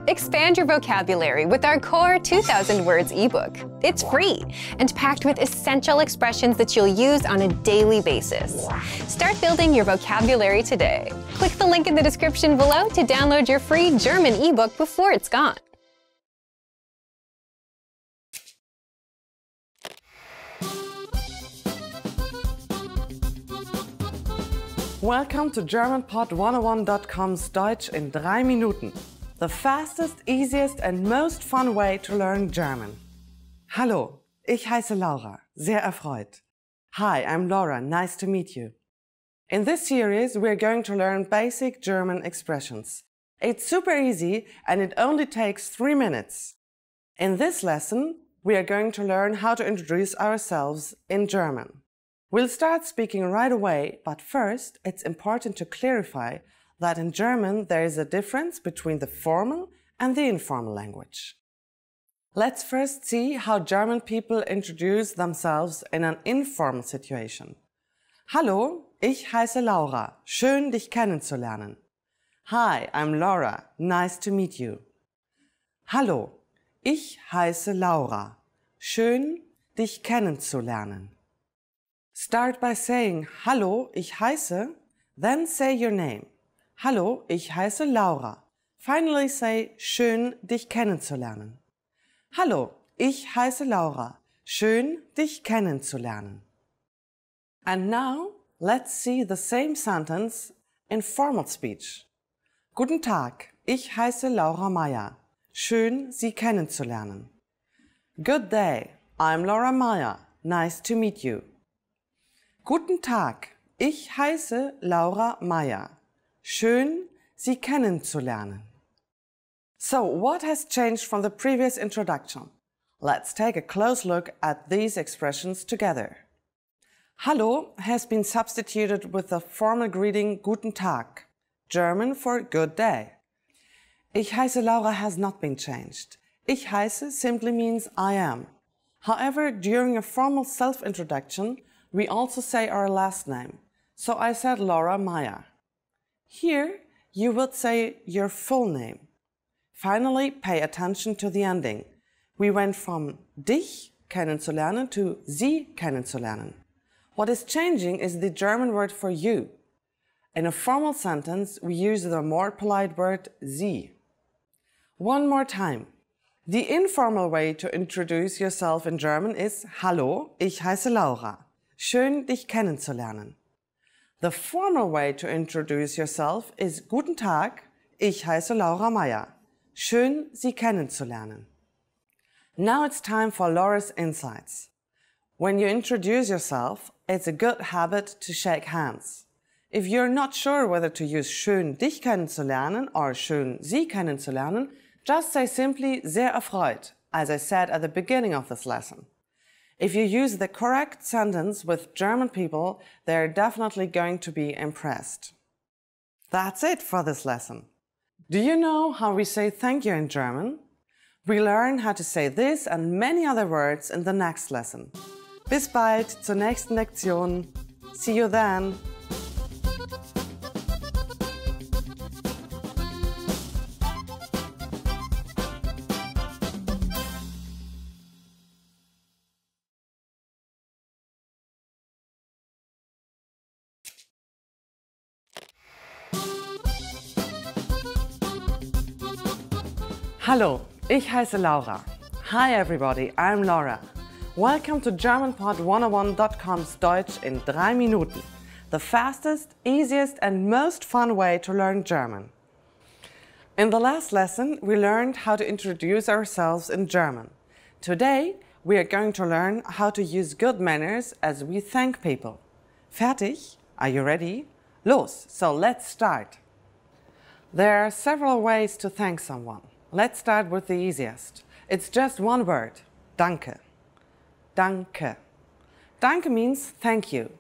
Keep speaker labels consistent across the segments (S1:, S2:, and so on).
S1: Expand your vocabulary with our Core 2000 Words ebook. It's free and packed with essential expressions that you'll use on a daily basis. Start building your vocabulary today. Click the link in the description below to download your free German ebook before it's gone.
S2: Welcome to GermanPod101.com's Deutsch in 3 Minuten. The fastest, easiest and most fun way to learn German. Hallo, ich heiße Laura, sehr erfreut. Hi, I'm Laura, nice to meet you. In this series, we're going to learn basic German expressions. It's super easy and it only takes 3 minutes. In this lesson, we are going to learn how to introduce ourselves in German. We'll start speaking right away, but first, it's important to clarify that in German there is a difference between the formal and the informal language. Let's first see how German people introduce themselves in an informal situation. Hallo, ich heiße Laura. Schön, dich kennenzulernen. Hi, I'm Laura. Nice to meet you. Hallo, ich heiße Laura. Schön, dich kennenzulernen. Start by saying, Hallo, ich heiße, then say your name. Hallo, ich heiße Laura. Finally say, schön, dich kennenzulernen. Hallo, ich heiße Laura. Schön, dich kennenzulernen. And now, let's see the same sentence in formal speech. Guten Tag, ich heiße Laura Meyer. Schön, Sie kennenzulernen. Good day, I'm Laura Meyer. Nice to meet you. Guten Tag, ich heiße Laura Meyer. Schön, Sie kennenzulernen. So, what has changed from the previous introduction? Let's take a close look at these expressions together. Hallo has been substituted with the formal greeting Guten Tag, German for good day. Ich heiße Laura has not been changed. Ich heiße simply means I am. However, during a formal self-introduction, we also say our last name. So I said Laura Meyer. Here, you would say your full name. Finally, pay attention to the ending. We went from dich kennenzulernen to Sie kennenzulernen. What is changing is the German word for you. In a formal sentence, we use the more polite word Sie. One more time. The informal way to introduce yourself in German is Hallo, ich heiße Laura. Schön, dich kennenzulernen. The formal way to introduce yourself is Guten Tag, ich heiße Laura Meyer. Schön, Sie kennenzulernen. Now it's time for Laura's insights. When you introduce yourself, it's a good habit to shake hands. If you're not sure whether to use schön, dich kennenzulernen or schön, Sie kennenzulernen, just say simply sehr erfreut, as I said at the beginning of this lesson. If you use the correct sentence with German people, they're definitely going to be impressed. That's it for this lesson. Do you know how we say thank you in German? We learn how to say this and many other words in the next lesson. Bis bald zur nächsten Lektion. See you then. Hallo, ich heiße Laura. Hi everybody, I'm Laura. Welcome to GermanPod101.com's Deutsch in 3 Minuten. The fastest, easiest and most fun way to learn German. In the last lesson, we learned how to introduce ourselves in German. Today, we are going to learn how to use good manners as we thank people. Fertig? Are you ready? Los, so let's start. There are several ways to thank someone. Let's start with the easiest. It's just one word. Danke. Danke. Danke means thank you.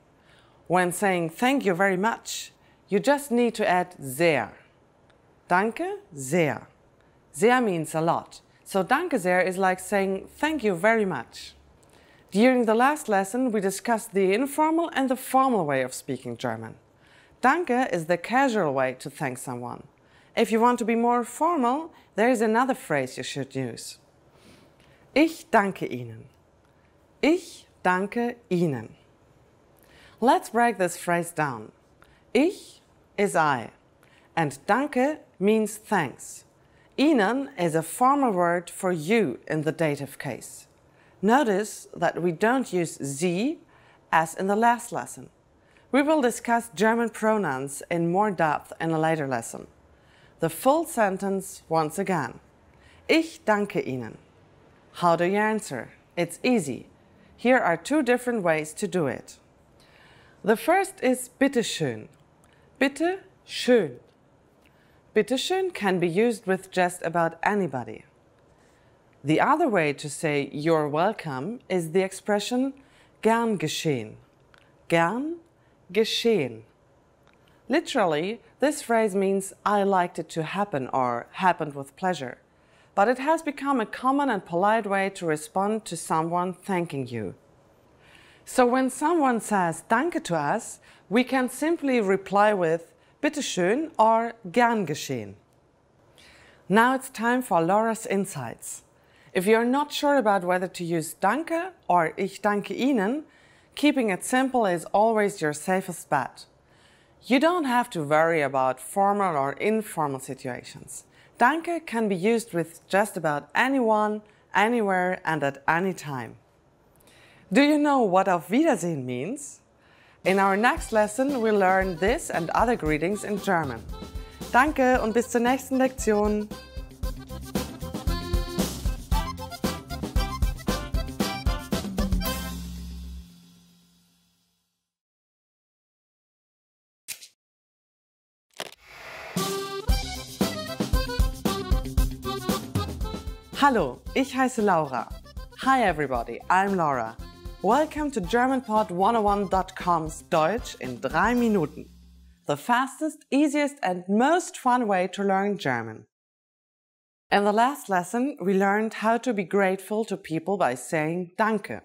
S2: When saying thank you very much, you just need to add sehr. Danke, sehr. Sehr means a lot. So danke sehr is like saying thank you very much. During the last lesson, we discussed the informal and the formal way of speaking German. Danke is the casual way to thank someone. If you want to be more formal, there is another phrase you should use. Ich danke Ihnen. Ich danke Ihnen. Let's break this phrase down. Ich is I, and danke means thanks. Ihnen is a formal word for you in the dative case. Notice that we don't use Sie as in the last lesson. We will discuss German pronouns in more depth in a later lesson. The full sentence once again. Ich danke Ihnen. How do you answer? It's easy. Here are two different ways to do it. The first is bitte schön. Bitte schön. Bitte schön can be used with just about anybody. The other way to say you're welcome is the expression gern geschehen. Gern geschehen. Literally, this phrase means I liked it to happen or happened with pleasure, but it has become a common and polite way to respond to someone thanking you. So when someone says danke to us, we can simply reply with bitte schön or gern geschehen. Now it's time for Laura's insights. If you're not sure about whether to use danke or ich danke Ihnen, keeping it simple is always your safest bet. You don't have to worry about formal or informal situations. Danke can be used with just about anyone, anywhere and at any time. Do you know what Auf Wiedersehen means? In our next lesson, we'll learn this and other greetings in German. Danke und bis zur nächsten Lektion! Hallo, ich heiße Laura. Hi everybody, I'm Laura. Welcome to GermanPod101.com's Deutsch in 3 Minuten. The fastest, easiest and most fun way to learn German. In the last lesson, we learned how to be grateful to people by saying Danke.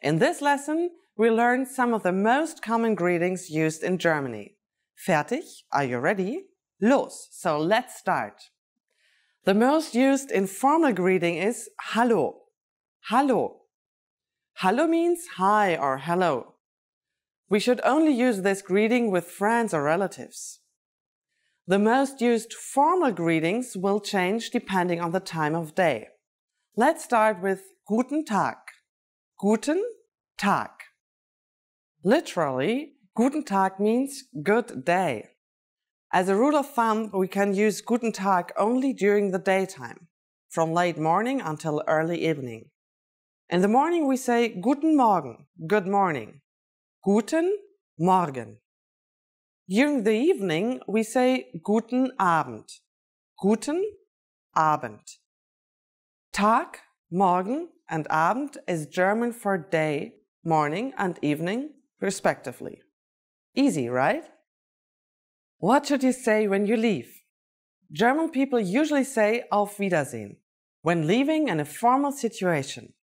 S2: In this lesson, we learned some of the most common greetings used in Germany. Fertig? Are you ready? Los! So let's start. The most used informal greeting is Hallo. Hallo. Hallo means hi or hello. We should only use this greeting with friends or relatives. The most used formal greetings will change depending on the time of day. Let's start with Guten Tag. Guten Tag. Literally, Guten Tag means good day. As a rule of thumb, we can use Guten Tag only during the daytime, from late morning until early evening. In the morning we say Guten Morgen, good morning. Guten Morgen. During the evening we say Guten Abend. Guten Abend. Tag, Morgen and Abend is German for day, morning and evening, respectively. Easy, right? What should you say when you leave? German people usually say Auf Wiedersehen when leaving in a formal situation.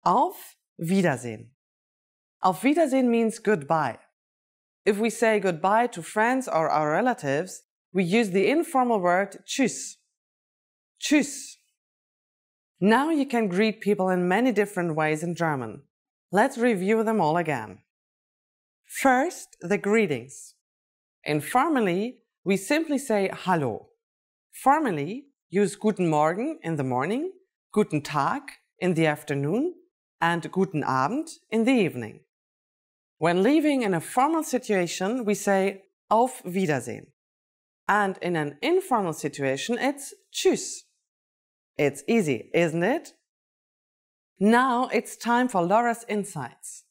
S2: Auf Wiedersehen. Auf Wiedersehen means goodbye. If we say goodbye to friends or our relatives, we use the informal word Tschüss. Tschüss. Now you can greet people in many different ways in German. Let's review them all again. First, the greetings. Informally, we simply say Hallo. Formally, use Guten Morgen in the morning, Guten Tag in the afternoon, and Guten Abend in the evening. When leaving in a formal situation, we say Auf Wiedersehen. And in an informal situation, it's Tschüss. It's easy, isn't it? Now it's time for Laura's insights.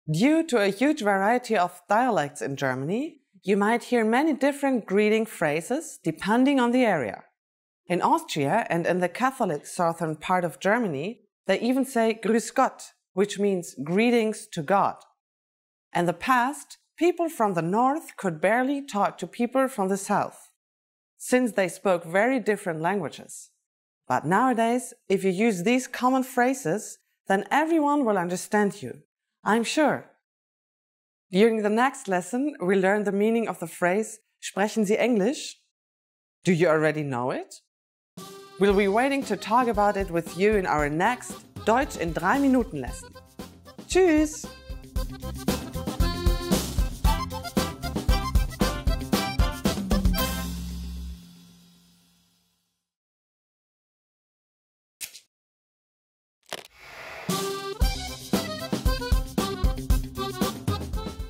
S2: Due to a huge variety of dialects in Germany, you might hear many different greeting phrases depending on the area. In Austria and in the Catholic southern part of Germany, they even say Grüß Gott, which means greetings to God. In the past, people from the north could barely talk to people from the south, since they spoke very different languages. But nowadays, if you use these common phrases, then everyone will understand you, I'm sure. During the next lesson, we'll learn the meaning of the phrase Sprechen Sie Englisch? Do you already know it? We'll be waiting to talk about it with you in our next Deutsch in 3 Minuten lesson. Tschüss!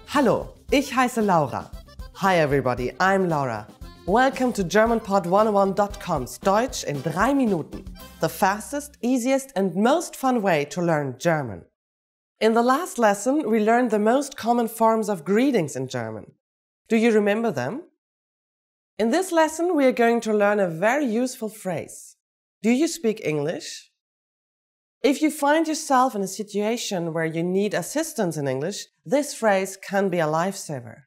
S2: Hallo, ich heiße Laura. Hi everybody, I'm Laura. Welcome to GermanPod101.com's Deutsch in 3 Minuten, the fastest, easiest and most fun way to learn German. In the last lesson, we learned the most common forms of greetings in German. Do you remember them? In this lesson, we are going to learn a very useful phrase. Do you speak English? If you find yourself in a situation where you need assistance in English, this phrase can be a lifesaver.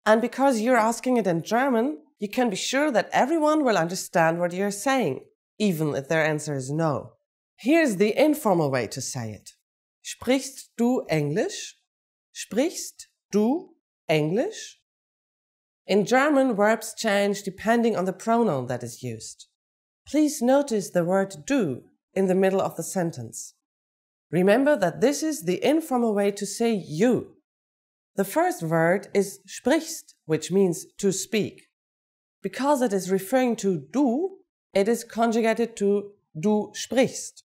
S2: And because you're asking it in German, you can be sure that everyone will understand what you're saying, even if their answer is no. Here's the informal way to say it. Sprichst du Englisch? Sprichst du Englisch? In German, verbs change depending on the pronoun that is used. Please notice the word du in the middle of the sentence. Remember that this is the informal way to say you. The first word is sprichst, which means to speak. Because it is referring to du, it is conjugated to du sprichst.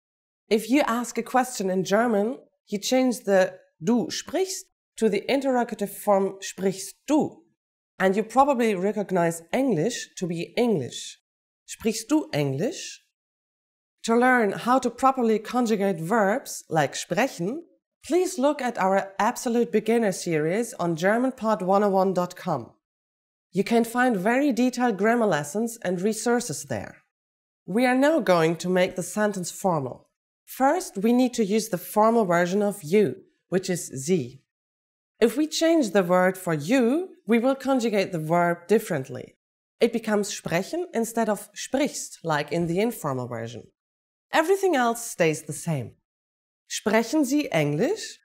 S2: If you ask a question in German, you change the du sprichst to the interrogative form sprichst du. And you probably recognize English to be English. Sprichst du Englisch? To learn how to properly conjugate verbs like sprechen, please look at our Absolute Beginner series on GermanPod101.com. You can find very detailed grammar lessons and resources there. We are now going to make the sentence formal. First, we need to use the formal version of you, which is Sie. If we change the word for you, we will conjugate the verb differently. It becomes sprechen instead of sprichst, like in the informal version. Everything else stays the same. Sprechen Sie Englisch?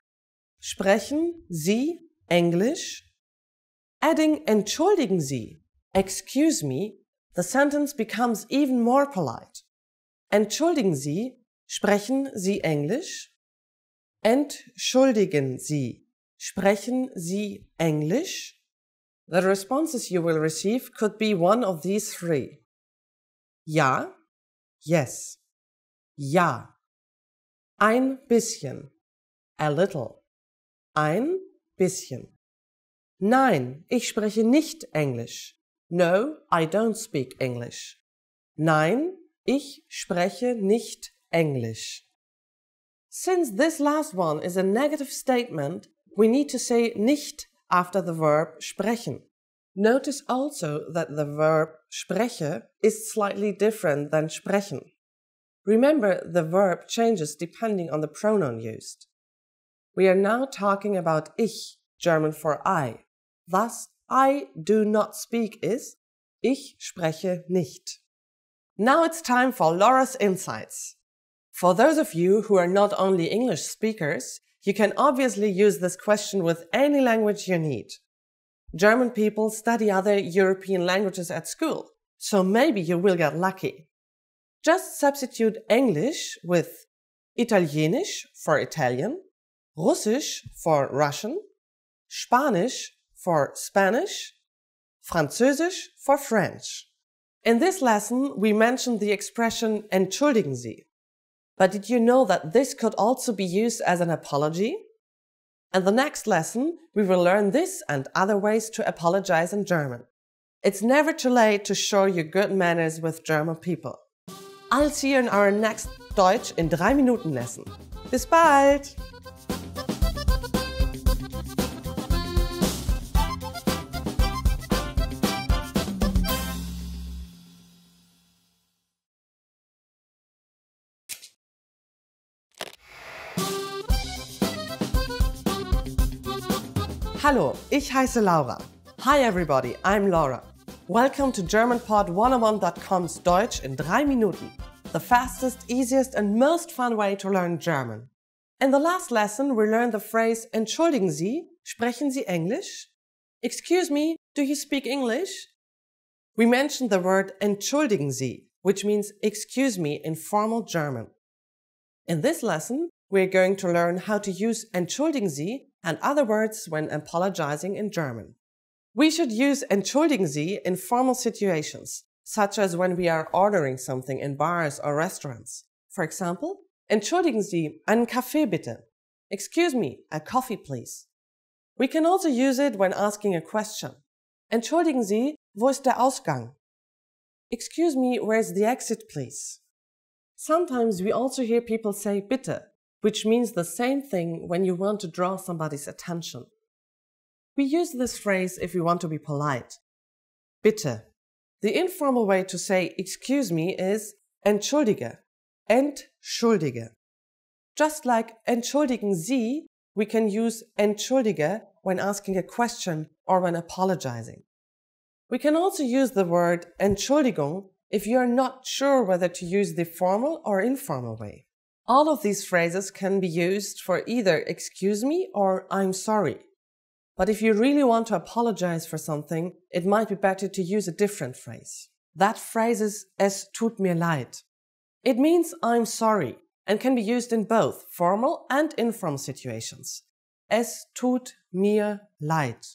S2: Sprechen Sie Englisch? Adding entschuldigen Sie, excuse me, the sentence becomes even more polite. Entschuldigen Sie, sprechen Sie Englisch? Entschuldigen Sie, sprechen Sie Englisch? The responses you will receive could be one of these three. Ja, yes. Ja. Ein bisschen. A little. Ein bisschen. Nein, ich spreche nicht Englisch. No, I don't speak English. Nein, ich spreche nicht Englisch. Since this last one is a negative statement, we need to say nicht after the verb sprechen. Notice also that the verb spreche is slightly different than sprechen. Remember, the verb changes depending on the pronoun used. We are now talking about ich, German for I. Thus, I do not speak is ich spreche nicht. Now it's time for Laura's insights. For those of you who are not only English speakers, you can obviously use this question with any language you need. German people study other European languages at school, so maybe you will get lucky. Just substitute English with Italienisch for Italian, Russisch for Russian, Spanish for Spanish, Französisch for French. In this lesson, we mentioned the expression entschuldigen Sie. But did you know that this could also be used as an apology? In the next lesson, we will learn this and other ways to apologize in German. It's never too late to show your good manners with German people. I'll see you in our next Deutsch in 3 Minuten lesson. Bis bald! Hallo, ich heiße Laura. Hi everybody, I'm Laura. Welcome to GermanPod101.com's Deutsch in 3 Minuten, the fastest, easiest and most fun way to learn German. In the last lesson, we learned the phrase Entschuldigen Sie, sprechen Sie Englisch? Excuse me, do you speak English? We mentioned the word entschuldigen Sie, which means excuse me in formal German. In this lesson, we're going to learn how to use entschuldigen Sie and other words when apologizing in German. We should use entschuldigen Sie in formal situations, such as when we are ordering something in bars or restaurants. For example, entschuldigen Sie, einen Kaffee bitte. Excuse me, a coffee please. We can also use it when asking a question. Entschuldigen Sie, wo ist der Ausgang? Excuse me, where's the exit please? Sometimes we also hear people say bitte, which means the same thing when you want to draw somebody's attention. We use this phrase if we want to be polite. Bitte. The informal way to say excuse me is entschuldige. Entschuldige. Just like entschuldigen Sie, we can use entschuldige when asking a question or when apologizing. We can also use the word Entschuldigung if you are not sure whether to use the formal or informal way. All of these phrases can be used for either excuse me or I'm sorry. But if you really want to apologize for something, it might be better to use a different phrase. That phrase is Es tut mir leid. It means I'm sorry and can be used in both formal and informal situations. Es tut mir leid.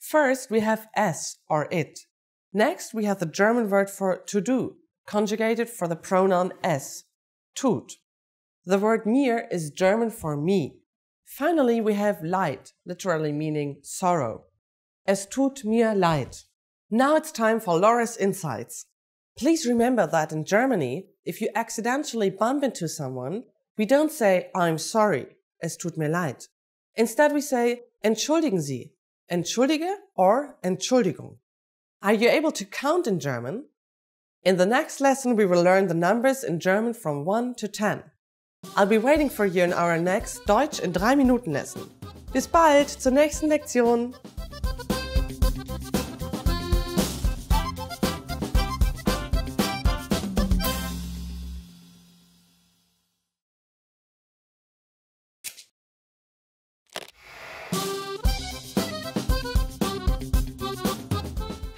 S2: First, we have es or it. Next, we have the German word for to do, conjugated for the pronoun es, tut. The word mir is German for me. Finally, we have leid, literally meaning sorrow. Es tut mir leid. Now it's time for Laura's insights. Please remember that in Germany, if you accidentally bump into someone, we don't say I'm sorry, es tut mir leid. Instead, we say entschuldigen Sie, entschuldige or Entschuldigung. Are you able to count in German? In the next lesson, we will learn the numbers in German from 1 to 10. I'll be waiting for you in our next Deutsch in 3 Minuten lesson. Bis bald zur nächsten Lektion!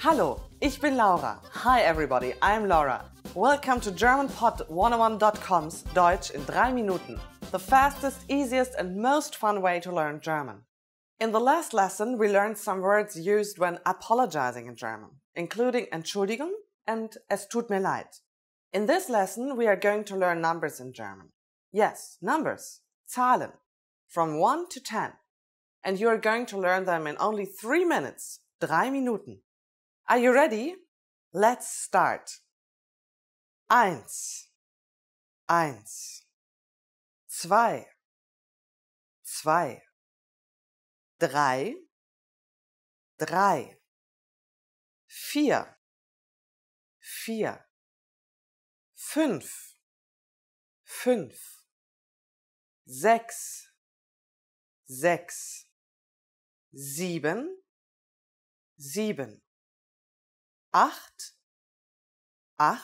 S2: Hallo, ich bin Laura. Hi everybody, I'm Laura. Welcome to GermanPod101.com's Deutsch in 3 Minuten, the fastest, easiest and most fun way to learn German. In the last lesson, we learned some words used when apologizing in German, including Entschuldigung and Es tut mir leid. In this lesson, we are going to learn numbers in German. Yes, numbers, Zahlen, from 1 to 10. And you are going to learn them in only 3 minutes, 3 Minuten. Are you ready? Let's start. 1, 1, 2, 2, 3, 3, 4, 4, 5, 5, 6, 6, 7, 7, 8, 8,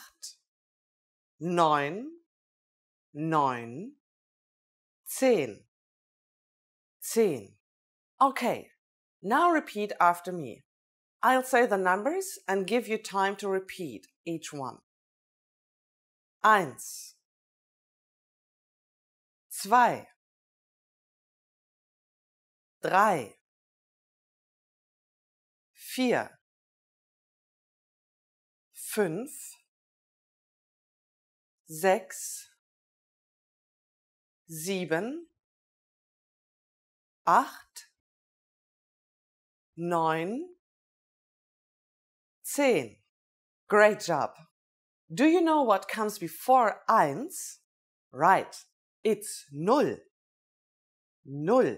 S2: 9, 9, 10, 10. Okay, now repeat after me. I'll say the numbers and give you time to repeat each one. 1, 2, 3, 4, 5, 6, 7, 8, 9, 10. Great job! Do you know what comes before 1? Right, it's null. Null.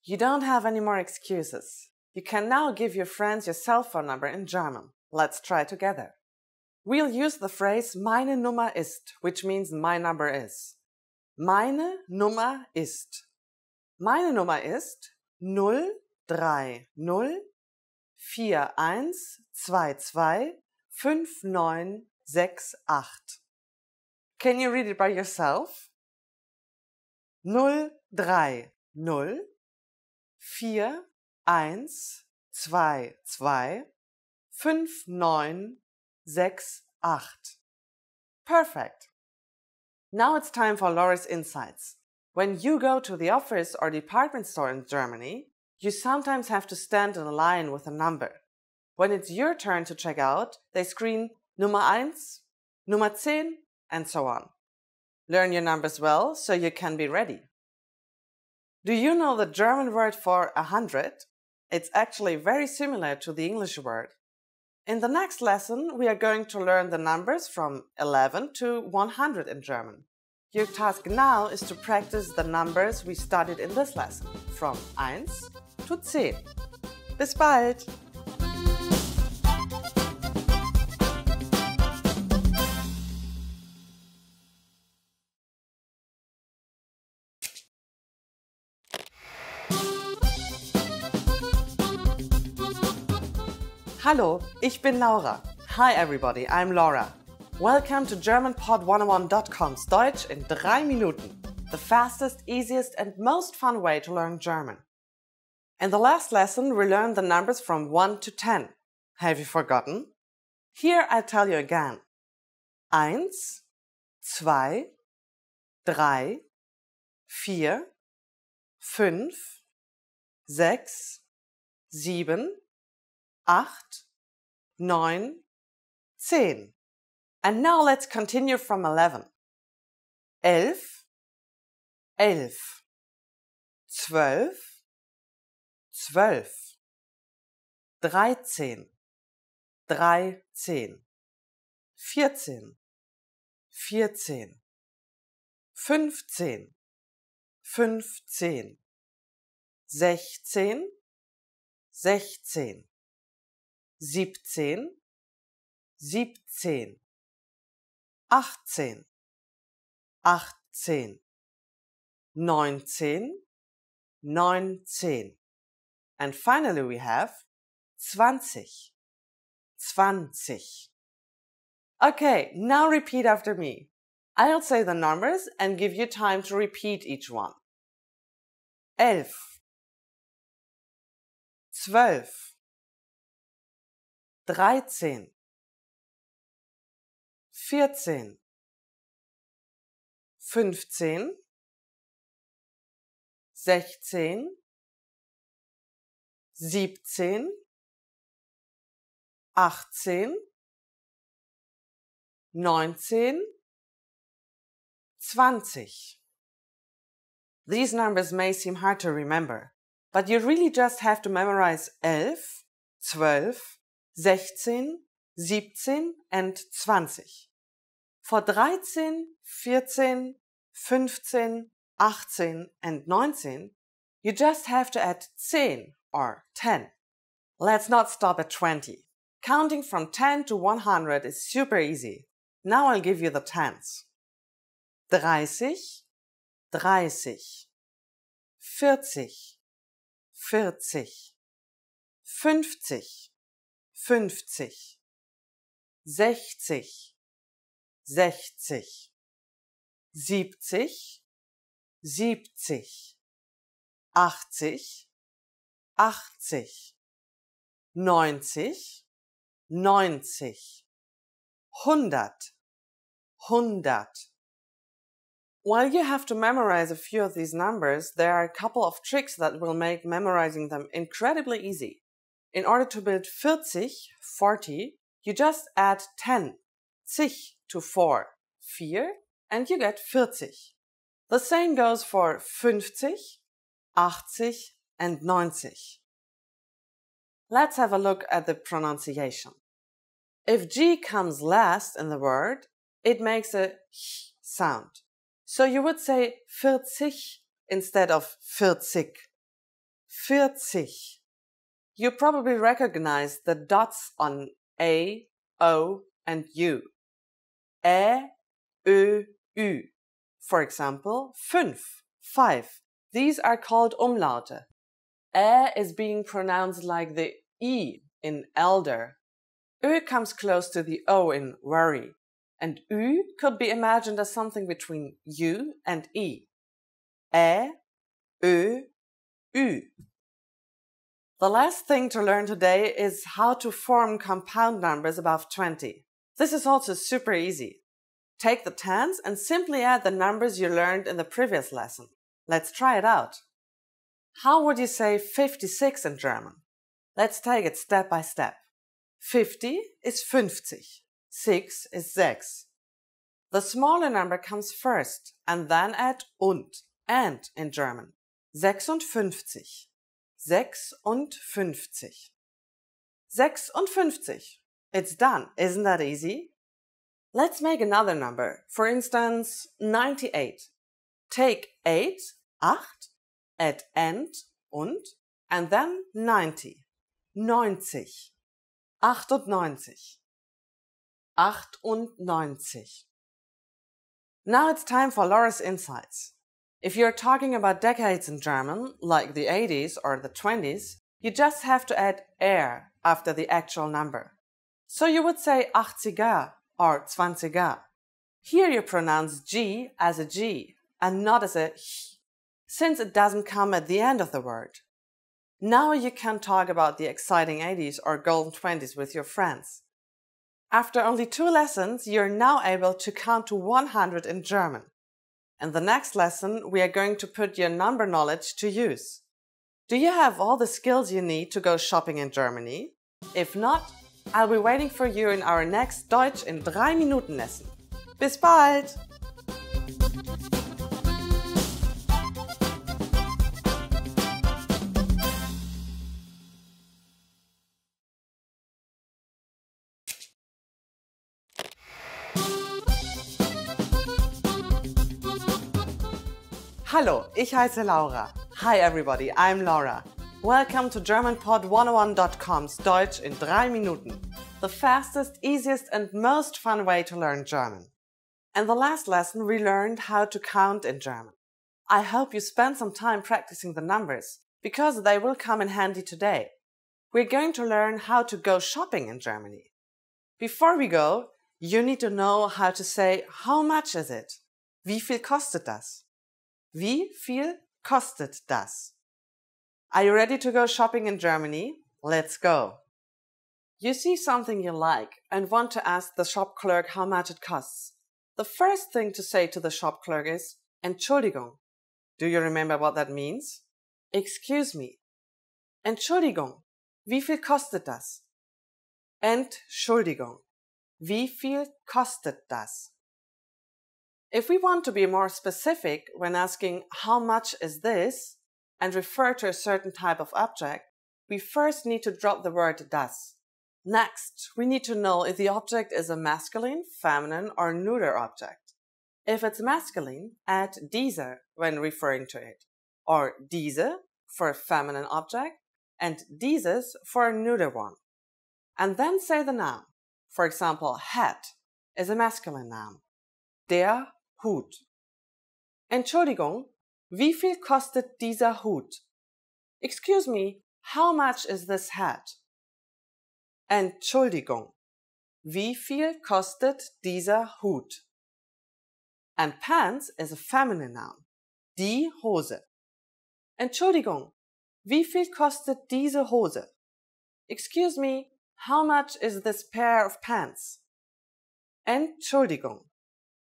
S2: You don't have any more excuses. You can now give your friends your cell phone number in German. Let's try together. We'll use the phrase meine Nummer ist, which means my number is. Meine Nummer ist. Meine Nummer ist 030 4122 5968. Can you read it by yourself? 030 4122 5968. Perfect. Now it's time for Laura's insights. When you go to the office or department store in Germany, you sometimes have to stand in a line with a number. When it's your turn to check out, they screen Nummer 1, Nummer 10, and so on. Learn your numbers well so you can be ready. Do you know the German word for 100? It's actually very similar to the English word. In the next lesson, we are going to learn the numbers from 11 to 100 in German. Your task now is to practice the numbers we studied in this lesson, from 1 to 10. Bis bald! Hallo, ich bin Laura. Hi everybody, I'm Laura. Welcome to GermanPod101.com's Deutsch in 3 Minuten, the fastest, easiest and most fun way to learn German. In the last lesson, we learned the numbers from 1 to 10. Have you forgotten? Here I tell you again. 1, 2, 3, 4, 5, 6, 7, 8, 9, 10. And now let's continue from 11. 11, 11, 12, 12, 13, 13, 14, 14, 15, 15, 16, 16, 17, 17, 18, 18, 19, 19. And finally we have 20, 20. Okay, now repeat after me. I'll say the numbers and give you time to repeat each one. 11, 12, 13, 14, 15, 16, 17, 18, 19, 20. These numbers may seem hard to remember, but you really just have to memorize 11, 12, 16, 17 and 20. For 13, 14, 15, 18 and 19, you just have to add 10 or 10. Let's not stop at 20. Counting from 10 to 100 is super easy. Now I'll give you the tens. 30, 30, 40, 40, 50, 50, 60, 60, 70, 70, 80, 80, 90, 90, 100, 100. While you have to memorize a few of these numbers, there are a couple of tricks that will make memorizing them incredibly easy. In order to build 40, 40, you just add 10, 10 to 4, 4, and you get 40. The same goes for 50, 80 and 90. Let's have a look at the pronunciation. If G comes last in the word, it makes a h sound. So you would say 40 instead of 40. 40. You probably recognize the dots on A, O, and U. Ä, Ö, Ü. For example, 5, 5. These are called Umlaute. Ä is being pronounced like the I in elder. Ö comes close to the O in worry. And Ü could be imagined as something between U and I. Ä, Ö, Ü. The last thing to learn today is how to form compound numbers above 20. This is also super easy. Take the tens and simply add the numbers you learned in the previous lesson. Let's try it out. How would you say 56 in German? Let's take it step by step. 50 is 50. 6 is 6. The smaller number comes first and then add and in German. 56. 56. 56. It's done. Isn't that easy? Let's make another number. For instance, 98. Take 8, add and then 90. 90. 98. 98. Now it's time for Laura's insights. If you're talking about decades in German, like the 80s or the 20s, you just have to add er after the actual number. So you would say 80er or 20er. Here you pronounce G as a G and not as a H, since it doesn't come at the end of the word. Now you can talk about the exciting 80s or golden 20s with your friends. After only 2 lessons, you're now able to count to 100 in German. In the next lesson, we are going to put your number knowledge to use. Do you have all the skills you need to go shopping in Germany? If not, I'll be waiting for you in our next Deutsch in 3 Minuten lesson. Bis bald! Hallo, ich heiße Laura. Hi everybody, I'm Laura. Welcome to GermanPod101.com's Deutsch in 3 Minuten, the fastest, easiest and most fun way to learn German. In the last lesson we learned how to count in German. I hope you spend some time practicing the numbers, because they will come in handy today. We're going to learn how to go shopping in Germany. Before we go, you need to know how to say how much is it? Wie viel kostet das? Wie viel kostet das? Are you ready to go shopping in Germany? Let's go! You see something you like and want to ask the shop clerk how much it costs. The first thing to say to the shop clerk is Entschuldigung. Do you remember what that means? Excuse me. Entschuldigung. Wie viel kostet das? Entschuldigung. Wie viel kostet das? If we want to be more specific when asking how much is this and refer to a certain type of object, we first need to drop the word das. Next, we need to know if the object is a masculine, feminine or neuter object. If it's masculine, add diese when referring to it, or diese for a feminine object and dieses for a neuter one. And then say the noun. For example, hat is a masculine noun. Der Hut. Entschuldigung, wie viel kostet dieser Hut? Excuse me, how much is this hat? Entschuldigung, wie viel kostet dieser Hut? And pants is a feminine noun. Die Hose. Entschuldigung, wie viel kostet diese Hose? Excuse me, how much is this pair of pants? Entschuldigung,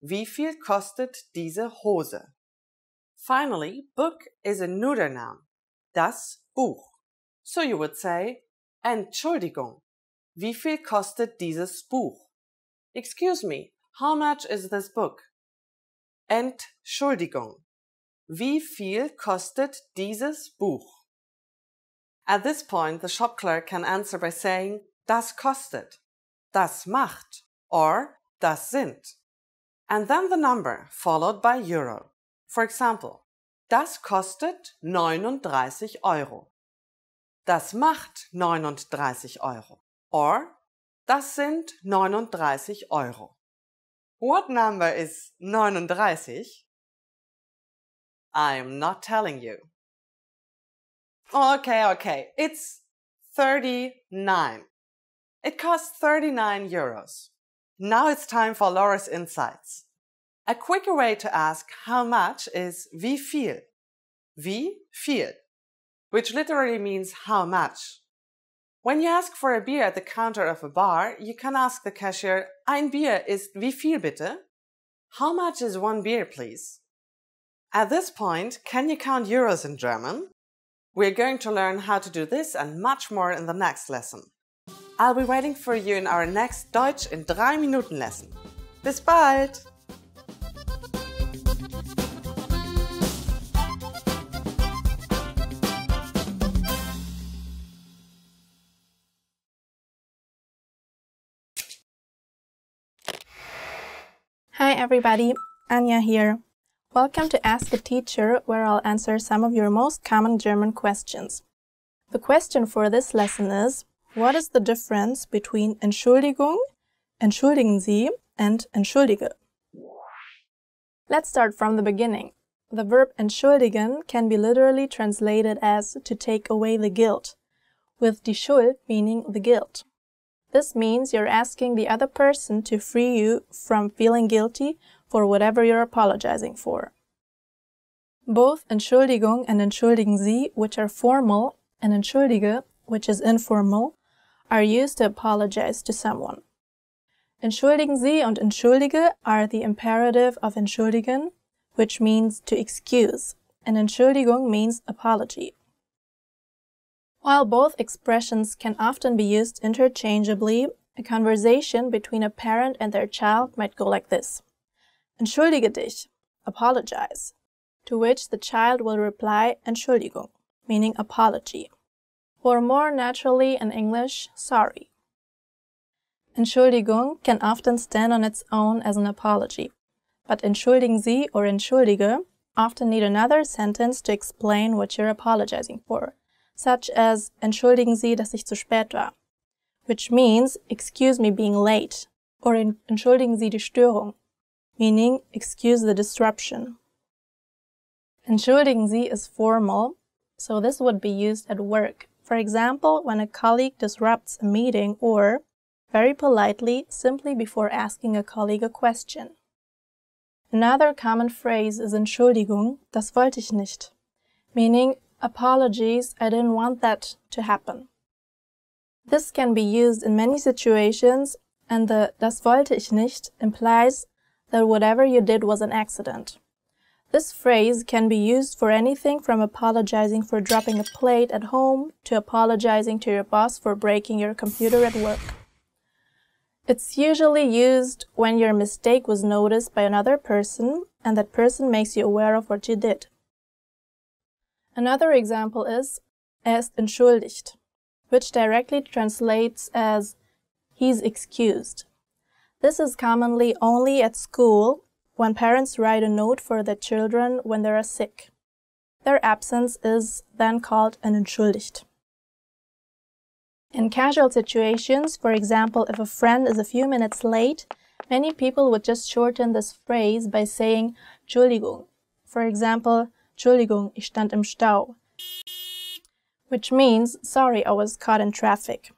S2: wie viel kostet diese Hose? Finally, book is a neuter noun. Das Buch. So you would say, Entschuldigung, wie viel kostet dieses Buch? Excuse me, how much is this book? Entschuldigung, wie viel kostet dieses Buch? At this point, the shop clerk can answer by saying, das kostet, das macht, or das sind. And then the number, followed by euro. For example, das kostet 39 Euro. Das macht 39 Euro. Or, das sind 39 Euro. What number is 39? I'm not telling you. Okay, it's 39. It costs 39 euros. Now it's time for Laura's insights. A quicker way to ask how much is wie viel. Wie viel. which literally means how much. When you ask for a beer at the counter of a bar, you can ask the cashier, Ein Bier ist wie viel bitte? How much is one beer, please? At this point, can you count euros in German? We're going to learn how to do this and much more in the next lesson. I'll be waiting for you in our next Deutsch in 3 Minuten lesson. Bis bald!
S3: Hi everybody, Anja here. Welcome to Ask a Teacher, where I'll answer some of your most common German questions. The question for this lesson is, what is the difference between Entschuldigung, entschuldigen Sie, and entschuldige? Let's start from the beginning. The verb entschuldigen can be literally translated as to take away the guilt, with die Schuld meaning the guilt. This means you're asking the other person to free you from feeling guilty for whatever you're apologizing for. Both Entschuldigung and entschuldigen Sie, which are formal, and entschuldige, which is informal, are used to apologize to someone. Entschuldigen Sie und entschuldige are the imperative of entschuldigen, which means to excuse, and Entschuldigung means apology. While both expressions can often be used interchangeably, a conversation between a parent and their child might go like this. Entschuldige dich, apologize, to which the child will reply Entschuldigung, meaning apology, or more naturally in English, sorry. Entschuldigung can often stand on its own as an apology, but entschuldigen Sie or entschuldige often need another sentence to explain what you're apologizing for, such as entschuldigen Sie, dass ich zu spät war, which means excuse me being late, or entschuldigen Sie die Störung, meaning excuse the disruption. Entschuldigen Sie is formal, so this would be used at work, for example, when a colleague disrupts a meeting or, very politely, simply before asking a colleague a question. Another common phrase is Entschuldigung, das wollte ich nicht, meaning apologies, I didn't want that to happen. This can be used in many situations, and the das wollte ich nicht implies that whatever you did was an accident. This phrase can be used for anything from apologizing for dropping a plate at home to apologizing to your boss for breaking your computer at work. It's usually used when your mistake was noticed by another person and that person makes you aware of what you did. Another example is ist entschuldigt, which directly translates as he's excused. This is commonly only at school when parents write a note for their children when they are sick. Their absence is then called an entschuldigt. In casual situations, for example, if a friend is a few minutes late, many people would just shorten this phrase by saying Entschuldigung. For example, Entschuldigung, ich stand im Stau, which means, sorry, I was caught in traffic.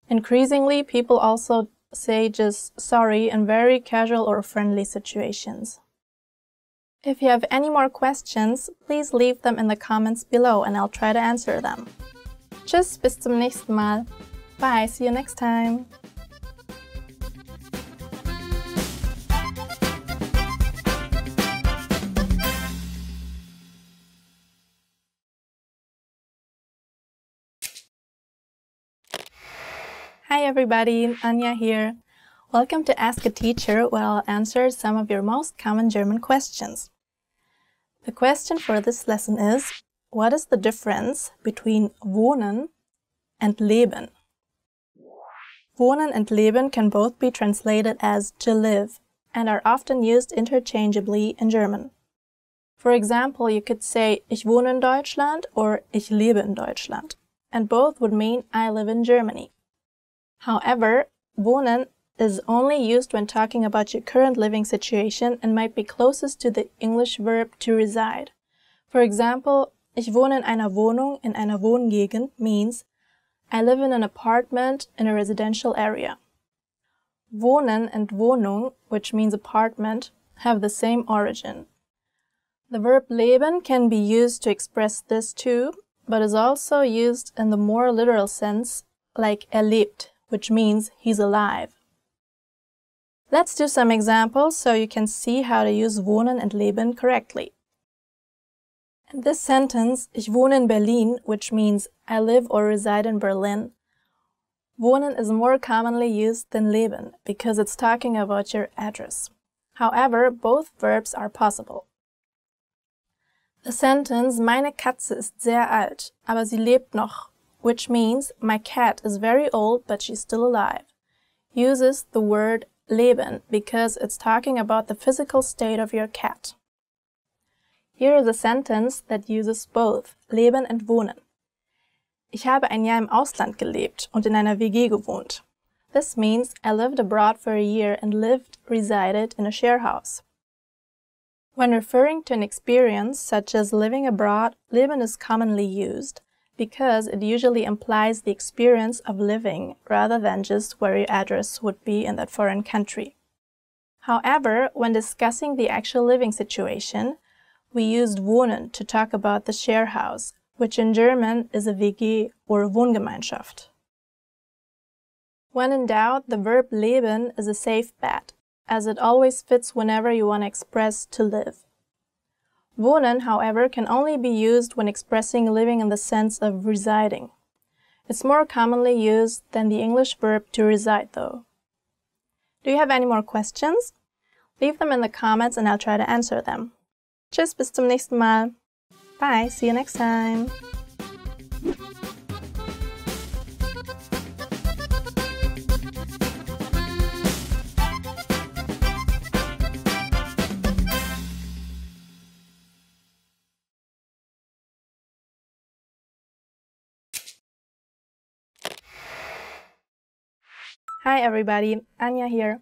S3: Increasingly, people also say just sorry in very casual or friendly situations. If you have any more questions, please leave them in the comments below and I'll try to answer them. Tschüss, bis zum nächsten Mal. Bye, see you next time. Hi everybody, Anja here. Welcome to Ask a Teacher, where I'll answer some of your most common German questions. The question for this lesson is, what is the difference between wohnen and leben? Wohnen and leben can both be translated as to live and are often used interchangeably in German. For example, you could say ich wohne in Deutschland or ich lebe in Deutschland, and both would mean I live in Germany. However, wohnen is only used when talking about your current living situation and might be closest to the English verb to reside. For example, ich wohne in einer Wohnung in einer Wohngegend means I live in an apartment in a residential area. Wohnen and Wohnung, which means apartment, have the same origin. The verb leben can be used to express this too, but is also used in the more literal sense, like lebt, which means he's alive. Let's do some examples so you can see how to use wohnen and leben correctly. In this sentence, ich wohne in Berlin, which means I live or reside in Berlin, wohnen is more commonly used than leben because it's talking about your address. However, both verbs are possible. The sentence, meine Katze ist sehr alt, aber sie lebt noch, which means my cat is very old but she's still alive, uses the word leben because it's talking about the physical state of your cat. Here is a sentence that uses both leben and wohnen. Ich habe ein Jahr im Ausland gelebt und in einer WG gewohnt. This means I lived abroad for a year and resided in a share house. When referring to an experience such as living abroad, leben is commonly used because it usually implies the experience of living rather than just where your address would be in that foreign country. However, when discussing the actual living situation, we used wohnen to talk about the share house, which in German is a WG or Wohngemeinschaft. When in doubt, the verb leben is a safe bet, as it always fits whenever you want to express to live. Wohnen, however, can only be used when expressing living in the sense of residing. It's more commonly used than the English verb to reside, though. Do you have any more questions? Leave them in the comments and I'll try to answer them. Tschüss, bis zum nächsten Mal. Bye, see you next time. Hi everybody, Anja here.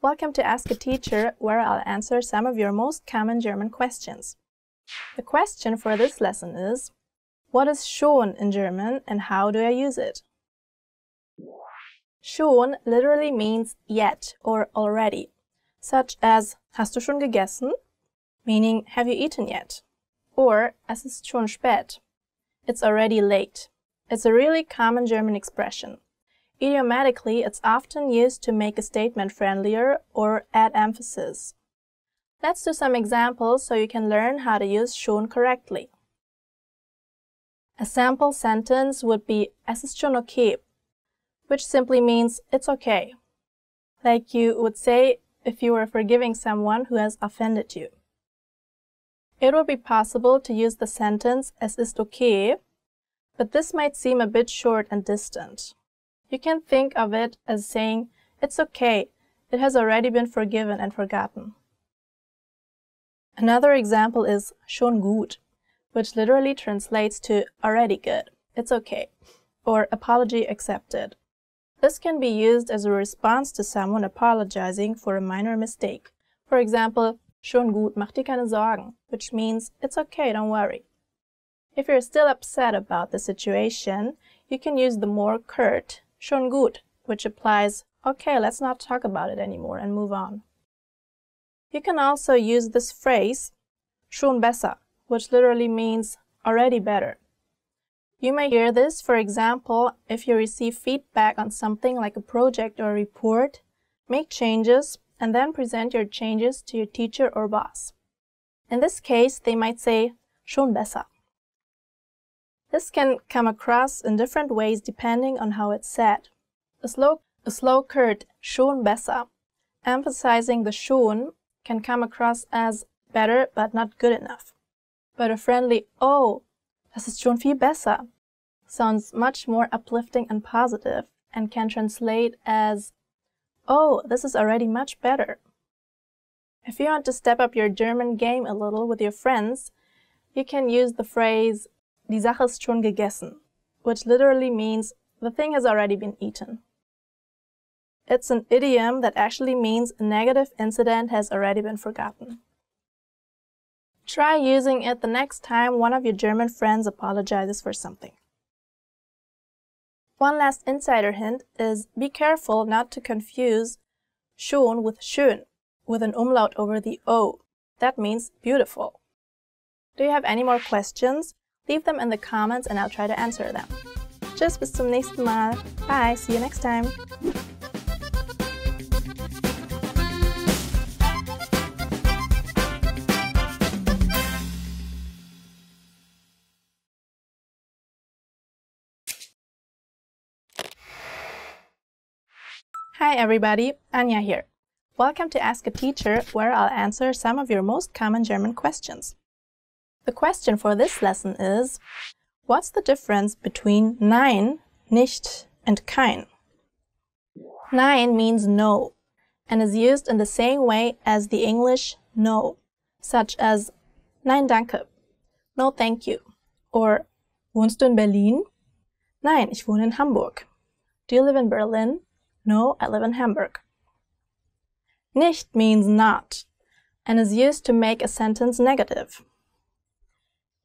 S3: Welcome to Ask a Teacher, where I'll answer some of your most common German questions. The question for this lesson is, what is schon in German and how do I use it? Schon literally means yet or already, such as hast du schon gegessen? Meaning have you eaten yet? Or es ist schon spät. It's already late. It's a really common German expression. Idiomatically, it's often used to make a statement friendlier or add emphasis. Let's do some examples so you can learn how to use schon correctly. A sample sentence would be es ist schon okay, which simply means it's okay, like you would say if you were forgiving someone who has offended you. It would be possible to use the sentence es ist okay, but this might seem a bit short and distant. You can think of it as saying, it's okay, it has already been forgiven and forgotten. Another example is schon gut, which literally translates to already good, it's okay, or apology accepted. This can be used as a response to someone apologizing for a minor mistake. For example, schon gut, mach dir keine Sorgen, which means it's okay, don't worry. If you're still upset about the situation, you can use the more curt schon gut, which applies, okay, let's not talk about it anymore and move on. You can also use this phrase, schon besser, which literally means already better. You may hear this, for example, if you receive feedback on something like a project or a report, make changes, and then present your changes to your teacher or boss. In this case, they might say, schon besser. This can come across in different ways depending on how it's said. A slow curt schon besser, emphasizing the schon, can come across as better but not good enough. But a friendly oh, das ist schon viel besser sounds much more uplifting and positive and can translate as oh, this is already much better. If you want to step up your German game a little with your friends, you can use the phrase Die Sache ist schon gegessen, which literally means the thing has already been eaten. It's an idiom that actually means a negative incident has already been forgotten. Try using it the next time one of your German friends apologizes for something. One last insider hint is be careful not to confuse schon with schön, with an umlaut over the O. That means beautiful. Do you have any more questions? Leave them in the comments and I'll try to answer them. Tschüss, bis zum nächsten Mal. Bye, see you next time. Hi everybody, Anja here. Welcome to Ask a Teacher, where I'll answer some of your most common German questions. The question for this lesson is, what's the difference between nein, nicht, and kein? Nein means no, and is used in the same way as the English no, such as nein danke, no thank you, or wohnst du in Berlin? Nein, ich wohne in Hamburg. Do you live in Berlin? No, I live in Hamburg. Nicht means not, and is used to make a sentence negative.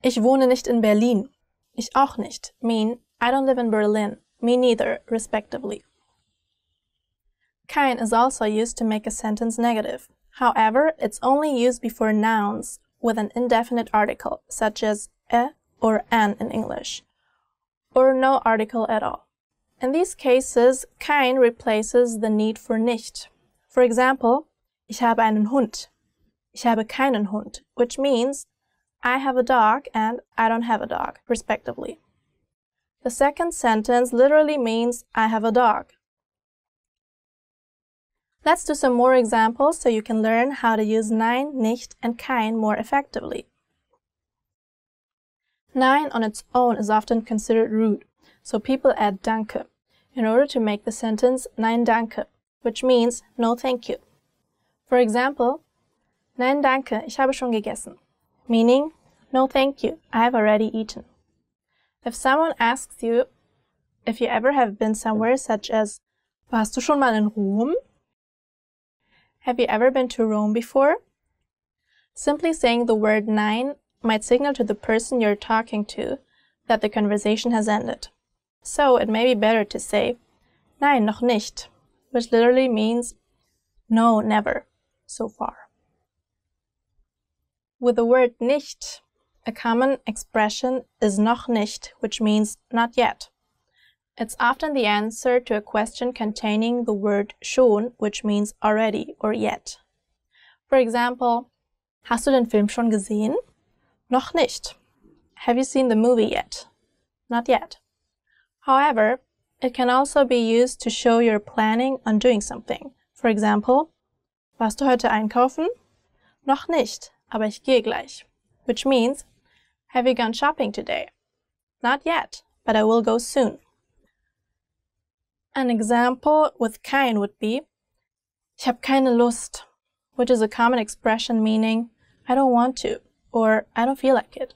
S3: Ich wohne nicht in Berlin. Ich auch nicht mean I don't live in Berlin, me neither, respectively. Kein is also used to make a sentence negative. However, it's only used before nouns with an indefinite article, such as or an in English, or no article at all. In these cases, kein replaces the need for nicht. For example, ich habe einen Hund. Ich habe keinen Hund, which means I have a dog and I don't have a dog, respectively. The second sentence literally means I have a dog. Let's do some more examples so you can learn how to use nein, nicht, and kein more effectively. Nein on its own is often considered rude, so people add danke in order to make the sentence nein danke, which means no thank you. For example, nein danke, ich habe schon gegessen, meaning no thank you, I have already eaten. If someone asks you if you ever have been somewhere, such as warst du schon mal in Rom? Have you ever been to Rome before? Simply saying the word nein might signal to the person you're talking to that the conversation has ended. So it may be better to say nein, noch nicht, which literally means no, never, so far. With the word nicht, a common expression is noch nicht, which means not yet. It's often the answer to a question containing the word schon, which means already or yet. For example, hast du den Film schon gesehen? Noch nicht. Have you seen the movie yet? Not yet. However, it can also be used to show you're planning on doing something. For example, warst du heute einkaufen? Noch nicht, aber ich gehe gleich. Which means, have you gone shopping today? Not yet, but I will go soon. An example with kein would be, ich habe keine Lust, which is a common expression meaning, I don't want to, or I don't feel like it.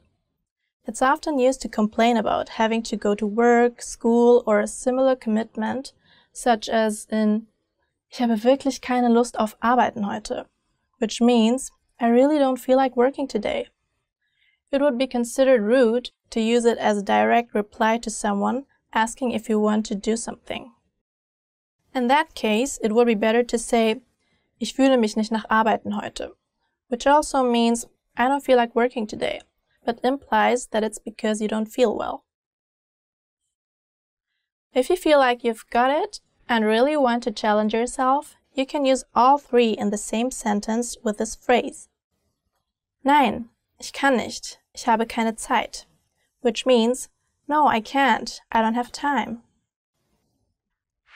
S3: It's often used to complain about having to go to work, school, or a similar commitment, such as in, ich habe wirklich keine Lust auf Arbeiten heute, which means, I really don't feel like working today. It would be considered rude to use it as a direct reply to someone asking if you want to do something. In that case, it would be better to say, ich fühle mich nicht nach Arbeiten heute, which also means, I don't feel like working today, but implies that it's because you don't feel well. If you feel like you've got it and really want to challenge yourself, you can use all three in the same sentence with this phrase. Nein, ich kann nicht, ich habe keine Zeit, which means, no, I can't, I don't have time.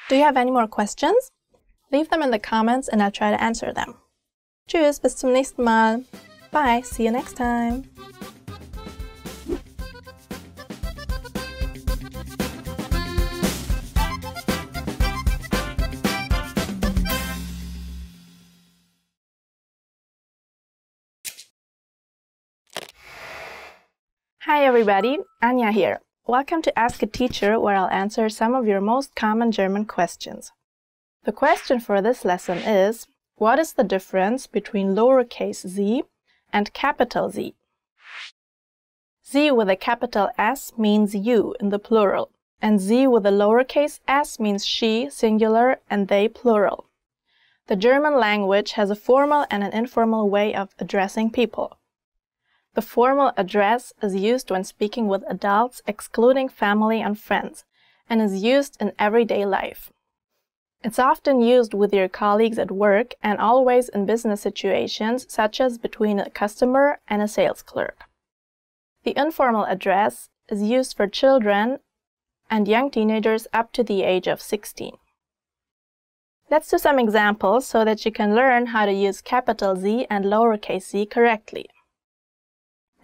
S3: Do you have any more questions? Leave them in the comments and I'll try to answer them. Tschüss, bis zum nächsten Mal. Bye, see you next time. Hi everybody, Anja here. Welcome to Ask a Teacher, where I'll answer some of your most common German questions. The question for this lesson is, what is the difference between lowercase z and capital Z? Z with a capital S means you in the plural, and Z with a lowercase s means she, singular, and they, plural. The German language has a formal and an informal way of addressing people. The formal address is used when speaking with adults, excluding family and friends, and is used in everyday life. It's often used with your colleagues at work and always in business situations, such as between a customer and a sales clerk. The informal address is used for children and young teenagers up to the age of 16. Let's do some examples so that you can learn how to use capital Z and lowercase z correctly.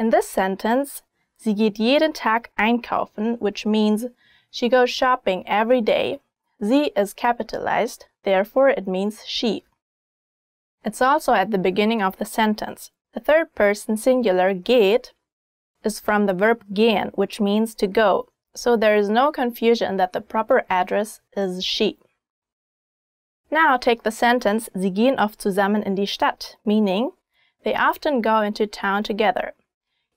S3: In this sentence, sie geht jeden Tag einkaufen, which means she goes shopping every day. Sie is capitalized, therefore it means she. It's also at the beginning of the sentence. The third person singular geht is from the verb gehen, which means to go, so there is no confusion that the proper address is she. Now take the sentence, sie gehen oft zusammen in die Stadt, meaning they often go into town together.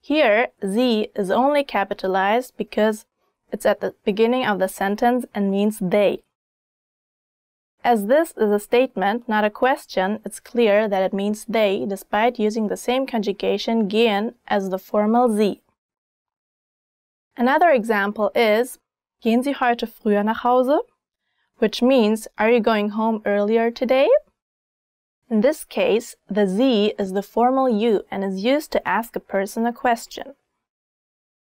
S3: Here, sie is only capitalized because it's at the beginning of the sentence and means they. As this is a statement, not a question, it's clear that it means they, despite using the same conjugation gehen as the formal sie. Another example is, gehen Sie heute früher nach Hause? Which means, are you going home earlier today? In this case, the sie is the formal you and is used to ask a person a question.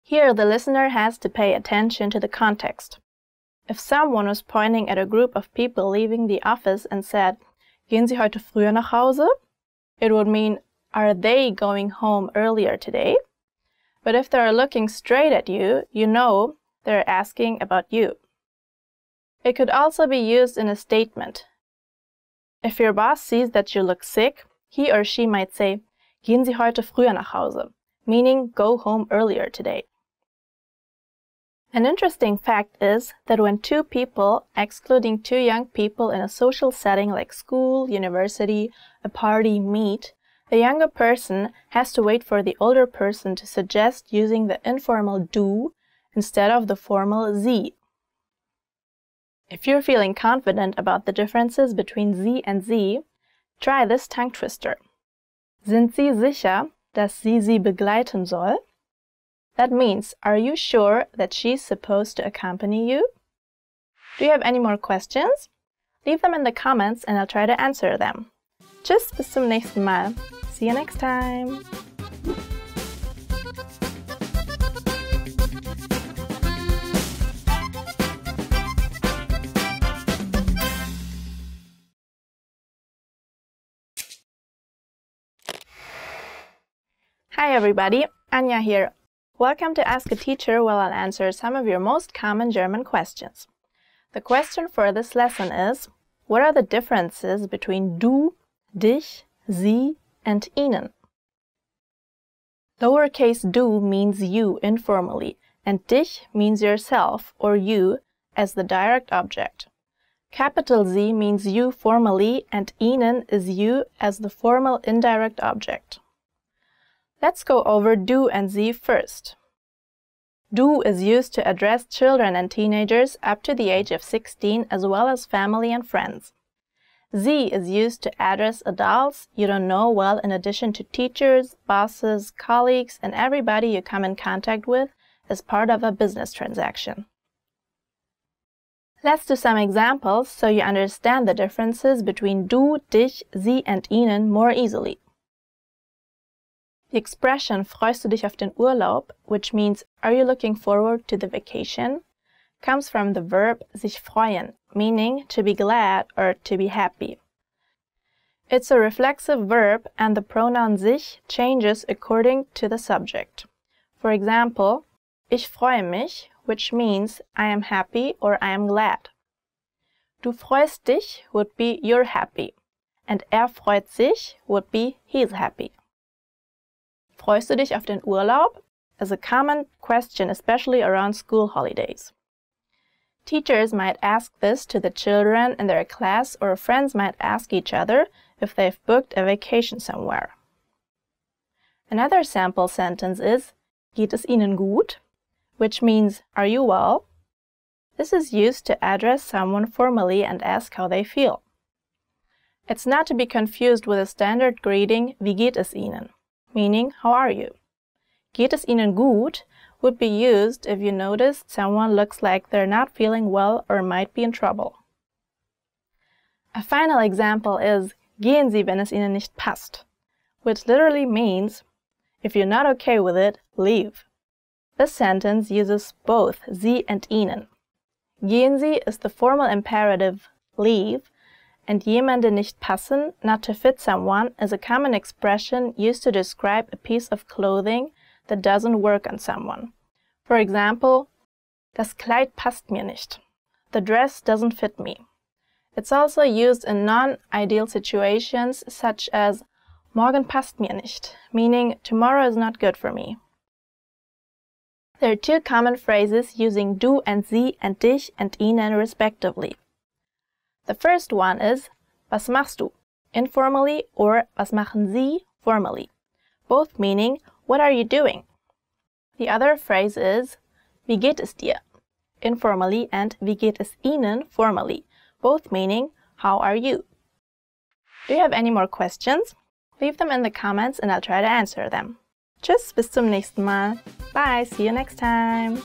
S3: Here, the listener has to pay attention to the context. If someone was pointing at a group of people leaving the office and said, gehen Sie heute früher nach Hause? It would mean, are they going home earlier today? But if they're looking straight at you, you know they're asking about you. It could also be used in a statement. If your boss sees that you look sick, he or she might say, gehen Sie heute früher nach Hause, meaning go home earlier today. An interesting fact is that when two people, excluding two young people in a social setting like school, university, a party, meet, the younger person has to wait for the older person to suggest using the informal du instead of the formal sie. If you're feeling confident about the differences between sie and sie, try this tongue twister. Sind Sie sicher, dass sie begleiten soll? That means, are you sure that she's supposed to accompany you? Do you have any more questions? Leave them in the comments and I'll try to answer them. Tschüss, bis zum nächsten Mal. See you next time. Hi everybody, Anja here. Welcome to Ask a Teacher, where I'll answer some of your most common German questions. The question for this lesson is, what are the differences between du, dich, sie, and ihnen? Lowercase du means you informally, and dich means yourself or you as the direct object. Capital Z means you formally, and ihnen is you as the formal indirect object. Let's go over du and sie first. Du is used to address children and teenagers up to the age of 16 as well as family and friends. Sie is used to address adults you don't know well in addition to teachers, bosses, colleagues, and everybody you come in contact with as part of a business transaction. Let's do some examples so you understand the differences between du, dich, sie, and ihnen more easily. The expression freust du dich auf den Urlaub, which means are you looking forward to the vacation, comes from the verb sich freuen, meaning to be glad or to be happy. It's a reflexive verb and the pronoun sich changes according to the subject. For example, ich freue mich, which means I am happy or I am glad. Du freust dich would be you're happy, and freut sich would be he's happy. Freust du dich auf den Urlaub? Is a common question, especially around school holidays. Teachers might ask this to the children in their class, or friends might ask each other if they've booked a vacation somewhere. Another sample sentence is, geht es Ihnen gut? Which means, are you well? This is used to address someone formally and ask how they feel. It's not to be confused with a standard greeting, wie geht es Ihnen? Meaning, how are you? Geht es Ihnen gut would be used if you noticed someone looks like they're not feeling well or might be in trouble. A final example is Gehen Sie, wenn es Ihnen nicht passt, which literally means if you're not okay with it, leave. This sentence uses both Sie and Ihnen. Gehen Sie is the formal imperative leave, and jemanden nicht passen, not to fit someone, is a common expression used to describe a piece of clothing that doesn't work on someone. For example, das Kleid passt mir nicht. The dress doesn't fit me. It's also used in non-ideal situations such as morgen passt mir nicht, meaning tomorrow is not good for me. There are two common phrases using du and sie and dich and ihnen respectively. The first one is was machst du, informally, or was machen Sie, formally, both meaning what are you doing? The other phrase is wie geht es dir, informally, and wie geht es Ihnen, formally, both meaning how are you? Do you have any more questions? Leave them in the comments and I'll try to answer them. Tschüss, bis zum nächsten Mal. Bye, see you next time.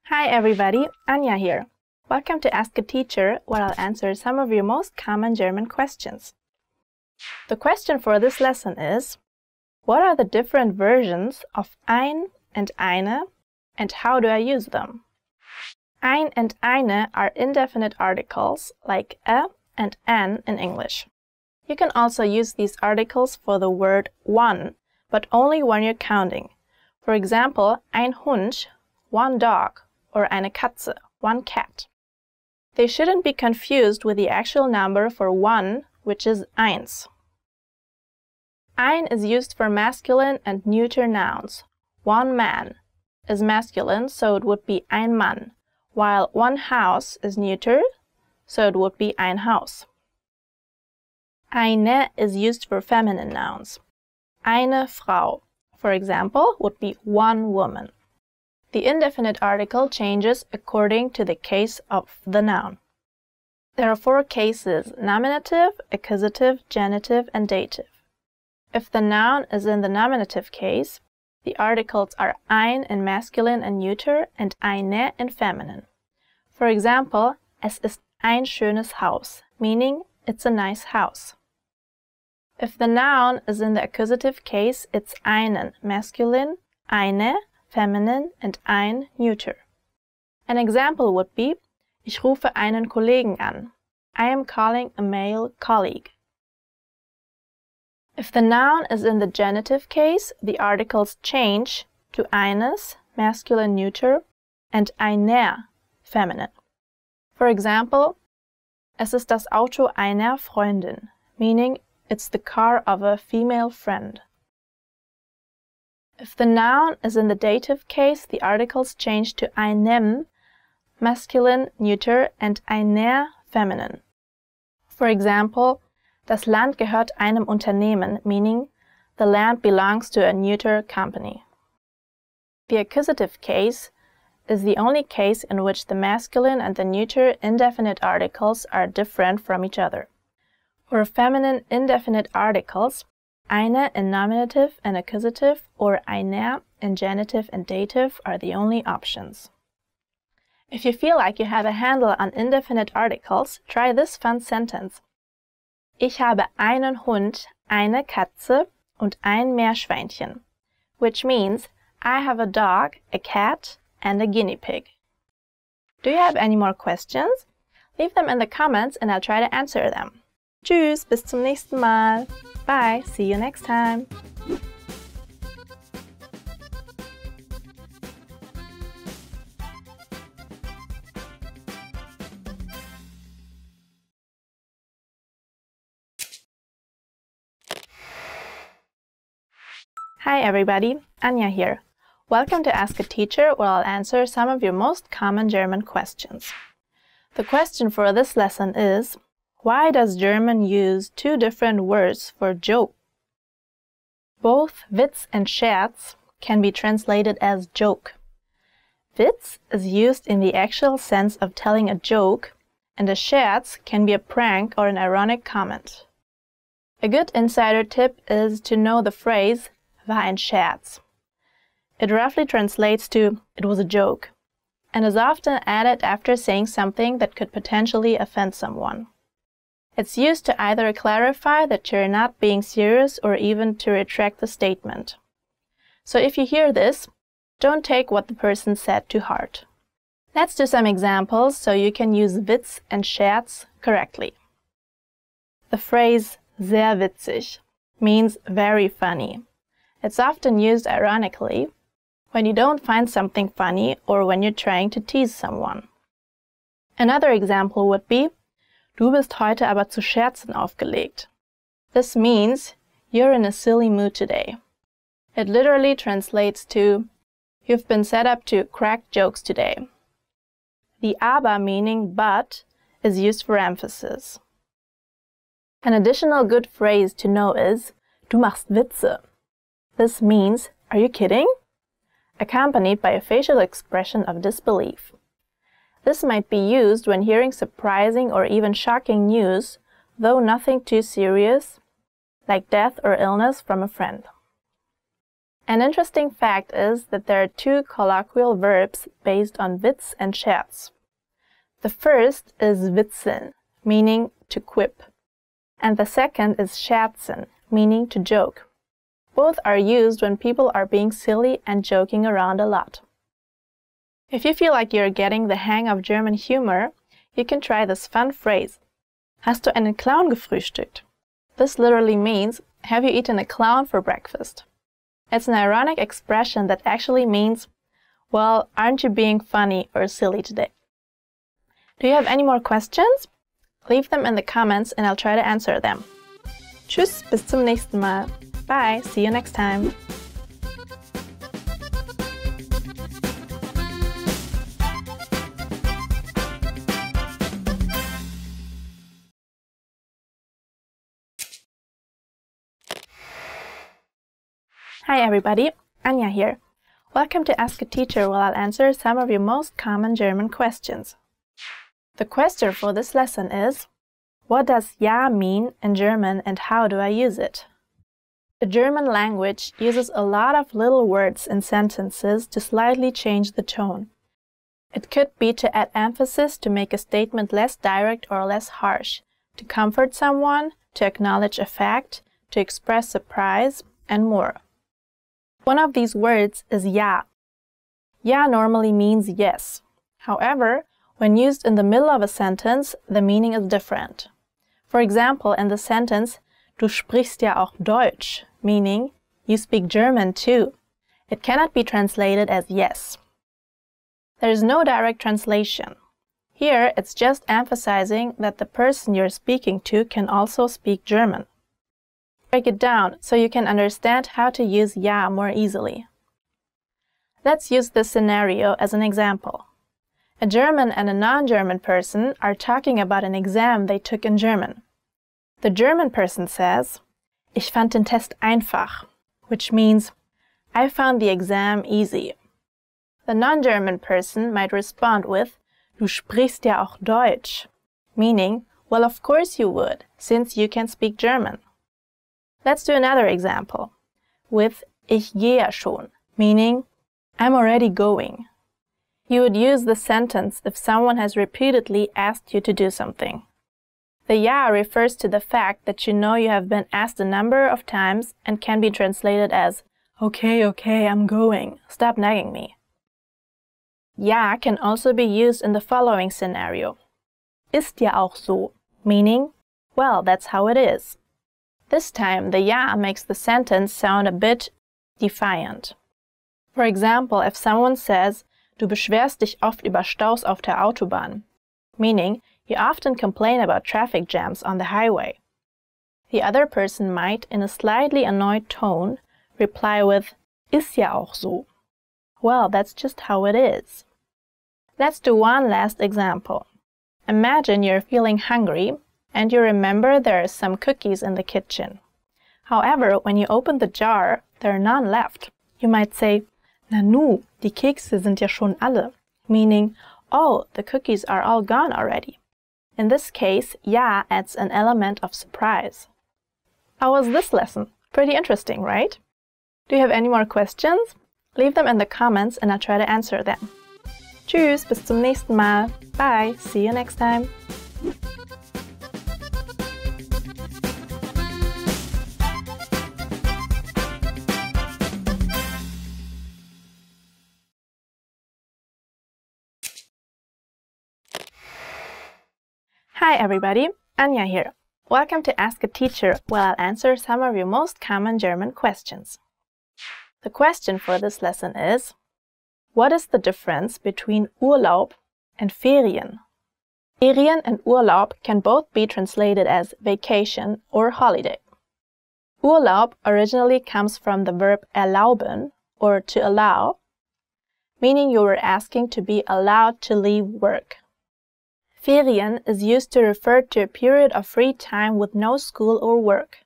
S3: Hi everybody, Anja here. Welcome to Ask a Teacher, where I'll answer some of your most common German questions. The question for this lesson is, what are the different versions of ein and eine, and how do I use them? Ein and eine are indefinite articles like a and an in English. You can also use these articles for the word one, but only when you're counting. For example, ein Hund, one dog, or eine Katze, one cat. They shouldn't be confused with the actual number for one, which is eins. Ein is used for masculine and neuter nouns. One man is masculine, so it would be ein Mann, while one house is neuter, so it would be ein Haus. Eine is used for feminine nouns. Eine Frau, for example, would be one woman. The indefinite article changes according to the case of the noun. There are 4 cases: nominative, accusative, genitive, and dative. If the noun is in the nominative case, the articles are ein in masculine and neuter and eine in feminine. For example, es ist ein schönes Haus, meaning it's a nice house. If the noun is in the accusative case, it's einen masculine, eine feminine, and ein neuter. An example would be, ich rufe einen Kollegen an. I am calling a male colleague. If the noun is in the genitive case, the articles change to eines, masculine neuter, and einer, feminine. For example, es ist das Auto einer Freundin, meaning it's the car of a female friend. If the noun is in the dative case, the articles change to einem, masculine neuter, and einer, feminine. For example, das Land gehört einem Unternehmen, meaning the land belongs to a neuter company. The accusative case is the only case in which the masculine and the neuter indefinite articles are different from each other. For feminine indefinite articles, eine in nominative and accusative or einer in genitive and dative are the only options. If you feel like you have a handle on indefinite articles, try this fun sentence. Ich habe einen Hund, eine Katze und ein Meerschweinchen, which means I have a dog, a cat, and a guinea pig. Do you have any more questions? Leave them in the comments and I'll try to answer them. Tschüss, bis zum nächsten Mal. Bye, see you next time. Hi everybody, Anja here. Welcome to Ask a Teacher, where I'll answer some of your most common German questions. The question for this lesson is, why does German use 2 different words for joke? Both Witz and Scherz can be translated as joke. Witz is used in the actual sense of telling a joke, and a Scherz can be a prank or an ironic comment. A good insider tip is to know the phrase war ein Scherz. It roughly translates to "it was a joke," and is often added after saying something that could potentially offend someone. It's used to either clarify that you're not being serious or even to retract the statement. So if you hear this, don't take what the person said to heart. Let's do some examples so you can use Witz and Scherz correctly. The phrase sehr witzig means very funny. It's often used ironically when you don't find something funny or when you're trying to tease someone. Another example would be Du bist heute aber zu Scherzen aufgelegt. This means you're in a silly mood today. It literally translates to you've been set up to crack jokes today. The aber meaning but is used for emphasis. An additional good phrase to know is Du machst Witze. This means are you kidding? Accompanied by a facial expression of disbelief. This might be used when hearing surprising or even shocking news, though nothing too serious, like death or illness from a friend. An interesting fact is that there are two colloquial verbs based on Witz and Scherz. The first is witzeln, meaning to quip, and the second is scherzen, meaning to joke. Both are used when people are being silly and joking around a lot. If you feel like you're getting the hang of German humor, you can try this fun phrase. Hast du einen Clown gefrühstückt? This literally means, have you eaten a clown for breakfast? It's an ironic expression that actually means, well, aren't you being funny or silly today? Do you have any more questions? Leave them in the comments and I'll try to answer them. Tschüss, bis zum nächsten Mal. Bye, see you next time. Hi everybody, Anja here. Welcome to Ask a Teacher, where I'll answer some of your most common German questions. The question for this lesson is, what does ja mean in German and how do I use it? The German language uses a lot of little words in sentences to slightly change the tone. It could be to add emphasis to make a statement less direct or less harsh, to comfort someone, to acknowledge a fact, to express surprise, and more. One of these words is ja. Ja normally means yes. However, when used in the middle of a sentence, the meaning is different. For example, in the sentence, Du sprichst ja auch Deutsch, meaning, you speak German too. It cannot be translated as yes. There is no direct translation. Here, it's just emphasizing that the person you're speaking to can also speak German. Break it down so you can understand how to use ja more easily. Let's use this scenario as an example. A German and a non-German person are talking about an exam they took in German. The German person says, Ich fand den Test einfach, which means, I found the exam easy. The non-German person might respond with, Du sprichst ja auch Deutsch, meaning, well, of course you would, since you can speak German. Let's do another example, with Ich gehe ja schon, meaning, I'm already going. You would use the sentence if someone has repeatedly asked you to do something. The ja refers to the fact that you know you have been asked a number of times and can be translated as, okay, I'm going, stop nagging me. Ja can also be used in the following scenario. Ist ja auch so, meaning, well, that's how it is. This time, the ja makes the sentence sound a bit defiant. For example, if someone says, Du beschwerst dich oft über Staus auf der Autobahn, meaning, you often complain about traffic jams on the highway. The other person might, in a slightly annoyed tone, reply with, Ist ja auch so. Well, that's just how it is. Let's do one last example. Imagine you're feeling hungry and you remember there are some cookies in the kitchen. However, when you open the jar, there are none left. You might say, Nanu, die Kekse sind ja schon alle, meaning, oh, the cookies are all gone already. In this case, ja adds an element of surprise. How was this lesson? Pretty interesting, right? Do you have any more questions? Leave them in the comments and I'll try to answer them. Tschüss, bis zum nächsten Mal. Bye, see you next time. Hi everybody, Anja here. Welcome to Ask a Teacher, where I'll answer some of your most common German questions. The question for this lesson is, what is the difference between Urlaub and Ferien? Ferien and Urlaub can both be translated as vacation or holiday. Urlaub originally comes from the verb erlauben, or to allow, meaning you were asking to be allowed to leave work. Ferien is used to refer to a period of free time with no school or work.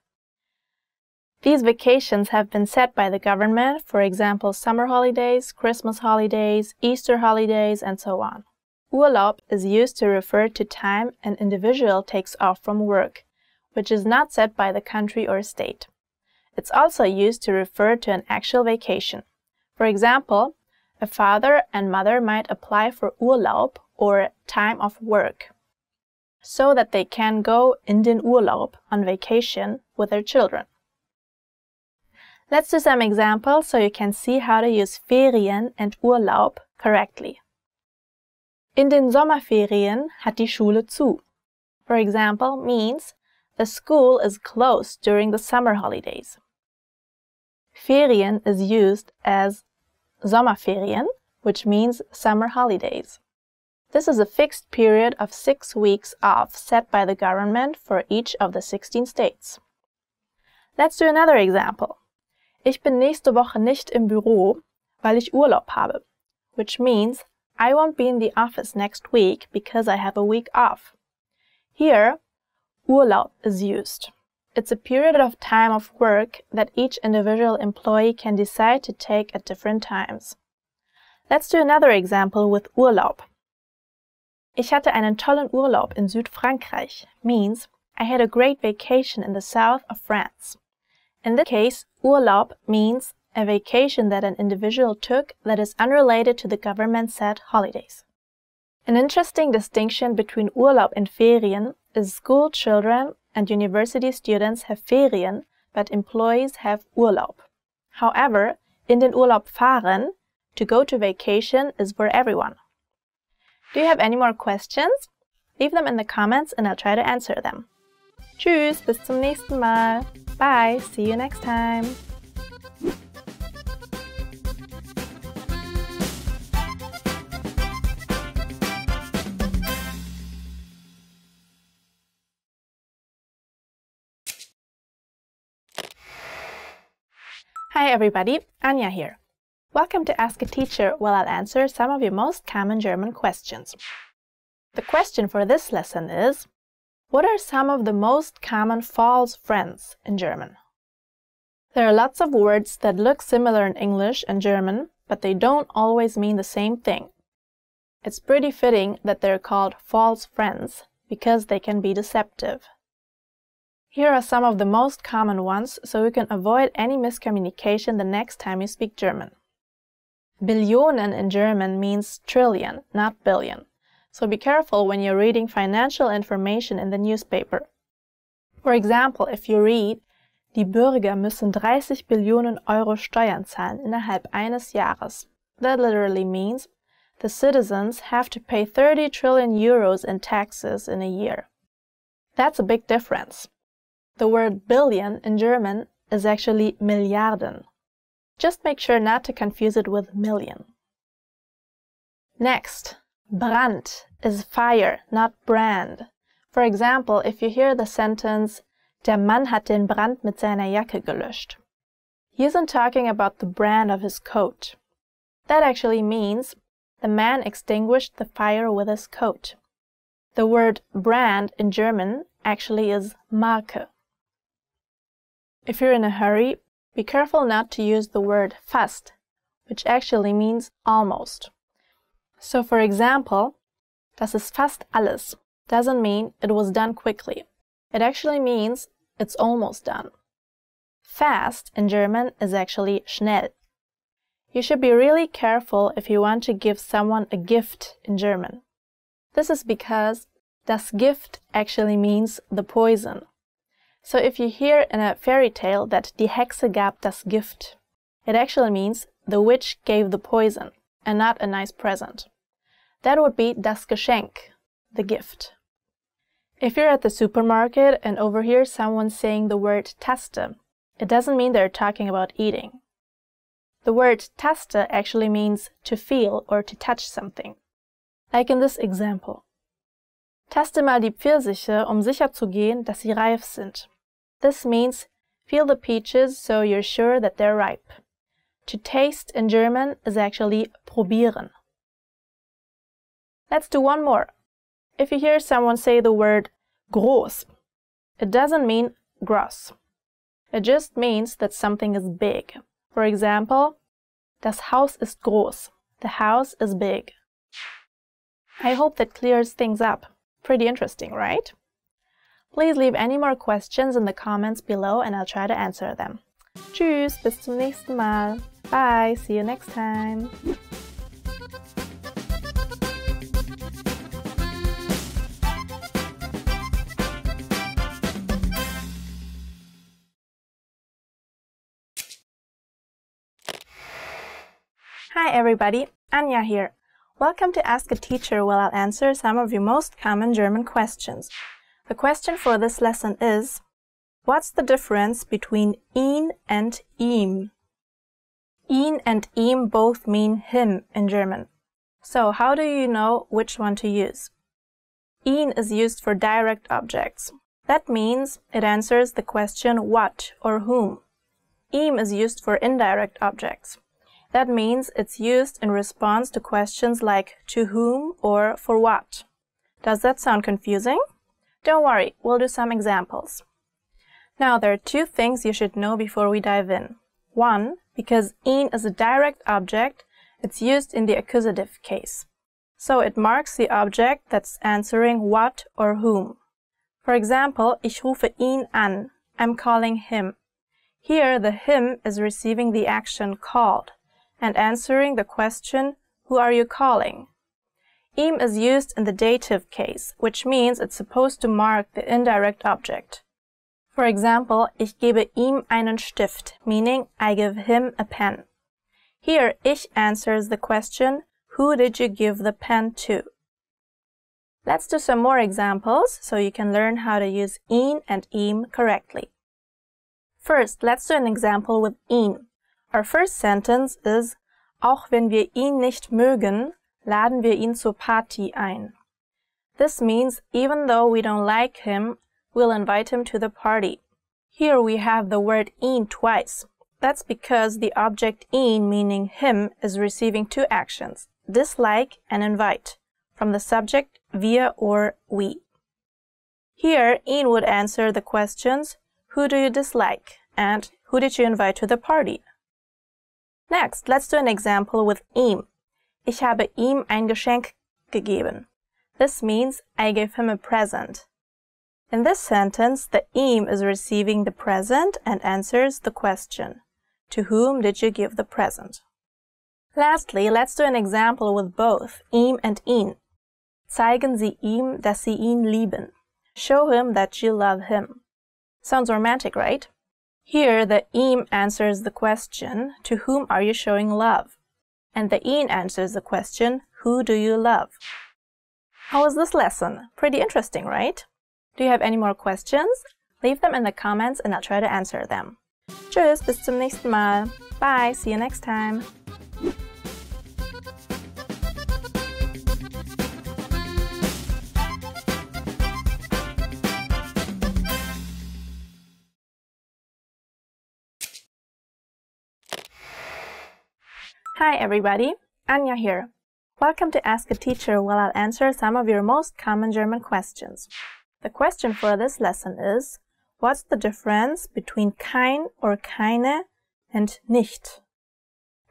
S3: These vacations have been set by the government, for example, summer holidays, Christmas holidays, Easter holidays, and so on. Urlaub is used to refer to time an individual takes off from work, which is not set by the country or state. It's also used to refer to an actual vacation. For example, a father and mother might apply for Urlaub, or time of work, so that they can go in den Urlaub, on vacation, with their children. Let's do some examples so you can see how to use Ferien and Urlaub correctly. In den Sommerferien hat die Schule zu. For example, means the school is closed during the summer holidays. Ferien is used as Sommerferien, which means summer holidays. This is a fixed period of 6 weeks off set by the government for each of the 16 states. Let's do another example. Ich bin nächste Woche nicht im Büro, weil ich Urlaub habe, which means I won't be in the office next week because I have a week off. Here, Urlaub is used. It's a period of time of work that each individual employee can decide to take at different times. Let's do another example with Urlaub. Ich hatte einen tollen Urlaub in Südfrankreich means I had a great vacation in the south of France. In this case, Urlaub means a vacation that an individual took that is unrelated to the government-set holidays. An interesting distinction between Urlaub and Ferien is school children and university students have Ferien, but employees have Urlaub. However, in den Urlaub fahren, to go to vacation, is for everyone. Do you have any more questions? Leave them in the comments and I'll try to answer them. Tschüss, bis zum nächsten Mal. Bye, see you next time. Hi everybody, Anja here. Welcome to Ask a Teacher, where I'll answer some of your most common German questions. The question for this lesson is, what are some of the most common false friends in German? There are lots of words that look similar in English and German, but they don't always mean the same thing. It's pretty fitting that they're called false friends, because they can be deceptive. Here are some of the most common ones, so you can avoid any miscommunication the next time you speak German. Billionen in German means trillion, not billion. So be careful when you're reading financial information in the newspaper. For example, if you read, die Bürger müssen 30 Billionen Euro Steuern zahlen innerhalb eines Jahres. That literally means the citizens have to pay 30 trillion euros in taxes in a year. That's a big difference. The word billion in German is actually Milliarden. Just make sure not to confuse it with million. Next, Brand is fire, not brand. For example, if you hear the sentence, der Mann hat den Brand mit seiner Jacke gelöscht. He isn't talking about the brand of his coat. That actually means the man extinguished the fire with his coat. The word brand in German actually is Marke. If you're in a hurry, be careful not to use the word fast, which actually means almost. So for example, das ist fast alles doesn't mean it was done quickly. It actually means it's almost done. Fast in German is actually schnell. You should be really careful if you want to give someone a gift in German. This is because das Gift actually means the poison. So if you hear in a fairy tale that die Hexe gab das Gift, it actually means the witch gave the poison and not a nice present. That would be das Geschenk, the gift. If you're at the supermarket and overhear someone saying the word Taste, it doesn't mean they're talking about eating. The word Taste actually means to feel or to touch something. Like in this example. Taste mal die Pfirsiche, sicher zu gehen, dass sie reif sind. This means feel the peaches so you're sure that they're ripe. To taste in German is actually probieren. Let's do one more. If you hear someone say the word groß, it doesn't mean gross. It just means that something is big. For example, das Haus ist groß. The house is big. I hope that clears things up. Pretty interesting, right? Please leave any more questions in the comments below and I'll try to answer them. Tschüss, bis zum nächsten Mal. Bye, see you next time. Hi everybody, Anja here. Welcome to Ask a Teacher, where I'll answer some of your most common German questions. The question for this lesson is, what's the difference between ihn and ihm? Ihn and ihm both mean him in German. So how do you know which one to use? Ihn is used for direct objects. That means it answers the question what or whom. Ihm is used for indirect objects. That means it's used in response to questions like to whom or for what. Does that sound confusing? Don't worry, we'll do some examples. Now, there are two things you should know before we dive in. One, because ihn is a direct object, it's used in the accusative case. So it marks the object that's answering what or whom. For example, ich rufe ihn an. I'm calling him. Here, the him is receiving the action called and answering the question, who are you calling? Ihm is used in the dative case, which means it's supposed to mark the indirect object. For example, ich gebe ihm einen Stift, meaning I give him a pen. Here, ich answers the question, who did you give the pen to? Let's do some more examples so you can learn how to use ihn and ihm correctly. First, let's do an example with ihn. Our first sentence is, auch wenn wir ihn nicht mögen, laden wir ihn zur Party ein. This means even though we don't like him, we'll invite him to the party. Here we have the word ihn twice. That's because the object ihn, meaning him, is receiving two actions, dislike and invite, from the subject wir or we. Here, ihn would answer the questions, who do you dislike and who did you invite to the party? Next, let's do an example with ihm. Ich habe ihm ein Geschenk gegeben. This means I gave him a present. In this sentence, the ihm is receiving the present and answers the question. To whom did you give the present? Lastly, let's do an example with both ihm and ihn. Zeigen Sie ihm, dass Sie ihn lieben. Show him that you love him. Sounds romantic, right? Here, the ihm answers the question, to whom are you showing love? And the ihn answers the question, who do you love? How was this lesson? Pretty interesting, right? Do you have any more questions? Leave them in the comments and I'll try to answer them. Tschüss, bis zum nächsten Mal. Bye, see you next time. Hi everybody, Anja here. Welcome to Ask a Teacher, where I'll answer some of your most common German questions. The question for this lesson is, what's the difference between kein or keine and nicht.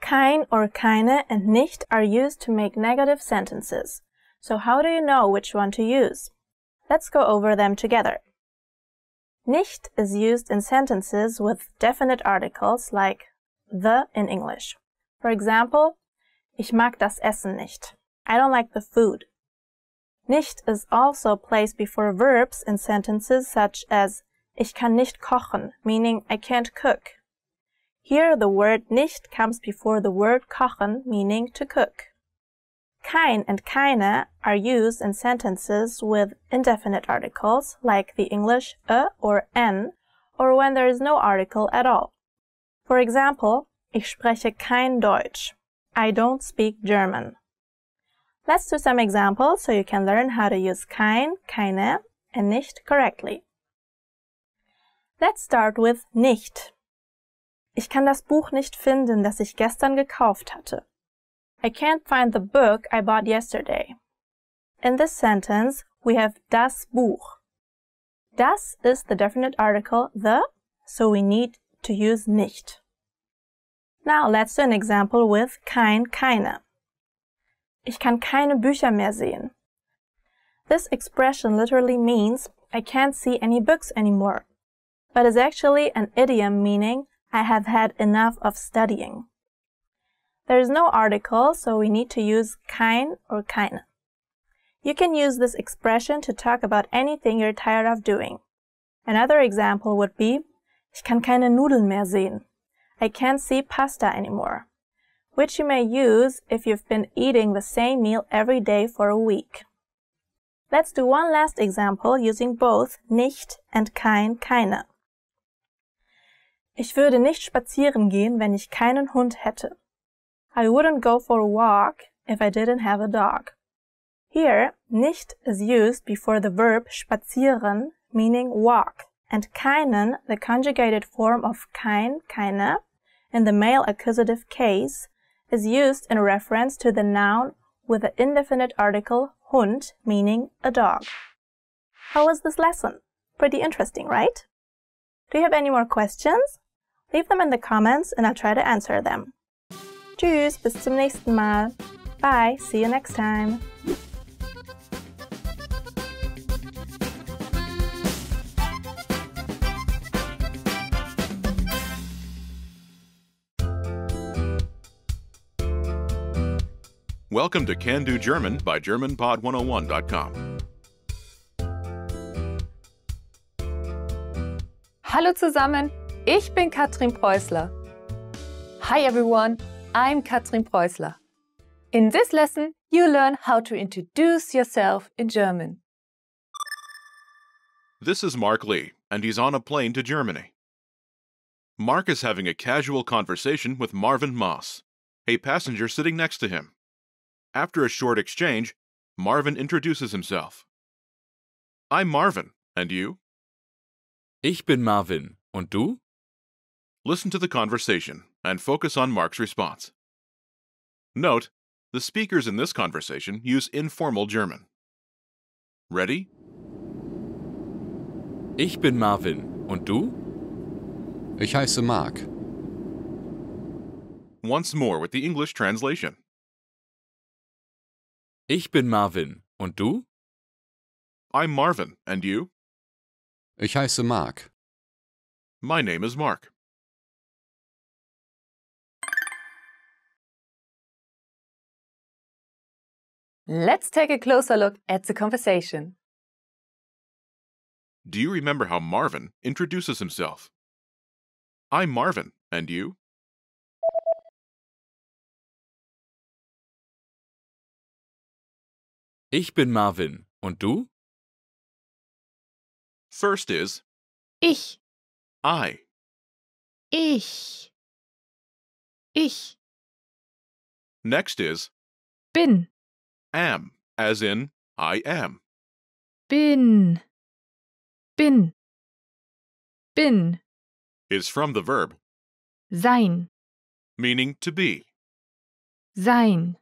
S3: Kein or keine and nicht are used to make negative sentences. So how do you know which one to use? Let's go over them together. Nicht is used in sentences with definite articles like the in English. For example, ich mag das Essen nicht. I don't like the food. Nicht is also placed before verbs in sentences such as ich kann nicht kochen, meaning I can't cook. Here the word nicht comes before the word kochen, meaning to cook. Kein and keine are used in sentences with indefinite articles like the English a or en, or when there is no article at all. For example, ich spreche kein Deutsch. I don't speak German. Let's do some examples so you can learn how to use kein, keine, and nicht correctly. Let's start with nicht. Ich kann das Buch nicht finden, das ich gestern gekauft hatte. I can't find the book I bought yesterday. In this sentence, we have das Buch. Das is the definite article the, so we need to use nicht. Now let's do an example with kein, keine. Ich kann keine Bücher mehr sehen. This expression literally means I can't see any books anymore, but is actually an idiom meaning I have had enough of studying. There is no article, so we need to use kein or keine. You can use this expression to talk about anything you're tired of doing. Another example would be, ich kann keine Nudeln mehr sehen. I can't see pasta anymore, which you may use if you've been eating the same meal every day for a week. Let's do one last example using both nicht and kein, keine. Ich würde nicht spazieren gehen, wenn ich keinen Hund hätte. I wouldn't go for a walk if I didn't have a dog. Here, nicht is used before the verb spazieren, meaning walk, and keinen, the conjugated form of kein, keine, in the male accusative case, is used in reference to the noun with the indefinite article Hund, meaning a dog. How was this lesson? Pretty interesting, right? Do you have any more questions? Leave them in the comments and I'll try to answer them. Tschüss, bis zum nächsten Mal. Bye, see you next time.
S4: Welcome to Can Do German by GermanPod101.com.
S5: Hallo zusammen, ich bin Katrin Preußler. Hi everyone, I'm Katrin Preußler. In this lesson, you learn how to introduce yourself in German.
S4: This is Mark Lee, and he's on a plane to Germany. Mark is having a casual conversation with Marvin Moss, a passenger sitting next to him. After a short exchange, Marvin introduces himself. I'm Marvin, and you?
S6: Ich bin Marvin. Und du?
S4: Listen to the conversation and focus on Mark's response. Note, the speakers in this conversation use informal German. Ready?
S6: Ich bin Marvin. Und du?
S7: Ich heiße Mark.
S4: Once more with the English translation.
S6: Ich bin Marvin. Und du?
S4: I'm Marvin, and you?
S7: Ich heiße Mark.
S4: My name is Mark.
S5: Let's take a closer look at the conversation.
S4: Do you remember how Marvin introduces himself? I'm Marvin, and you?
S6: Ich bin Marvin. Und du?
S4: First is
S5: Ich.
S4: I.
S5: Ich.
S4: Next is
S5: Bin.
S4: am, as in I am.
S5: Bin.
S4: Is from the verb
S5: Sein.
S4: meaning to be.
S5: Sein.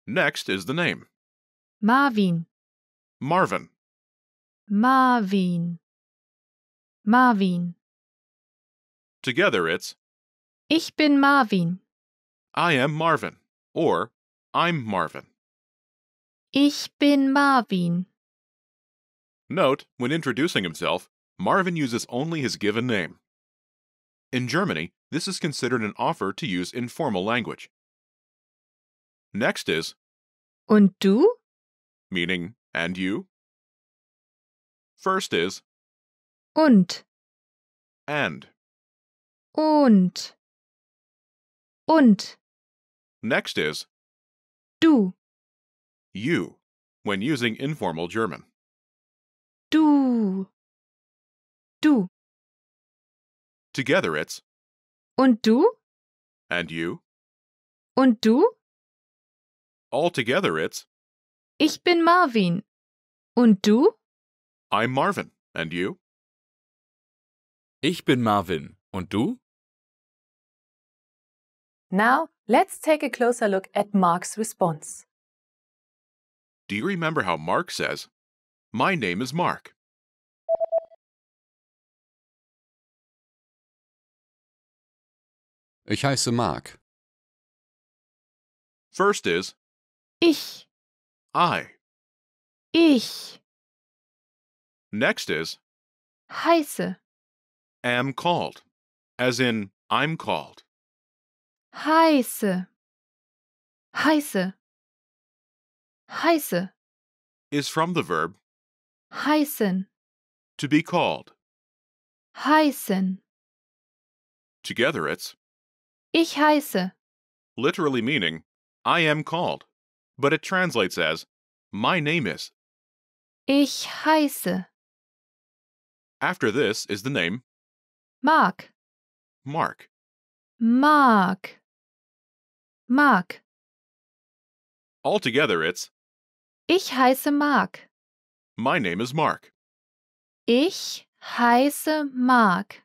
S4: Next is the name
S5: Marvin.
S4: Marvin.
S5: Marvin.
S4: Together it's
S5: Ich bin Marvin.
S4: I am Marvin, or I'm Marvin.
S5: Ich bin Marvin.
S4: Note, when introducing himself, Marvin uses only his given name. In Germany, this is considered an offer to use informal language. Next is
S5: Und du?
S4: meaning and you. First is
S5: Und.
S4: and.
S5: Und. Und.
S4: Next is
S5: Du.
S4: you, when using informal German.
S5: Du. Du.
S4: Together it's
S5: Und du?
S4: and you.
S5: Und du?
S4: Altogether it's
S5: Ich bin Marvin. Und du?
S4: I'm Marvin, and you.
S6: Ich bin Marvin. Und du?
S5: Now, let's take a closer look at Mark's response.
S4: Do you remember how Mark says, "My name is Mark"?
S7: Ich heiße Mark.
S4: First is
S5: Ich.
S4: I.
S5: Ich.
S4: Next is
S5: Heiße.
S4: am called, as in I'm called.
S5: Heiße. Heiße. Heiße.
S4: Is from the verb
S5: Heißen.
S4: to be called.
S5: Heißen.
S4: Together it's
S5: Ich heiße.
S4: literally meaning I am called, but it translates as my name is.
S5: Ich heiße.
S4: After this is the name
S5: Mark.
S4: Mark.
S5: Mark. Mark.
S4: Altogether it's
S5: Ich heiße Mark.
S4: my name is Mark.
S5: Ich heiße Mark.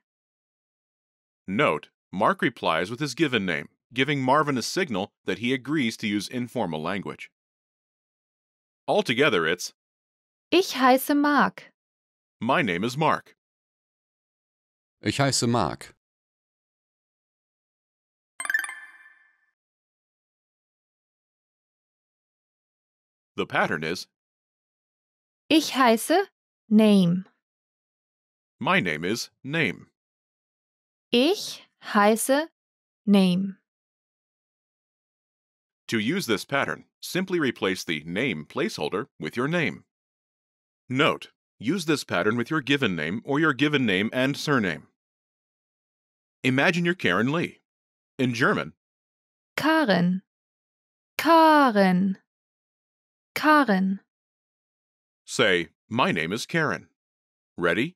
S4: Note, Mark replies with his given name, giving Marvin a signal that he agrees to use informal language. Altogether it's
S5: Ich heiße Mark.
S4: my name is Mark.
S7: Ich heiße Mark.
S4: The pattern is
S5: Ich heiße Name.
S4: my name is name.
S5: Ich heiße Name.
S4: To use this pattern, simply replace the name placeholder with your name. Note, use this pattern with your given name or your given name and surname. Imagine you're Karen Lee. In German,
S5: Karen. Karen. Karen.
S4: say, my name is Karen. Ready?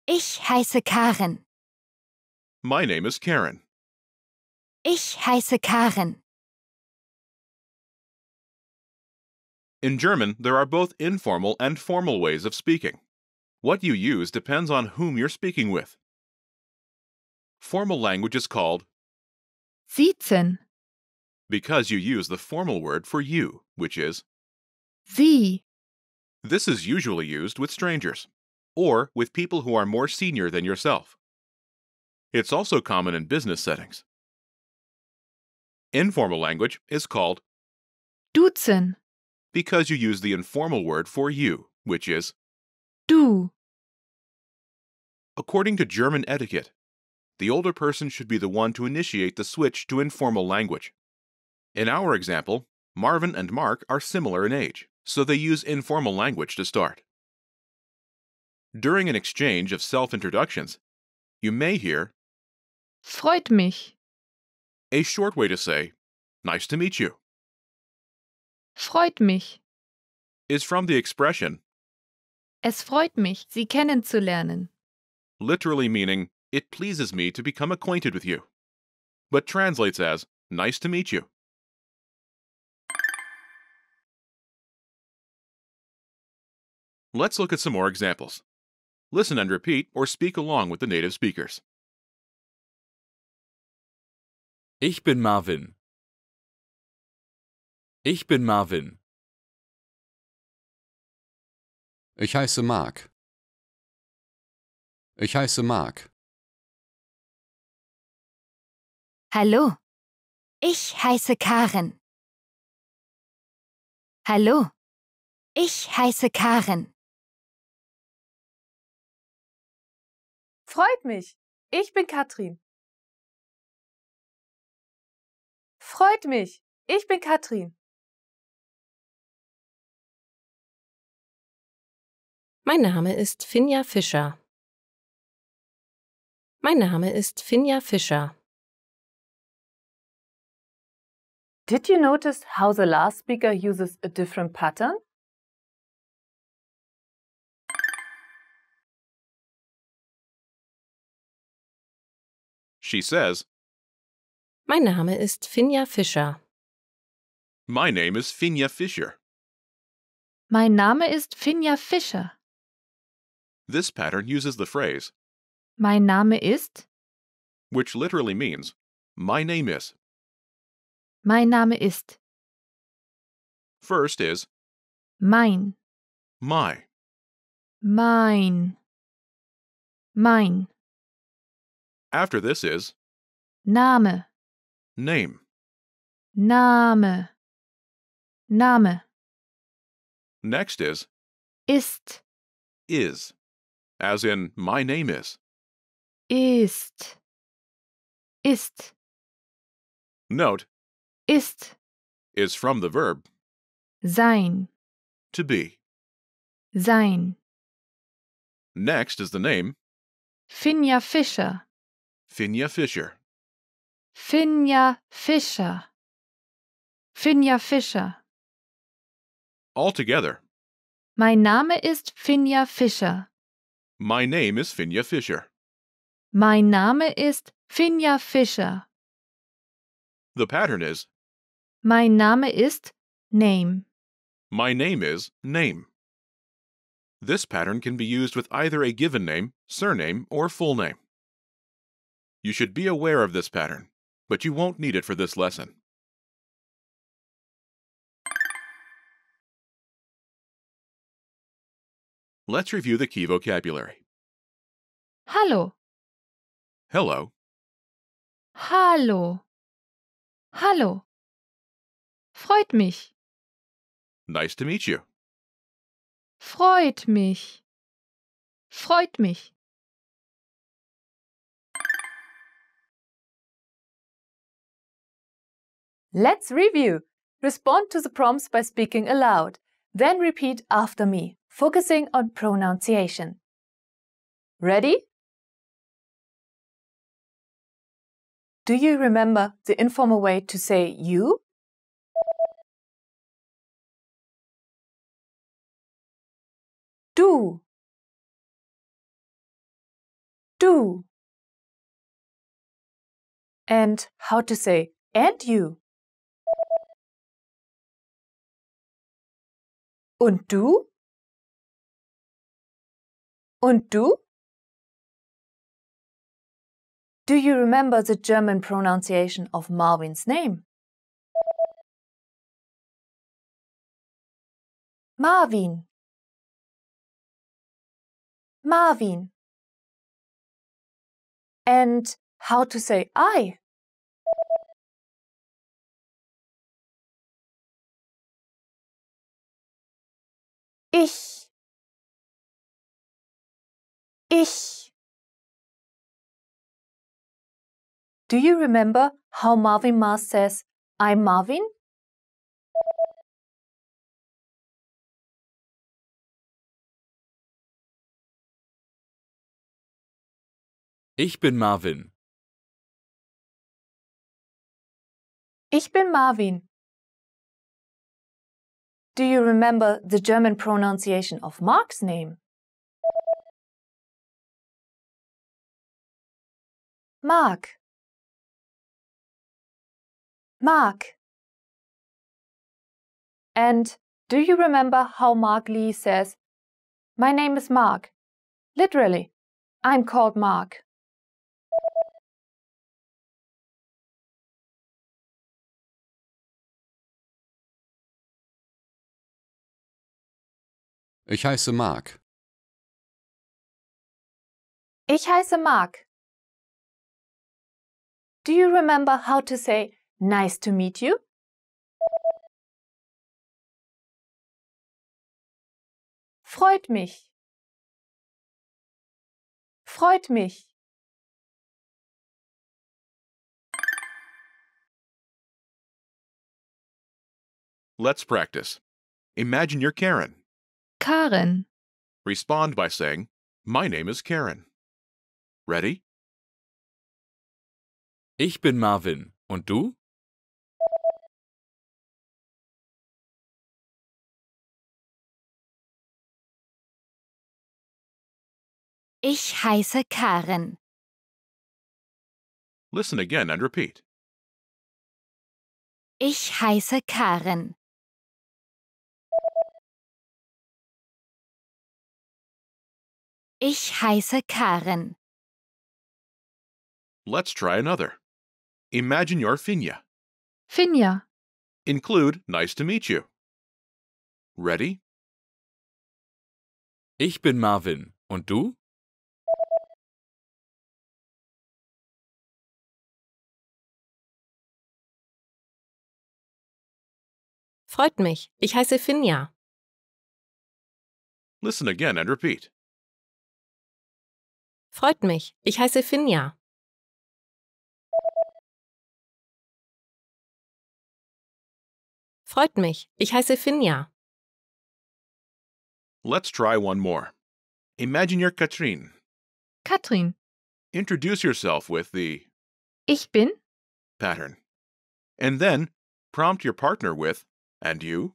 S8: Ich heiße Karen.
S4: My name is Karen.
S8: Ich heiße Karen.
S4: In German, there are both informal and formal ways of speaking. What you use depends on whom you're speaking with. Formal language is called
S5: Siezen.
S4: because you use the formal word for you, which is.
S5: Sie.
S4: This is usually used with strangers, or with people who are more senior than yourself. It's also common in business settings. Informal language is called
S5: Duzen.
S4: because you use the informal word for you, which is.
S5: Du.
S4: According to German etiquette, the older person should be the one to initiate the switch to informal language. In our example, Marvin and Mark are similar in age, so they use informal language to start. During an exchange of self-introductions, you may hear
S5: Freut mich.
S4: a short way to say, "Nice to meet you,"
S5: Freut mich.
S4: is from the expression,
S5: Es freut mich, Sie kennenzulernen.
S4: literally meaning, "It pleases me to become acquainted with you," but translates as, "Nice to meet you." Let's look at some more examples. Listen and repeat or speak along with the native speakers.
S6: Ich bin Marvin. Ich bin Marvin.
S7: Ich heiße Mark. Ich heiße Mark.
S8: Hallo. Ich heiße Karen. Hallo. Ich heiße Karen.
S5: Freut mich. Ich bin Katrin. Freut mich. Ich bin Katrin.
S9: Mein Name ist Finja Fischer. Mein Name ist Finja Fischer.
S5: Did you notice how the last speaker uses a different pattern?
S4: She says,
S9: Mein Name ist Finja Fischer.
S4: My name is Finja Fischer.
S5: Mein Name ist Finja Fischer.
S4: This pattern uses the phrase,
S5: Mein Name ist.
S4: which literally means, my name is.
S5: Mein Name ist.
S4: First is
S5: Mein.
S4: my.
S5: Mein. Mein.
S4: After this is
S5: Name.
S4: name.
S5: Name. Name.
S4: Next is
S5: Ist.
S4: as in my name is.
S5: Ist. Ist.
S4: Note,
S5: Ist.
S4: is from the verb
S5: Sein.
S4: to be.
S5: Sein.
S4: Next is the name
S5: Finja Fischer.
S4: Finja Fischer.
S5: Finja Fischer. Finja Fischer.
S4: Altogether,
S5: Mein Name ist Finja Fischer.
S4: my name is Finja Fischer.
S5: Mein Name ist Finja Fischer.
S4: The pattern is
S5: Mein Name ist Name.
S4: my name is name. This pattern can be used with either a given name, surname, or full name. You should be aware of this pattern, but you won't need it for this lesson. Let's review the key vocabulary.
S5: Hallo.
S4: Hello,
S5: Hallo. Hallo. Freut mich.
S4: nice to meet you.
S5: Freut mich. Freut mich. Let's review. Respond to the prompts by speaking aloud. Then repeat after me, focusing on pronunciation. Ready? Do you remember the informal way to say you? Du. Du. And how to say and you? Und du? Und du? Do you remember the German pronunciation of Marvin's name? Marvin. Marvin. And how to say I? Ich. Ich. Do you remember how Marvin Mars says, I'm Marvin?
S6: Ich bin Marvin.
S5: Ich bin Marvin. Do you remember the German pronunciation of Mark's name? Mark. Mark. And do you remember how Mark Lee says, my name is Mark. Literally, I'm called Mark.
S7: Ich heiße Mark.
S5: Ich heiße Mark. Do you remember how to say nice to meet you? Freut mich. Freut mich.
S4: Let's practice. Imagine you're Karen.
S5: Karen.
S4: Respond by saying, My name is Karen. Ready?
S6: Ich bin Marvin. Und du?
S8: Ich heiße Karen.
S4: Listen again and repeat.
S8: Ich heiße Karen. Ich heiße Karen.
S4: Let's try another. Imagine you're Finja.
S5: Finja.
S4: Include nice to meet you. Ready?
S6: Ich bin Marvin. Und du?
S9: Freut mich. Ich heiße Finja.
S4: Listen again and repeat.
S9: Freut mich. Ich heiße Finja. Freut mich. Ich heiße Finja.
S4: Let's try one more. Imagine you're Katrin.
S5: Katrin.
S4: Introduce yourself with the
S5: Ich bin.
S4: pattern. And then prompt your partner with, and you?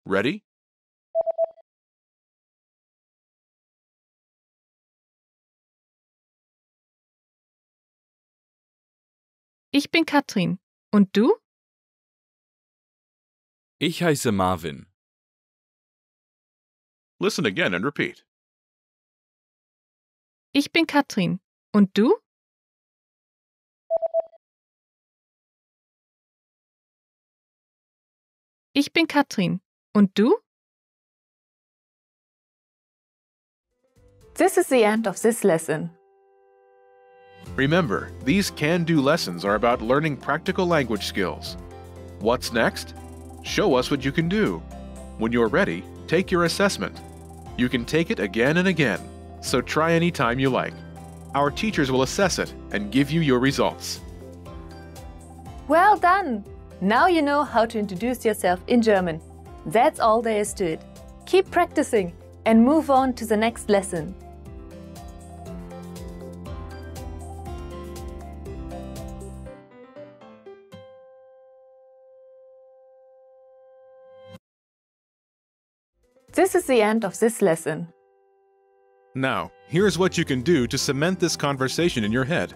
S4: Ready?
S5: Ich bin Katrin. Und du?
S6: Ich heiße Marvin.
S4: Listen again and repeat.
S5: Ich bin Katrin. Und du? Ich bin Katrin. Und du? This is the end of this lesson.
S4: Remember, these can-do lessons are about learning practical language skills. What's next? Show us what you can do. When you're ready, take your assessment. You can take it again and again, so try any time you like. Our teachers will assess it and give you your results.
S5: Well done! Now you know how to introduce yourself in German. That's all there is to it. Keep practicing and move on to the next lesson. This is the end of this lesson.
S4: Now, here's what you can do to cement this conversation in your head.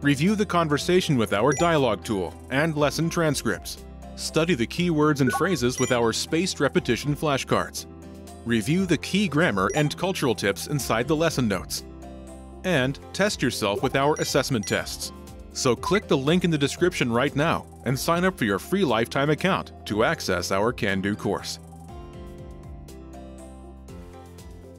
S4: Review the conversation with our dialogue tool and lesson transcripts. Study the key words and phrases with our spaced repetition flashcards. Review the key grammar and cultural tips inside the lesson notes. And test yourself with our assessment tests. So click the link in the description right now and sign up for your free lifetime account to access our Can-Do course.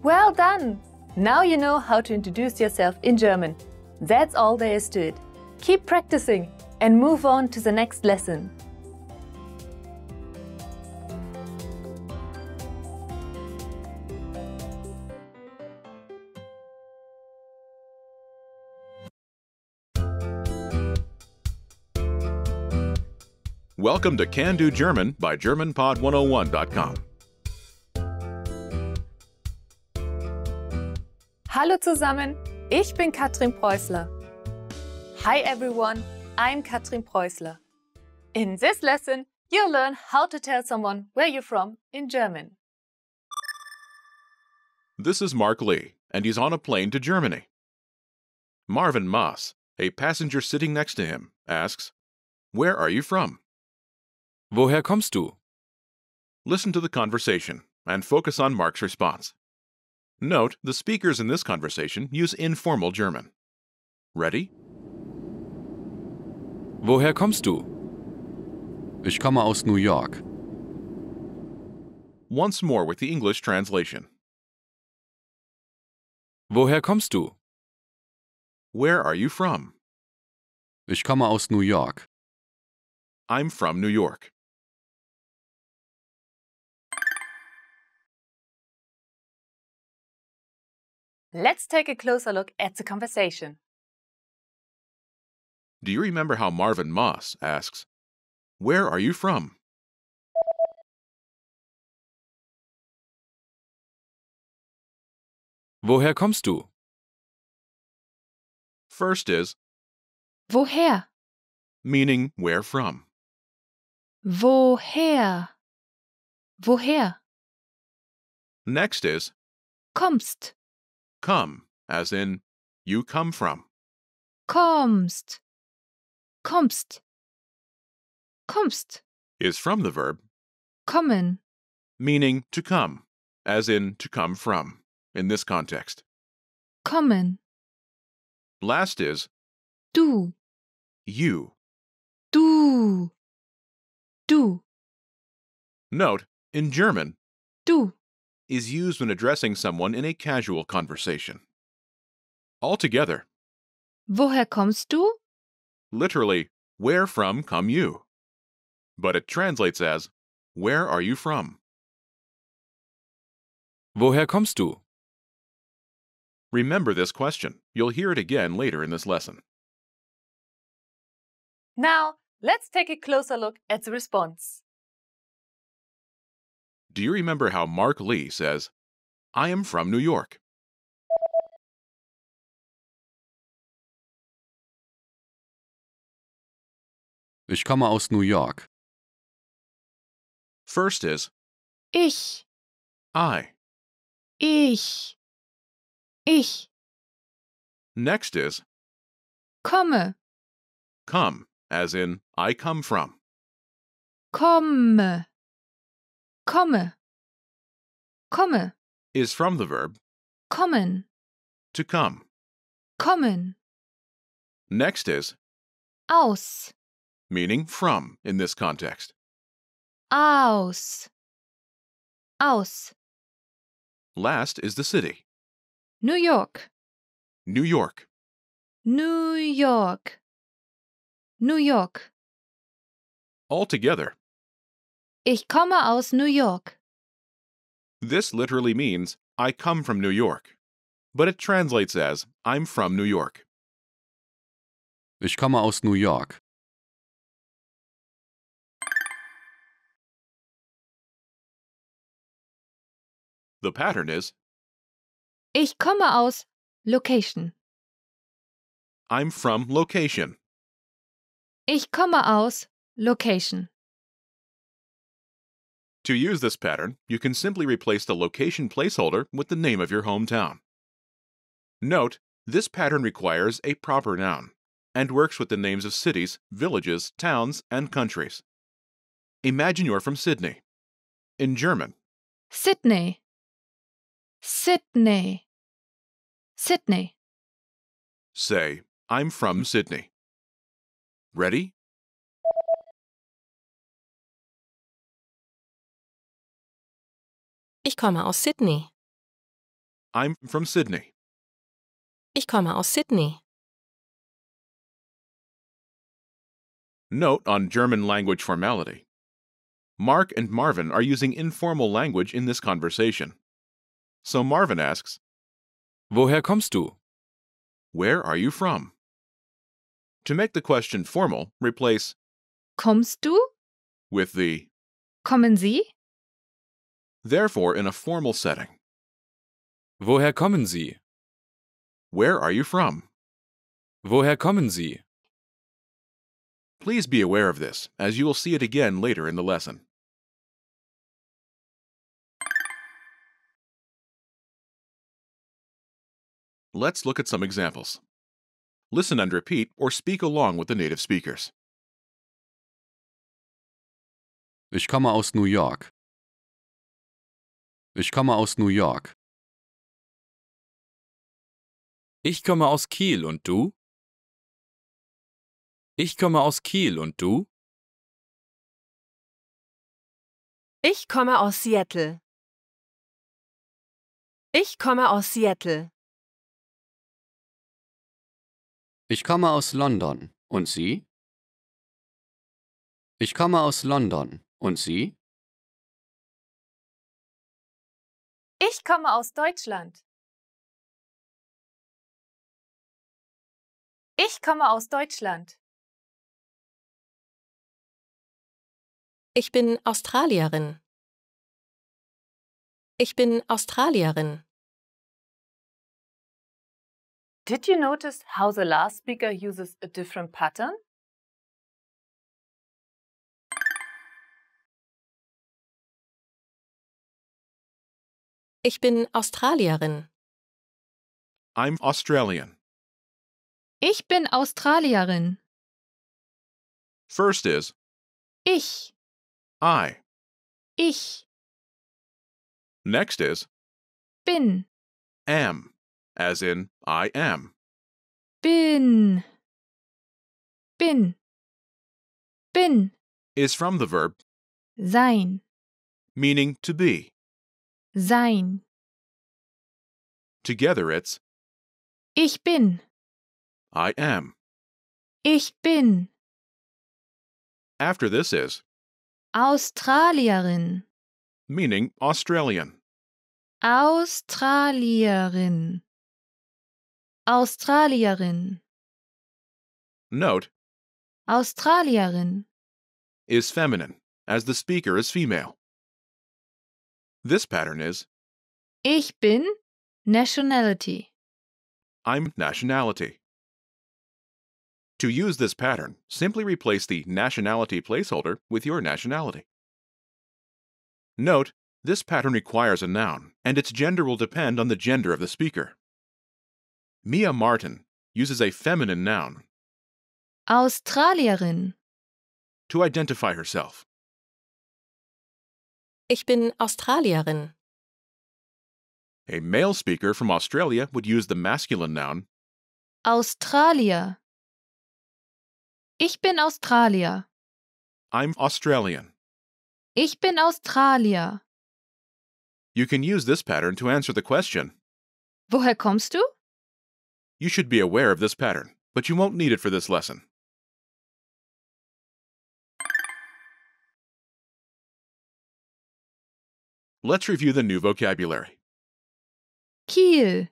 S5: Well done! Now you know how to introduce yourself in German. That's all there is to it. Keep practicing and move on to the next lesson.
S4: Welcome to Can-Do German by GermanPod101.com.
S5: Hallo zusammen, ich bin Katrin Preußler. Hi everyone, I'm Katrin Preußler. In this lesson, you'll learn how to tell someone where you're from in German.
S4: This is Mark Lee, and he's on a plane to Germany. Marvin Maas, a passenger sitting next to him, asks, Where are you from?
S6: Woher kommst du?
S4: Listen to the conversation and focus on Mark's response. Note, the speakers in this conversation use informal German. Ready?
S6: Woher kommst du?
S7: Ich komme aus New York.
S4: Once more with the English translation.
S6: Woher kommst du?
S4: Where are you from?
S7: Ich komme aus New York.
S4: I'm from New York.
S5: Let's take a closer look at the conversation.
S4: Do you remember how Marvin Moss asks, "Where are you from?"
S6: Woher kommst du?
S4: First is
S5: Woher?
S4: meaning where from.
S5: Woher? Woher?
S4: Next is
S5: Kommst.
S4: come, as in you come from.
S5: Kommst. Kommst. Kommst.
S4: Is from the verb
S5: Kommen.
S4: meaning to come, as in to come from, in this context.
S5: Kommen.
S4: Last is
S5: Du.
S4: you.
S5: Du. Du.
S4: Note, in German,
S5: Du.
S4: is used when addressing someone in a casual conversation. Altogether,
S5: Woher kommst du?
S4: literally, where from come you? But it translates as, where are you from?
S6: Woher kommst du?
S4: Remember this question. You'll hear it again later in this lesson.
S5: Now, let's take a closer look at the response.
S4: Do you remember how Mark Lee says, "I am from New York"?
S7: Ich komme aus New York.
S4: First is
S5: Ich.
S4: I.
S5: Ich. Ich.
S4: Next is
S5: Komme.
S4: come, as in I come from.
S5: Komme. Komme. Komme.
S4: Is from the verb
S5: Kommen.
S4: to come.
S5: Kommen.
S4: Next is
S5: Aus.
S4: meaning from in this context.
S5: Aus. Aus.
S4: Last is the city,
S5: New York.
S4: New York.
S5: New York. New York.
S4: Altogether,
S5: Ich komme aus New York.
S4: this literally means I come from New York, but it translates as I'm from New York.
S7: Ich komme aus New York.
S4: The pattern is
S5: Ich komme aus Location.
S4: I'm from location.
S5: Ich komme aus Location.
S4: To use this pattern, you can simply replace the location placeholder with the name of your hometown. Note, this pattern requires a proper noun and works with the names of cities, villages, towns, and countries. Imagine you're from Sydney. In German,
S5: Sydney. Sydney. Sydney.
S4: say, I'm from Sydney. Ready?
S9: Ich komme aus Sydney.
S4: I'm from Sydney.
S9: Ich komme aus Sydney.
S4: Note on German language formality. Mark and Marvin are using informal language in this conversation. So Marvin asks,
S6: Woher kommst du?
S4: Where are you from? To make the question formal, replace
S5: Kommst du?
S4: with the
S5: Kommen Sie?
S4: therefore in a formal setting.
S6: Woher kommen Sie?
S4: Where are you from?
S6: Woher kommen Sie?
S4: Please be aware of this, as you will see it again later in the lesson. Let's look at some examples. Listen and repeat or speak along with the native speakers.
S7: Ich komme aus New York. Ich komme aus New York.
S6: Ich komme aus Kiel und du? Ich komme aus Kiel und du?
S10: Ich komme aus Seattle. Ich komme aus Seattle.
S7: Ich komme aus London. Und Sie? Ich komme aus London. Und Sie?
S5: Ich komme aus Deutschland. Ich komme aus Deutschland.
S9: Ich bin Australierin. Ich bin Australierin.
S5: Did you notice how the last speaker uses a different pattern?
S9: Ich bin Australierin.
S4: I'm Australian.
S5: Ich bin Australierin.
S4: First is
S5: Ich.
S4: I.
S5: Ich.
S4: Next is
S5: Bin.
S4: am, as in I am.
S5: Bin. Bin. Bin.
S4: Is from the verb
S5: Sein.
S4: meaning to be.
S5: Sein.
S4: Together it's
S5: Ich bin.
S4: I am.
S5: Ich bin.
S4: After this is
S5: Australierin.
S4: meaning Australian.
S5: Australierin. Australierin.
S4: Note
S5: Australierin.
S4: is feminine, as the speaker is female. This pattern is
S5: Ich bin Nationality.
S4: I'm nationality. To use this pattern, simply replace the nationality placeholder with your nationality. Note, this pattern requires a noun, and its gender will depend on the gender of the speaker. Mia Martin uses a feminine noun
S5: Australierin.
S4: to identify herself.
S9: Ich bin Australierin.
S4: A male speaker from Australia would use the masculine noun
S5: Australier. Ich bin Australier.
S4: I'm Australian.
S5: Ich bin Australier.
S4: You can use this pattern to answer the question.
S5: Woher kommst du?
S4: You should be aware of this pattern, but you won't need it for this lesson. Let's review the new vocabulary.
S5: Kiel.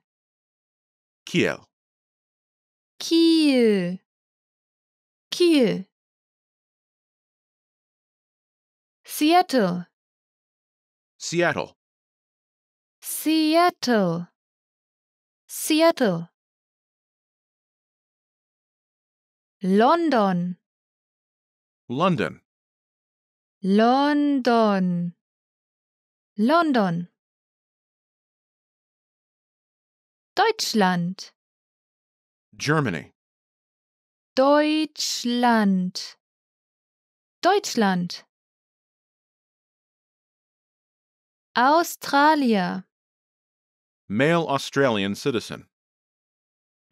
S4: Kiel,
S5: Kiel. Kiel. Seattle.
S4: Seattle,
S5: Seattle. Seattle. London.
S4: London,
S5: London. London. Deutschland.
S4: Germany,
S5: Deutschland. Deutschland. Australier.
S4: male Australian citizen.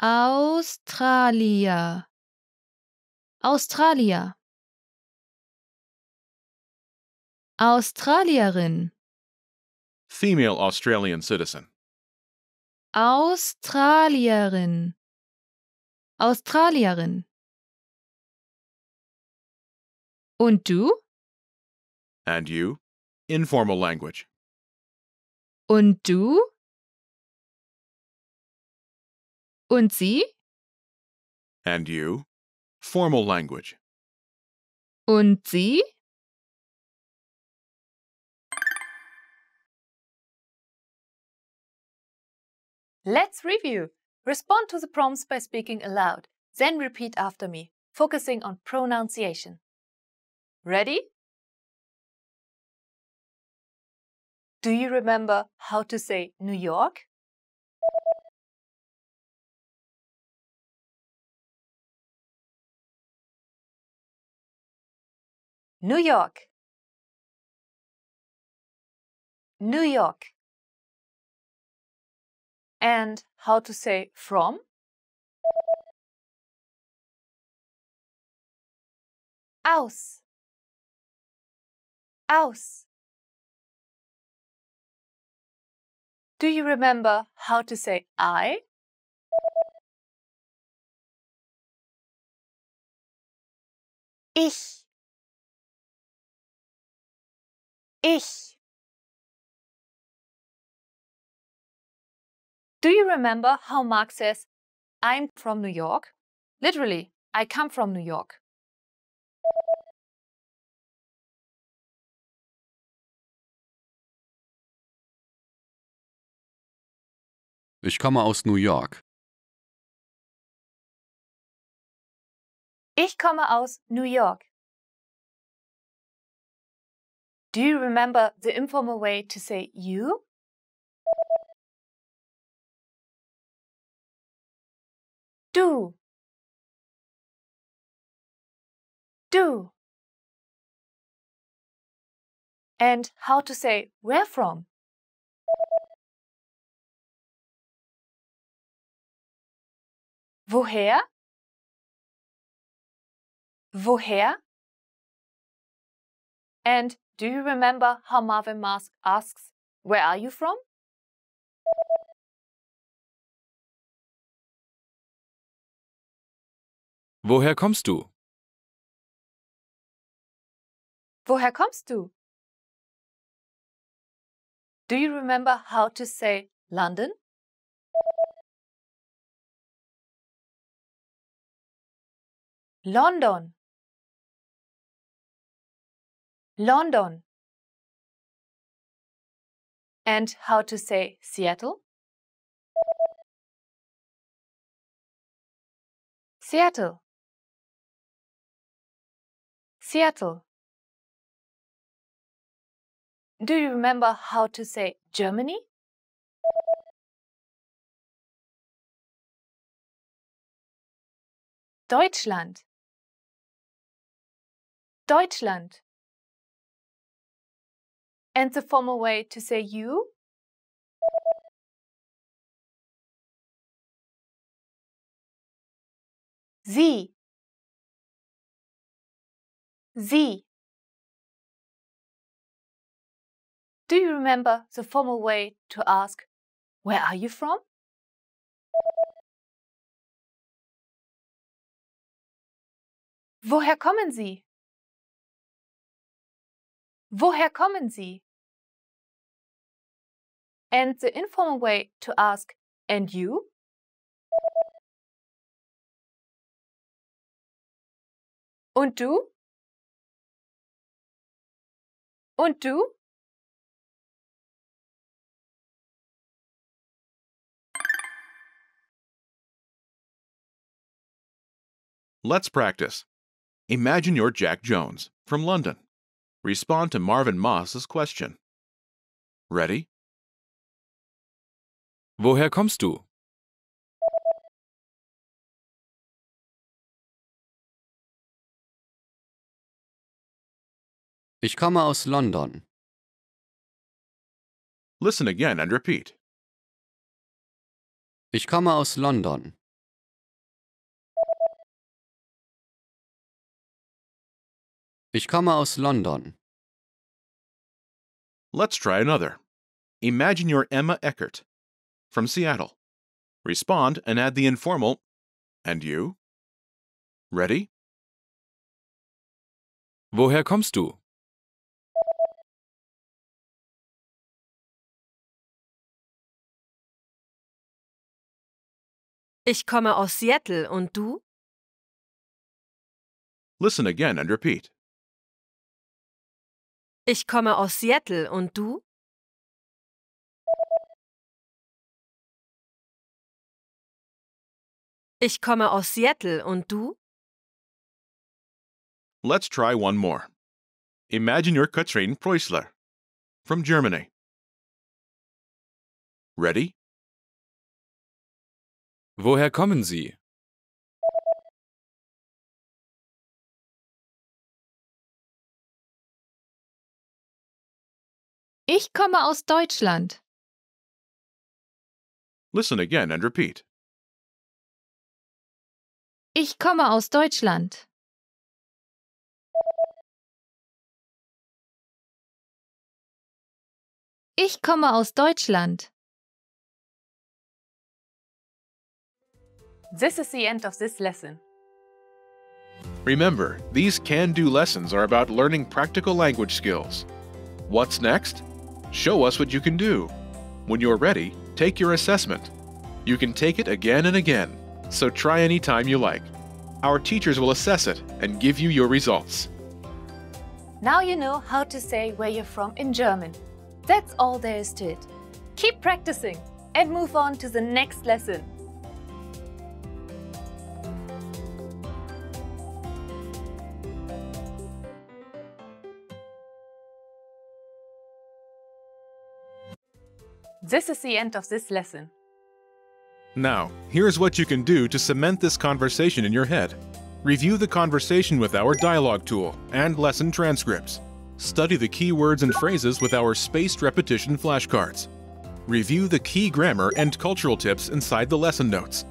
S5: Australier. Australier. Australierin.
S4: Female Australian citizen.
S5: Australierin. Australierin. Und du?
S4: And you? Informal language.
S5: Und du? Und sie?
S4: And you? Formal language.
S5: Und sie? Let's review. Respond to the prompts by speaking aloud, then repeat after me, focusing on pronunciation. Ready? Do you remember how to say New York? New York. New York. And how to say from? Aus. Aus. Do you remember how to say I? Ich. Ich. Do you remember how Mark says, I'm from New York? Literally, I come from New York.
S7: Ich komme aus New York.
S5: Ich komme aus New York. Do you remember the informal way to say you? Du. Du. And how to say where from? Woher? Woher? And do you remember how Marvin Mars asks, where are you from?
S6: Woher kommst du?
S5: Woher kommst du? Do you remember how to say London? London. London. And how to say Seattle? Seattle. Seattle. Do you remember how to say Germany? Deutschland. Deutschland. And the formal way to say you? Sie. Sie. Do you remember the formal way to ask, where are you from? Woher kommen Sie? Woher kommen Sie? And the informal way to ask, and you? Und du? Und du?
S4: Let's practice. Imagine you're Jack Jones from London. Respond to Marvin Moss's question. Ready?
S6: Woher kommst du?
S7: Ich komme aus London.
S4: Listen again and repeat.
S7: Ich komme aus London. Ich komme aus London.
S4: Let's try another. Imagine you're Emma Eckert from Seattle. Respond and add the informal, and you? Ready?
S6: Woher kommst du?
S10: Ich komme aus Seattle und du?
S4: Listen again and repeat.
S10: Ich komme aus Seattle und du? Ich komme aus Seattle und du?
S4: Let's try one more. Imagine you're Katrin Preußler from Germany. Ready?
S6: Woher kommen Sie?
S5: Ich komme aus Deutschland.
S4: Listen again and repeat.
S5: Ich komme aus Deutschland. Ich komme aus Deutschland. This is the end of this lesson.
S4: Remember, these can-do lessons are about learning practical language skills. What's next? Show us what you can do. When you're ready, take your assessment. You can take it again and again, so try any time you like. Our teachers will assess it and give you your results.
S5: Now you know how to say where you're from in German. That's all there is to it. Keep practicing and move on to the next lesson. This is the end of this lesson.
S4: Now, here's what you can do to cement this conversation in your head. Review the conversation with our dialogue tool and lesson transcripts. Study the key words and phrases with our spaced repetition flashcards. Review the key grammar and cultural tips inside the lesson notes.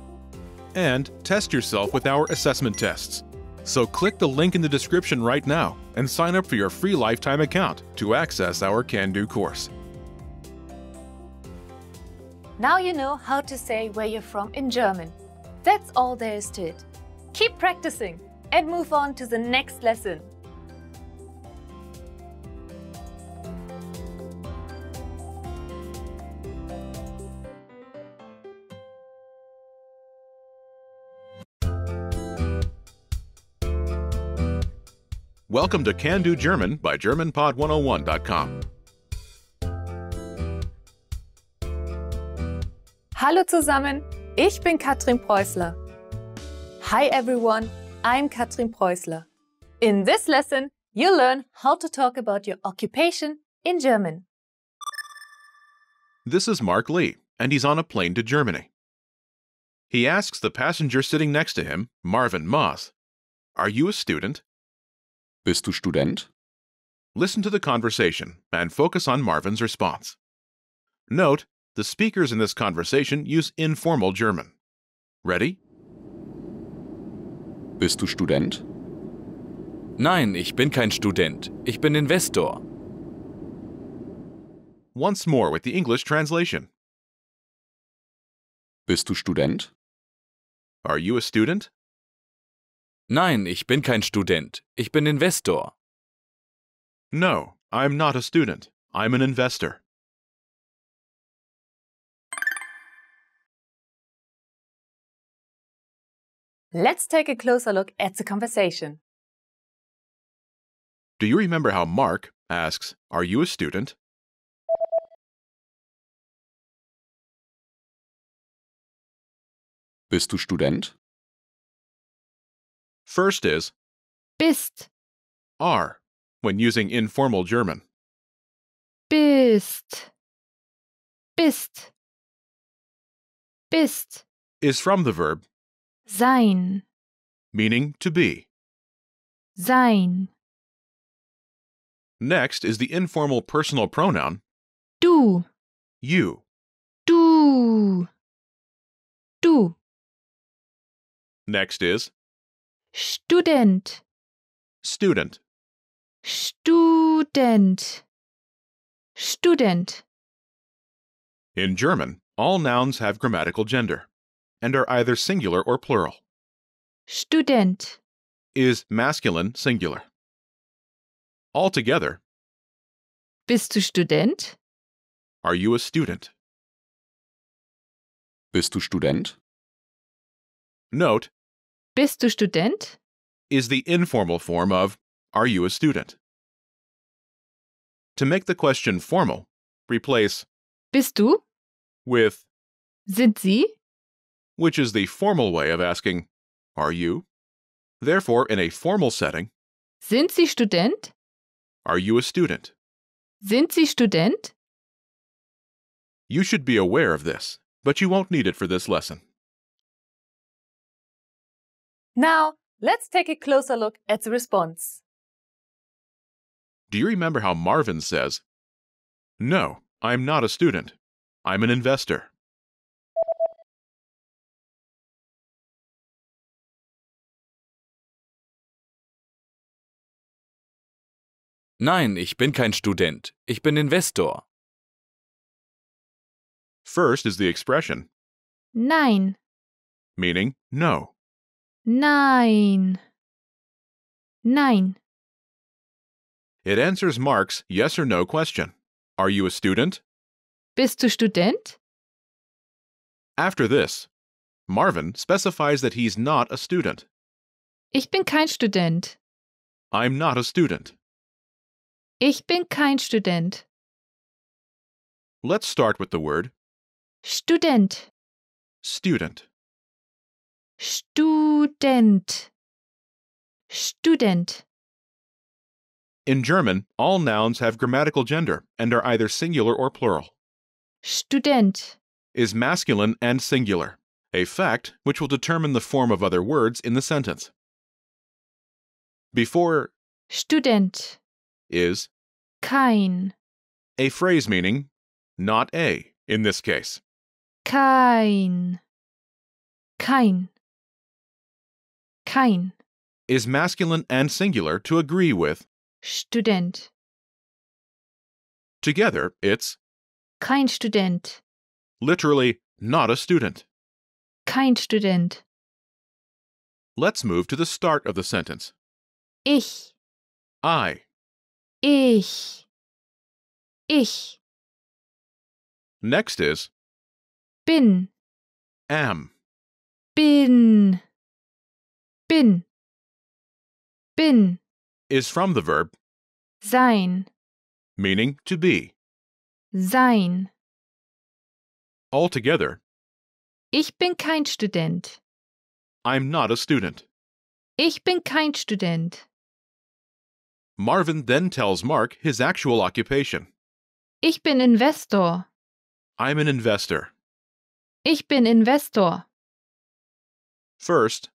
S4: And test yourself with our assessment tests. So click the link in the description right now and sign up for your free lifetime account to access our Can-Do course.
S5: Now you know how to say where you're from in German. That's all there is to it. Keep practicing and move on to the next lesson.
S4: Welcome to Can-Do German by GermanPod101.com.
S5: Hallo zusammen, ich bin Katrin Preußler. Hi everyone, I'm Katrin Preußler. In this lesson, you'll learn how to talk about your occupation in German.
S4: This is Mark Lee, and he's on a plane to Germany. He asks the passenger sitting next to him, Marvin Moss, "Are you a student?"
S7: Bist du Student?
S4: Listen to the conversation and focus on Marvin's response. Note, the speakers in this conversation use informal German. Ready?
S7: Bist du Student?
S6: Nein, ich bin kein Student. Ich bin Investor.
S4: Once more with the English translation.
S7: Bist du Student?
S4: Are you a student?
S6: Nein, ich bin kein Student. Ich bin Investor.
S4: No, I'm not a student. I'm an investor.
S5: Let's take a closer look at the conversation.
S4: Do you remember how Mark asks, "Are you a student?"
S7: Bist du Student?
S4: First is
S8: Bist,
S4: are when using informal German.
S8: bist, bist, bist,
S4: Is from the verb
S8: sein,
S4: meaning to be.
S8: sein,
S4: Next is the informal personal pronoun
S8: du,
S4: you.
S8: du, du,
S4: Next is
S8: Student,
S4: student.
S8: Student, Student.
S4: In German, all nouns have grammatical gender and are either singular or plural.
S8: Student,
S4: Is masculine singular. Altogether,
S8: bist du Student?
S4: are you a student?
S7: Bist du Student?
S4: Note,
S8: Bist du Student?
S4: is the informal form of are you a student? To make the question formal, replace
S8: Bist du?
S4: with
S8: Sind Sie?
S4: which is the formal way of asking are you? Therefore, in a formal setting,
S8: Sind Sie Student?
S4: are you a student?
S8: Sind Sie Student?
S4: You should be aware of this, but you won't need it for this lesson.
S5: Now, let's take a closer look at the response.
S4: Do you remember how Marvin says, "No, I'm not a student. I'm an investor"?
S6: Nein, ich bin kein Student. Ich bin Investor.
S4: First is the expression,
S8: Nein,
S4: meaning no.
S8: nein, Nein.
S4: It answers Mark's yes or no question. Are you a student?
S8: Bist du Student?
S4: After this, Marvin specifies that he's not a student.
S8: Ich bin kein Student.
S4: I'm not a student.
S8: Ich bin kein Student.
S4: Let's start with the word
S8: Student.
S4: student.
S8: Student. Student.
S4: In German, all nouns have grammatical gender and are either singular or plural.
S8: Student.
S4: Is masculine and singular, a fact which will determine the form of other words in the sentence. Before
S8: Student.
S4: is
S8: Kein.
S4: a phrase meaning not a in this case.
S8: Kein. Kein. Kein.
S4: Is masculine and singular to agree with.
S8: Student.
S4: Together, it's
S8: Kein Student.
S4: literally not a student.
S8: Kein Student.
S4: Let's move to the start of the sentence.
S8: Ich.
S4: I.
S8: Ich. Ich.
S4: Next is
S8: Bin.
S4: am.
S8: Bin. Bin. Bin.
S4: Is from the verb
S8: Sein.
S4: meaning to be.
S8: Sein.
S4: Altogether,
S8: Ich bin kein Student.
S4: I'm not a student.
S8: Ich bin kein Student.
S4: Marvin then tells Mark his actual occupation.
S8: Ich bin Investor.
S4: I'm an investor.
S8: Ich bin Investor.
S4: First,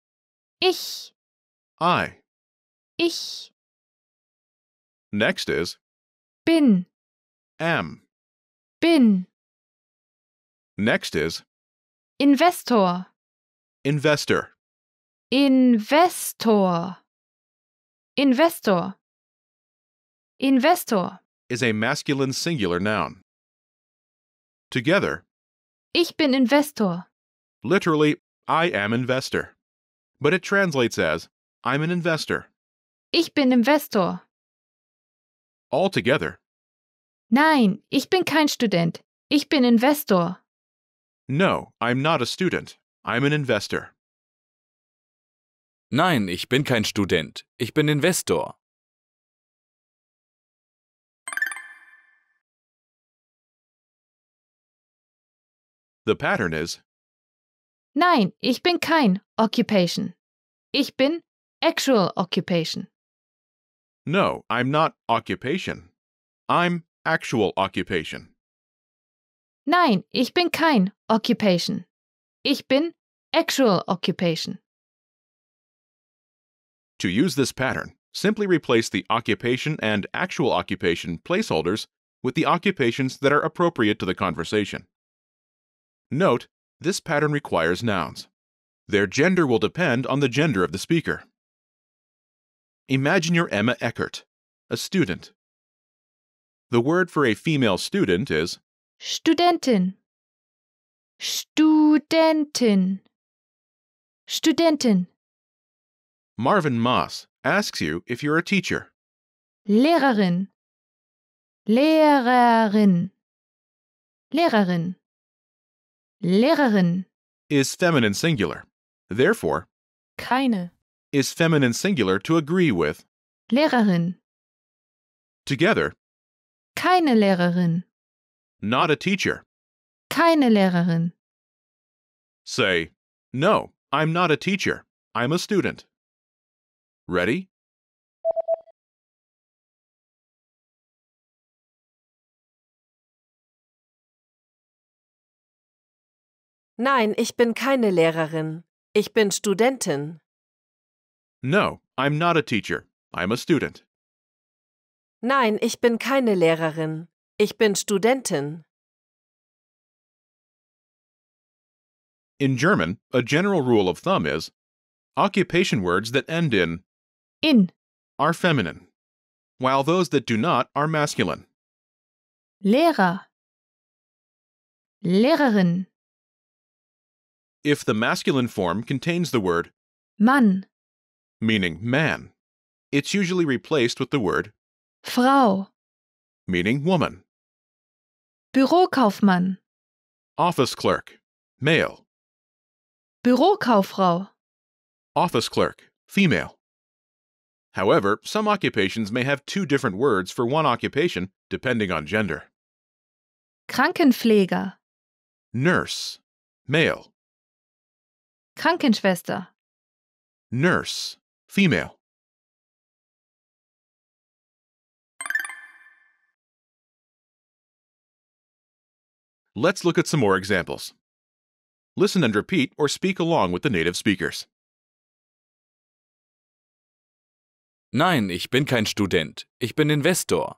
S8: Ich.
S4: I.
S8: Ich.
S4: Next is
S8: Bin.
S4: am.
S8: Bin.
S4: Next is
S8: Investor.
S4: investor.
S8: Investor. Investor. Investor.
S4: Is a masculine singular noun. Together,
S8: Ich bin Investor.
S4: literally, I am investor. But it translates as I'm an investor.
S8: Ich bin Investor.
S4: Altogether,
S8: Nein, ich bin kein Student. Ich bin Investor.
S4: no, I'm not a student. I'm an investor.
S6: Nein, ich bin kein Student. Ich bin Investor.
S4: The pattern is
S8: Nein, ich bin kein Occupation. Ich bin Actual Occupation.
S4: no, I'm not occupation. I'm actual occupation.
S8: Nein, ich bin kein Occupation. Ich bin Actual Occupation.
S4: To use this pattern, simply replace the occupation and actual occupation placeholders with the occupations that are appropriate to the conversation. Note, this pattern requires nouns. Their gender will depend on the gender of the speaker. Imagine you're Emma Eckert, a student. The word for a female student is
S8: Studentin. Studentin. Studentin.
S4: Marvin Moss asks you if you're a teacher.
S8: Lehrerin. Lehrerin. Lehrerin. Lehrerin.
S4: Is feminine singular. Therefore,
S8: Keine.
S4: is feminine singular to agree with.
S8: Lehrerin.
S4: Together,
S8: Keine Lehrerin.
S4: not a teacher.
S8: Keine Lehrerin.
S4: Say, no, I'm not a teacher. I'm a student. Ready?
S10: Nein, ich bin keine Lehrerin. Ich bin Studentin.
S4: No, I'm not a teacher. I'm a student.
S10: Nein, ich bin keine Lehrerin. Ich bin Studentin.
S4: In German, a general rule of thumb is occupation words that end in are feminine, while those that do not are masculine.
S8: Lehrer. Lehrerin.
S4: If the masculine form contains the word
S8: Mann.
S4: meaning man, It's usually replaced with the word
S8: Frau,
S4: meaning woman.
S8: Bürokaufmann,
S4: Office clerk, male.
S8: Bürokauffrau,
S4: Office clerk, female. However, some occupations may have two different words for one occupation depending on gender.
S8: Krankenpfleger,
S4: Nurse, male.
S8: Krankenschwester,
S4: Nurse, female. Let's look at some more examples. Listen and repeat or speak along with the native speakers.
S6: Nein, ich bin kein Student. Ich bin Investor.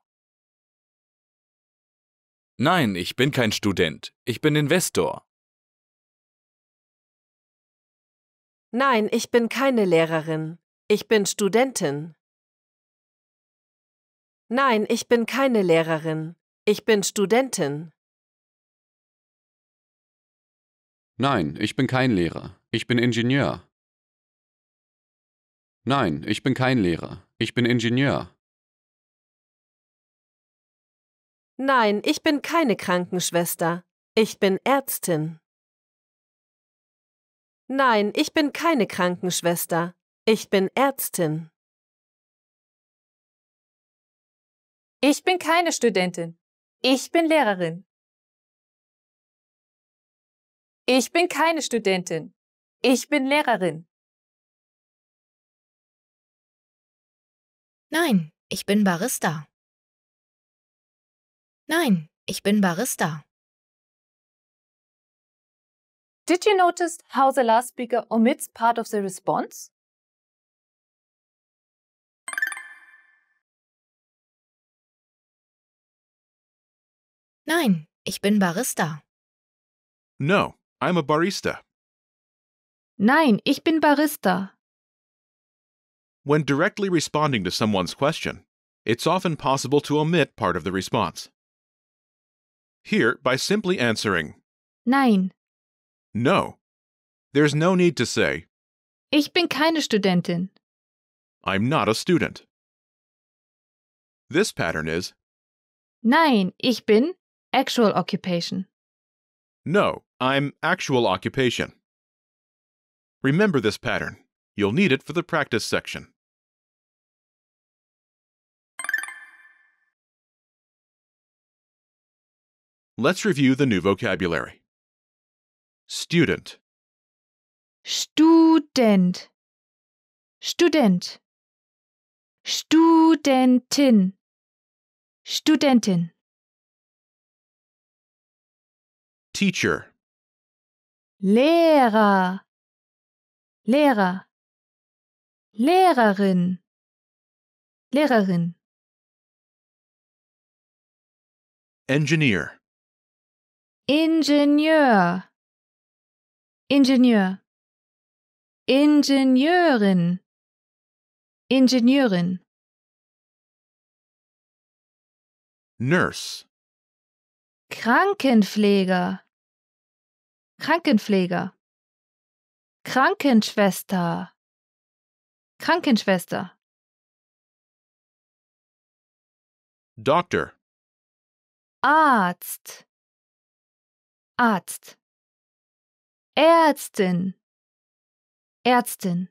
S6: Nein, ich bin kein Student. Ich bin Investor.
S10: Nein, ich bin keine Lehrerin. Ich bin Studentin. Nein, ich bin keine Lehrerin. Ich bin Studentin.
S7: Nein, ich bin kein Lehrer. Ich bin Ingenieur. Nein, ich bin kein Lehrer. Ich bin Ingenieur.
S10: Nein, ich bin keine Krankenschwester. Ich bin Ärztin. Nein, ich bin keine Krankenschwester. Ich bin Ärztin.
S5: Ich bin keine Studentin. Ich bin Lehrerin. Ich bin keine Studentin. Ich bin Lehrerin.
S11: Nein, ich bin Barista. Nein, ich bin Barista.
S5: Did you notice how the last speaker omits part of the response?
S11: Nein, ich bin Barista.
S4: No, I'm a barista.
S8: Nein, ich bin Barista.
S4: When directly responding to someone's question, it's often possible to omit part of the response. Here, by simply answering
S8: Nein,
S4: no, there's no need to say,
S8: ich bin keine Studentin.
S4: I'm not a student. This pattern is,
S8: Nein, ich bin actual occupation.
S4: no, I'm actual occupation. Remember this pattern. You'll need it for the practice section. Let's review the new vocabulary. Student,
S8: Student, Student, Studentin, Studentin,
S4: teacher,
S8: Lehrer, Lehrer, Lehrerin, Lehrerin,
S4: engineer,
S8: Ingenieur, Ingenieur, Ingenieurin, Ingenieurin,
S4: nurse,
S8: Krankenpfleger, Krankenpfleger, Krankenschwester, Krankenschwester,
S4: doctor,
S8: Arzt, Arzt, Ärztin, Ärztin,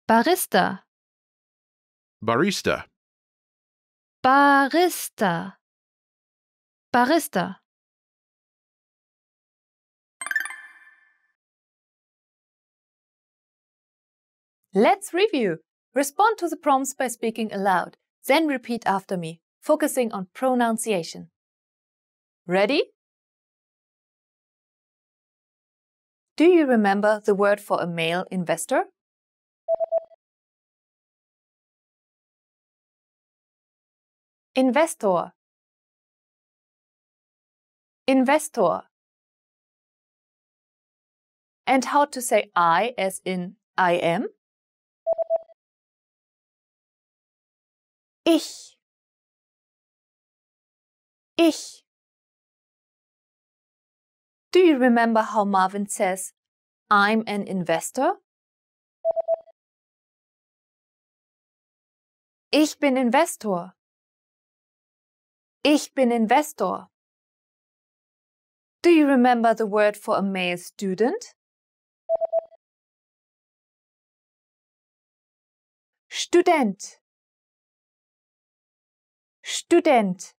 S8: Barista,
S4: barista,
S8: Barista, Barista.
S5: Let's review. Respond to the prompts by speaking aloud, then repeat after me, focusing on pronunciation. Ready? Do you remember the word for a male investor? Investor. Investor. And how to say I as in I am? Ich. Ich. Do you remember how Marvin says, I'm an investor? Ich bin Investor. Ich bin Investor. Do you remember the word for a male student? Student. Student.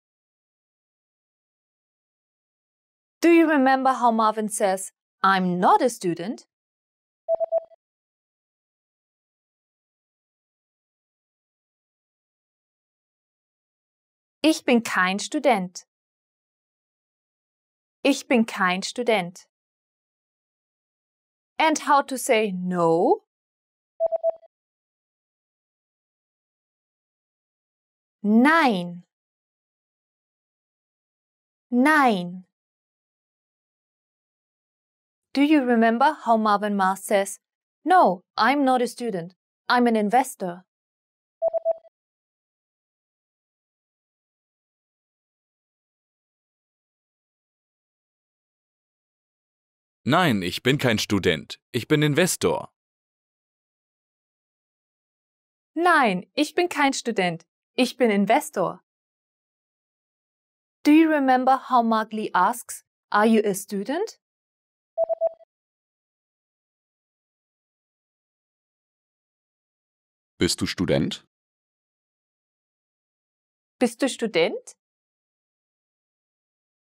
S5: Do you remember how Marvin says, I'm not a student? Ich bin kein Student. Ich bin kein Student. And how to say no? Nein. Nein. Do you remember how Marvin Mars says, no, I'm not a student. I'm an investor.
S6: Nein, ich bin kein Student. Ich bin Investor.
S5: Nein, ich bin kein Student. Ich bin Investor. Do you remember how Mark Lee asks, are you a student?
S7: Bist du Student?
S5: Bist du Student?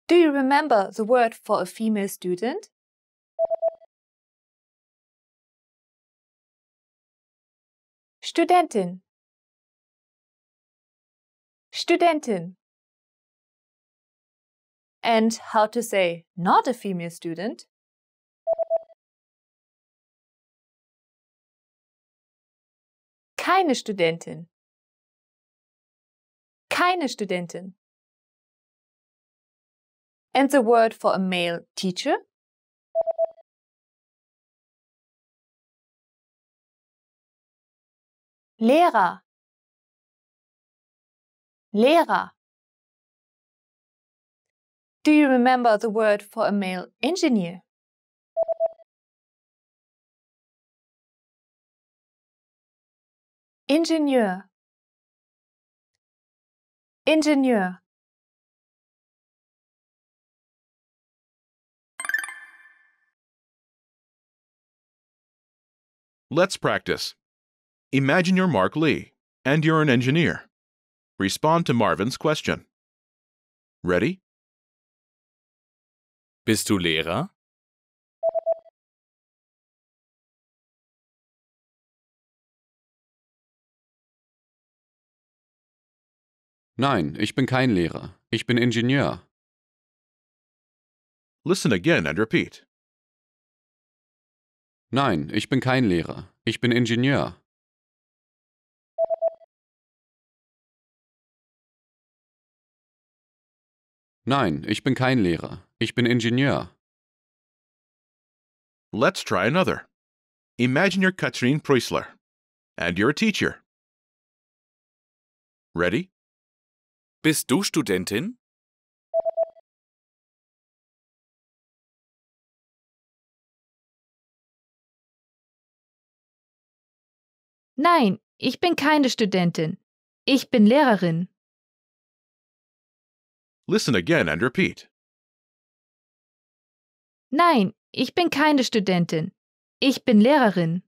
S5: Do you remember the word for a female student? Studentin. Studentin. And how to say not a female student? Keine Studentin. Keine Studentin. And the word for a male teacher? Lehrer. Lehrer. Do you remember the word for a male engineer? Ingenieur. Ingenieur.
S4: Let's practice. Imagine you're Mark Lee, and you're an engineer. Respond to Marvin's question. Ready?
S6: Bist du Lehrer?
S7: Nein, ich bin kein Lehrer. Ich bin Ingenieur.
S4: Listen again and repeat.
S7: Nein, ich bin kein Lehrer. Ich bin Ingenieur. Nein, ich bin kein Lehrer. Ich bin Ingenieur.
S4: Let's try another. Imagine you're Katrin Preussler, and you're a teacher. Ready?
S6: Bist du Studentin?
S8: Nein, ich bin keine Studentin. Ich bin Lehrerin.
S4: Listen again and repeat.
S8: Nein, ich bin keine Studentin. Ich bin Lehrerin.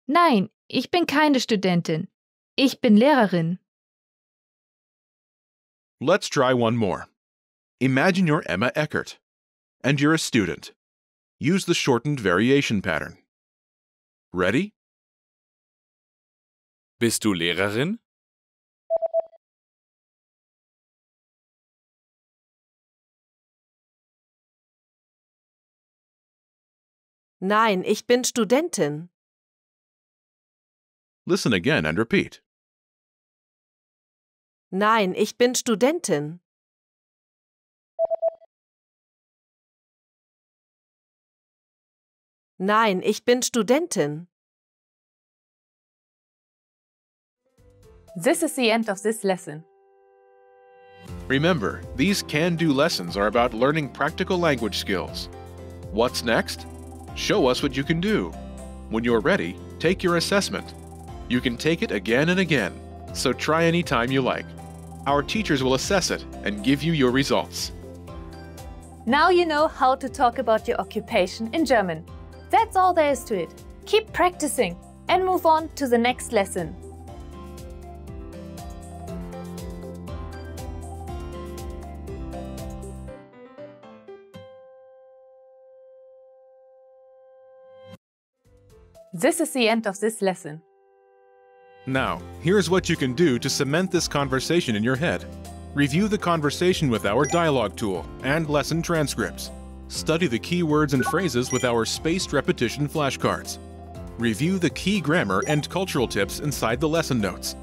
S8: Nein, ich bin keine Studentin. Ich bin Lehrerin.
S4: Let's try one more. Imagine you're Emma Eckert, and you're a student. Use the shortened variation pattern. Ready?
S6: Bist du Lehrerin?
S10: Nein, ich bin Studentin.
S4: Listen again and repeat.
S10: Nein, ich bin Studentin. Nein, ich bin Studentin.
S5: This is the end of this lesson.
S4: Remember, these can-do lessons are about learning practical language skills. What's next? Show us what you can do. When you're ready, take your assessment. You can take it again and again, so try any time you like. Our teachers will assess it and give you your results.
S5: Now you know how to talk about your occupation in German. That's all there is to it. Keep practicing and move on to the next lesson. This is the end of this lesson.
S4: Now, here's what you can do to cement this conversation in your head. Review the conversation with our dialogue tool and lesson transcripts. Study the key words and phrases with our spaced repetition flashcards. Review the key grammar and cultural tips inside the lesson notes.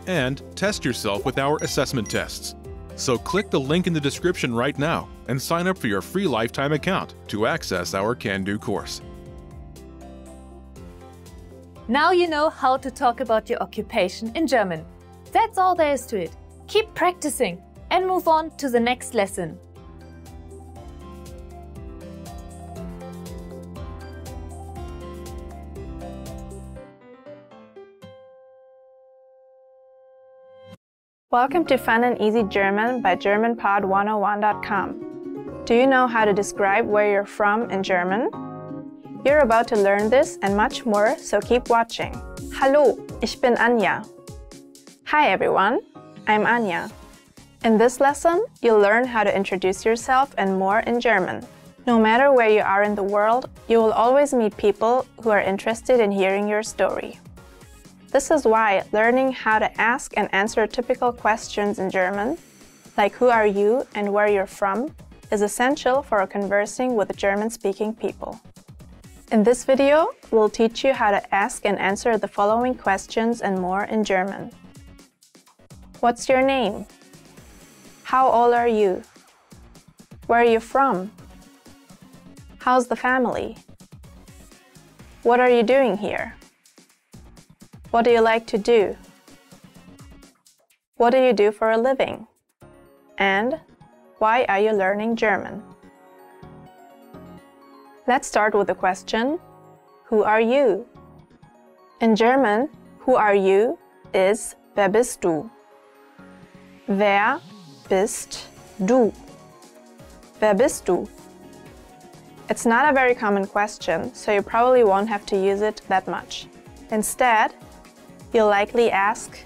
S4: And test yourself with our assessment tests. So click the link in the description right now and sign up for your free lifetime account to access our Can-Do course.
S5: Now you know how to talk about your occupation in German. That's all there is to it. Keep practicing and move on to the next lesson.
S3: Welcome to Fun and Easy German by GermanPod101.com. Do you know how to describe where you're from in German? You're about to learn this and much more, so keep watching. Hallo, ich bin Anja. Hi everyone, I'm Anja. In this lesson, you'll learn how to introduce yourself and more in German. No matter where you are in the world, you will always meet people who are interested in hearing your story. This is why learning how to ask and answer typical questions in German, like who are you and where you're from, is essential for conversing with German-speaking people. In this video, we'll teach you how to ask and answer the following questions and more in German. What's your name? How old are you? Where are you from? How's the family? What are you doing here? What do you like to do? What do you do for a living? And why are you learning German? Let's start with the question, who are you? In German, who are you is wer bist du? Wer bist du? Wer bist du? It's not a very common question, so you probably won't have to use it that much. Instead, you'll likely ask,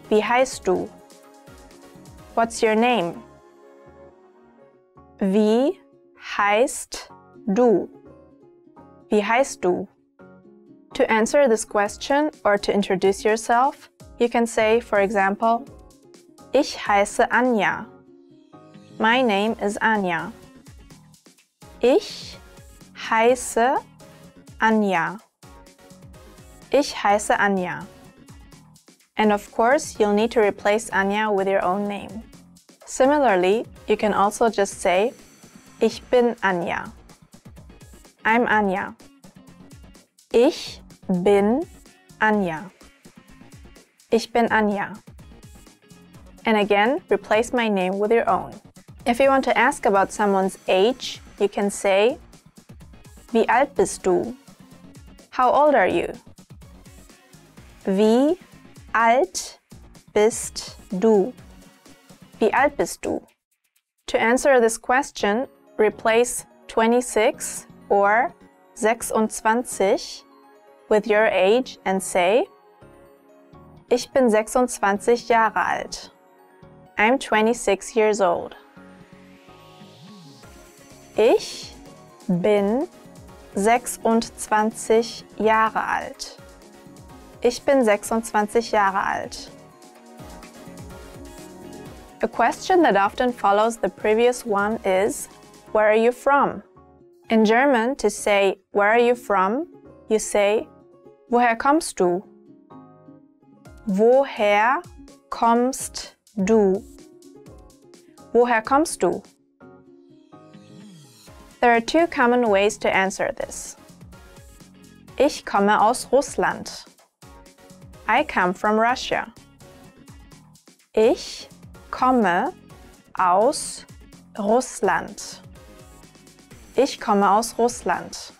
S3: wie heißt du? What's your name? Wie heißt du? Wie heißt du? To answer this question or to introduce yourself, you can say, for example, ich heiße Anja. My name is Anja. Ich heiße Anja. Ich heiße Anja. And of course, you'll need to replace Anja with your own name. Similarly, you can also just say, ich bin Anja. I'm Anja. Ich bin Anja. Ich bin Anja. And again, replace my name with your own. If you want to ask about someone's age, you can say, wie alt bist du? How old are you? Wie alt bist du? Wie alt bist du? To answer this question, replace 26 or 26 with your age and say, ich bin 26 Jahre alt. I'm 26 years old. Ich bin 26 Jahre alt. Ich bin 26 Jahre alt. A question that often follows the previous one is, where are you from? In German, to say, where are you from, you say, woher kommst du? Woher kommst du? Woher kommst du? There are two common ways to answer this. Ich komme aus Russland. I come from Russia. Ich komme aus Russland. Ich komme aus Russland.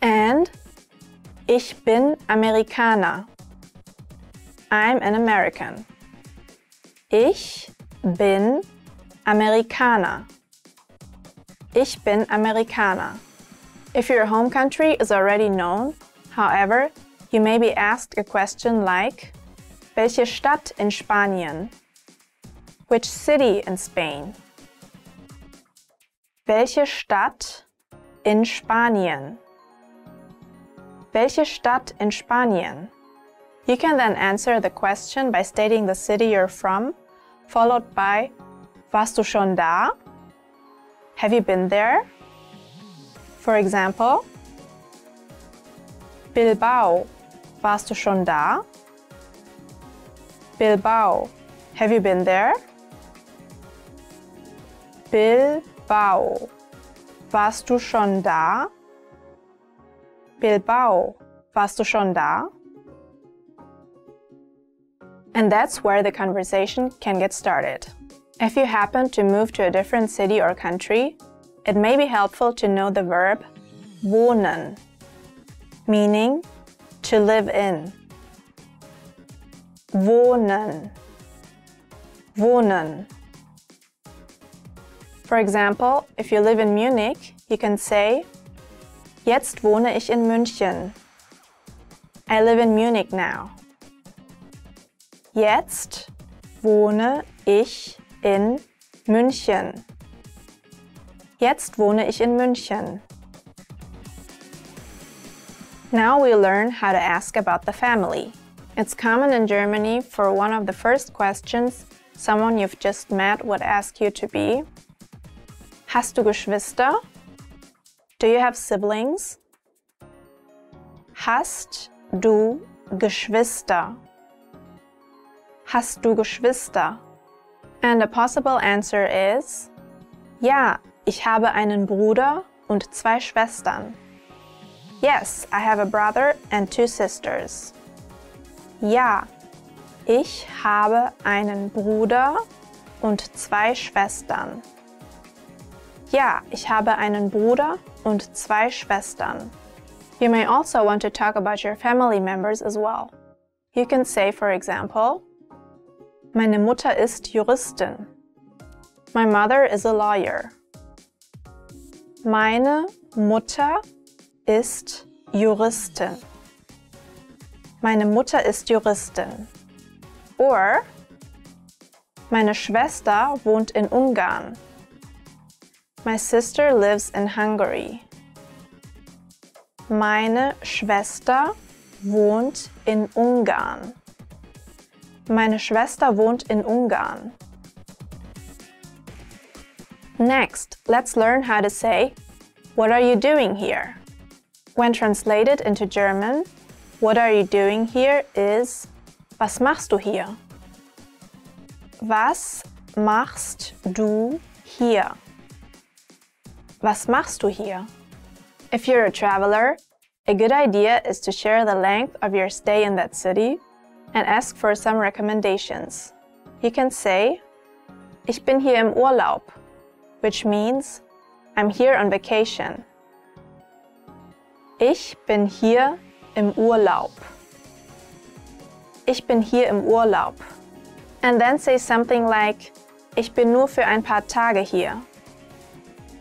S3: And ich bin Amerikaner. I'm an American. Ich bin Amerikaner. Ich bin Amerikaner. If your home country is already known, however, you may be asked a question like, welche Stadt in Spanien? Which city in Spain? Welche Stadt in Spanien? Welche Stadt in Spanien? You can then answer the question by stating the city you're from, followed by Warst du schon da? Have you been there? For example, Bilbao. Warst du schon da? Bilbao. Have you been there? Bilbao. Warst du schon da? Bilbao. Warst du schon da? And that's where the conversation can get started. If you happen to move to a different city or country, it may be helpful to know the verb wohnen, meaning to live in. Wohnen. Wohnen. For example, if you live in Munich, you can say, Jetzt wohne ich in München. I live in Munich now. Jetzt wohne ich in München. Jetzt wohne ich in München. Now we learn how to ask about the family. It's common in Germany for one of the first questions someone you've just met would ask you to be, Hast du Geschwister? Do you have siblings? Hast du Geschwister? Hast du Geschwister? And a possible answer is, Ja, ich habe einen Bruder und 2 Schwestern. Yes, I have a brother and 2 sisters. Ja, ich habe einen Bruder und 2 Schwestern. Ja, ich habe einen Bruder und 2 Schwestern. You may also want to talk about your family members as well. You can say, for example, Meine Mutter ist Juristin. My mother is a lawyer. Meine Mutter ist Juristin. Meine Mutter ist Juristin. Or, Meine Schwester wohnt in Ungarn. My sister lives in Hungary. Meine Schwester wohnt in Ungarn. Meine Schwester wohnt in Ungarn. Next, let's learn how to say, What are you doing here? When translated into German, what are you doing here is, Was machst du hier? Was machst du hier? Was machst du hier? If you're a traveler, a good idea is to share the length of your stay in that city and ask for some recommendations. You can say, Ich bin hier im Urlaub, which means I'm here on vacation. Ich bin hier im Urlaub. Ich bin hier im Urlaub. And then say something like, Ich bin nur für ein paar Tage hier.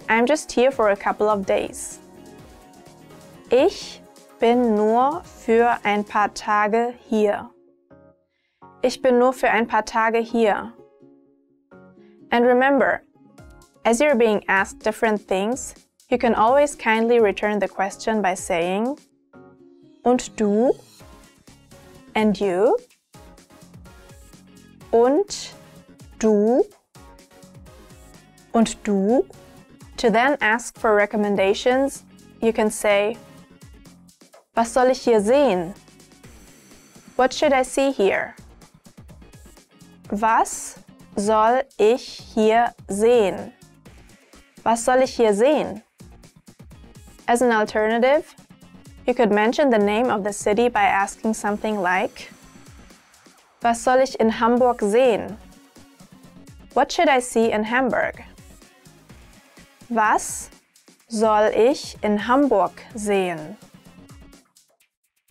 S3: I'm just here for a couple of days. Ich bin nur für ein paar Tage hier. Ich bin nur für ein paar Tage hier. And remember, as you're being asked different things, you can always kindly return the question by saying, Und du? And you? Und du? Und du? To then ask for recommendations, you can say, Was soll ich hier sehen? What should I see here? Was soll ich hier sehen? Was soll ich hier sehen? As an alternative, you could mention the name of the city by asking something like, Was soll ich in Hamburg sehen? What should I see in Hamburg? Was soll ich in Hamburg sehen?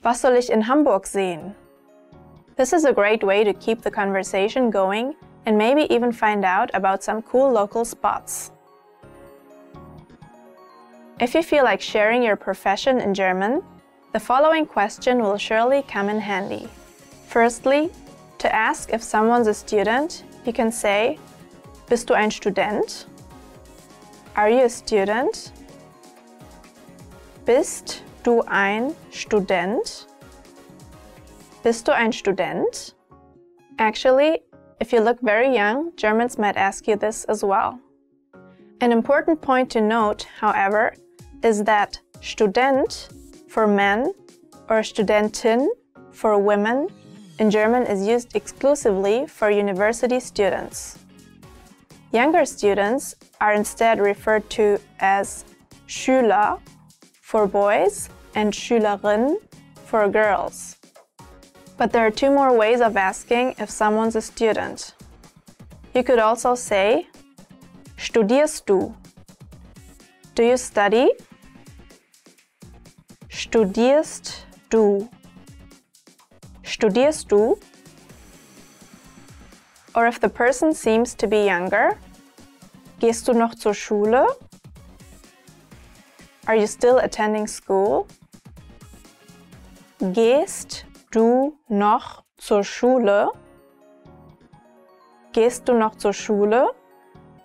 S3: Was soll ich in Hamburg sehen? This is a great way to keep the conversation going and maybe even find out about some cool local spots. If you feel like sharing your profession in German, the following question will surely come in handy. Firstly, to ask if someone's a student, you can say, Bist du ein Student? Are you a student? Bist du ein Student? Bist du ein Student? Actually, if you look very young, Germans might ask you this as well. An important point to note, however, is that Student for men or Studentin for women in German is used exclusively for university students. Younger students are instead referred to as Schüler for boys and Schülerin for girls. But there are two more ways of asking if someone's a student. You could also say, Studierst du? Do you study? Studierst du? Studierst du? Or if the person seems to be younger, Gehst du noch zur Schule? Are you still attending school? Gehst du noch zur Schule? Gehst du noch zur Schule?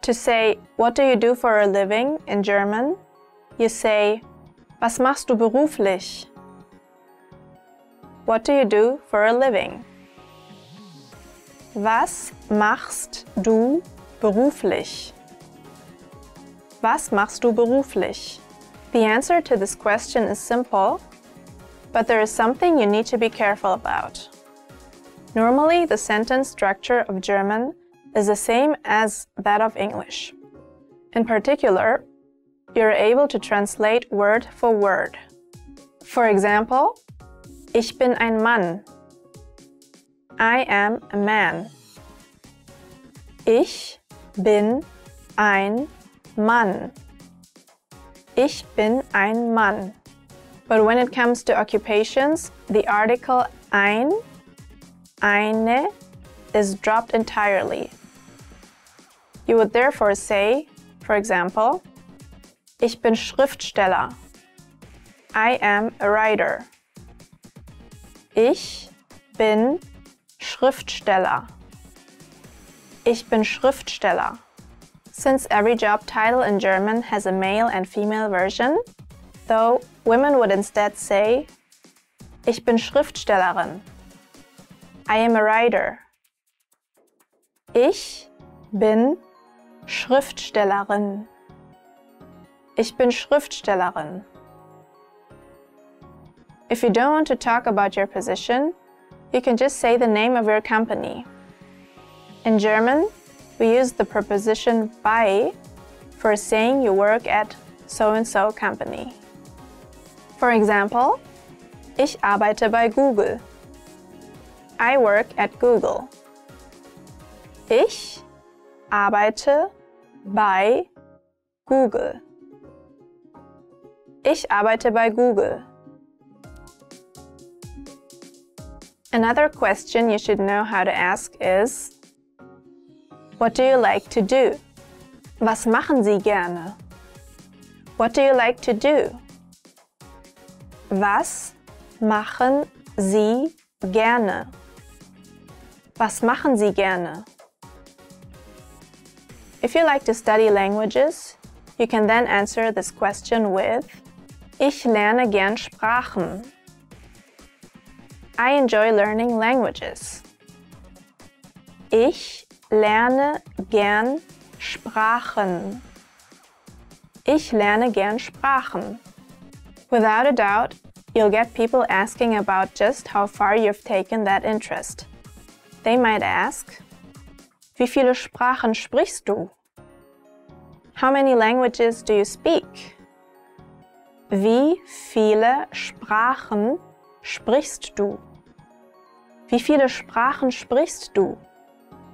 S3: To say, what do you do for a living in German, you say, was machst du beruflich? What do you do for a living? Was machst du beruflich? Was machst du beruflich? The answer to this question is simple, but there is something you need to be careful about. Normally, the sentence structure of German is the same as that of English. In particular, you're able to translate word for word. For example, ich bin ein Mann. I am a man. Ich bin ein Mann. Ich bin ein Mann. But when it comes to occupations, the article ein, eine is dropped entirely. You would therefore say, for example, ich bin Schriftsteller. I am a writer. Ich bin Schriftsteller. Ich bin Schriftsteller. Since every job title in German has a male and female version, though, women would instead say, ich bin Schriftstellerin. I am a writer. Ich bin Schriftstellerin. Ich bin Schriftstellerin. If you don't want to talk about your position, you can just say the name of your company. In German, we use the preposition bei for saying you work at so-and-so company. For example, ich arbeite bei Google. I work at Google. Ich arbeite bei Google. Ich arbeite bei Google. Another question you should know how to ask is, what do you like to do? Was machen Sie gerne? What do you like to do? Was machen Sie gerne? Was machen Sie gerne? If you like to study languages, you can then answer this question with, ich lerne gern Sprachen. I enjoy learning languages. Ich lerne gern Sprachen. Ich lerne gern Sprachen. Without a doubt, you'll get people asking about just how far you've taken that interest. They might ask, wie viele Sprachen sprichst du? How many languages do you speak? Wie viele Sprachen sprichst du? Wie viele Sprachen sprichst du?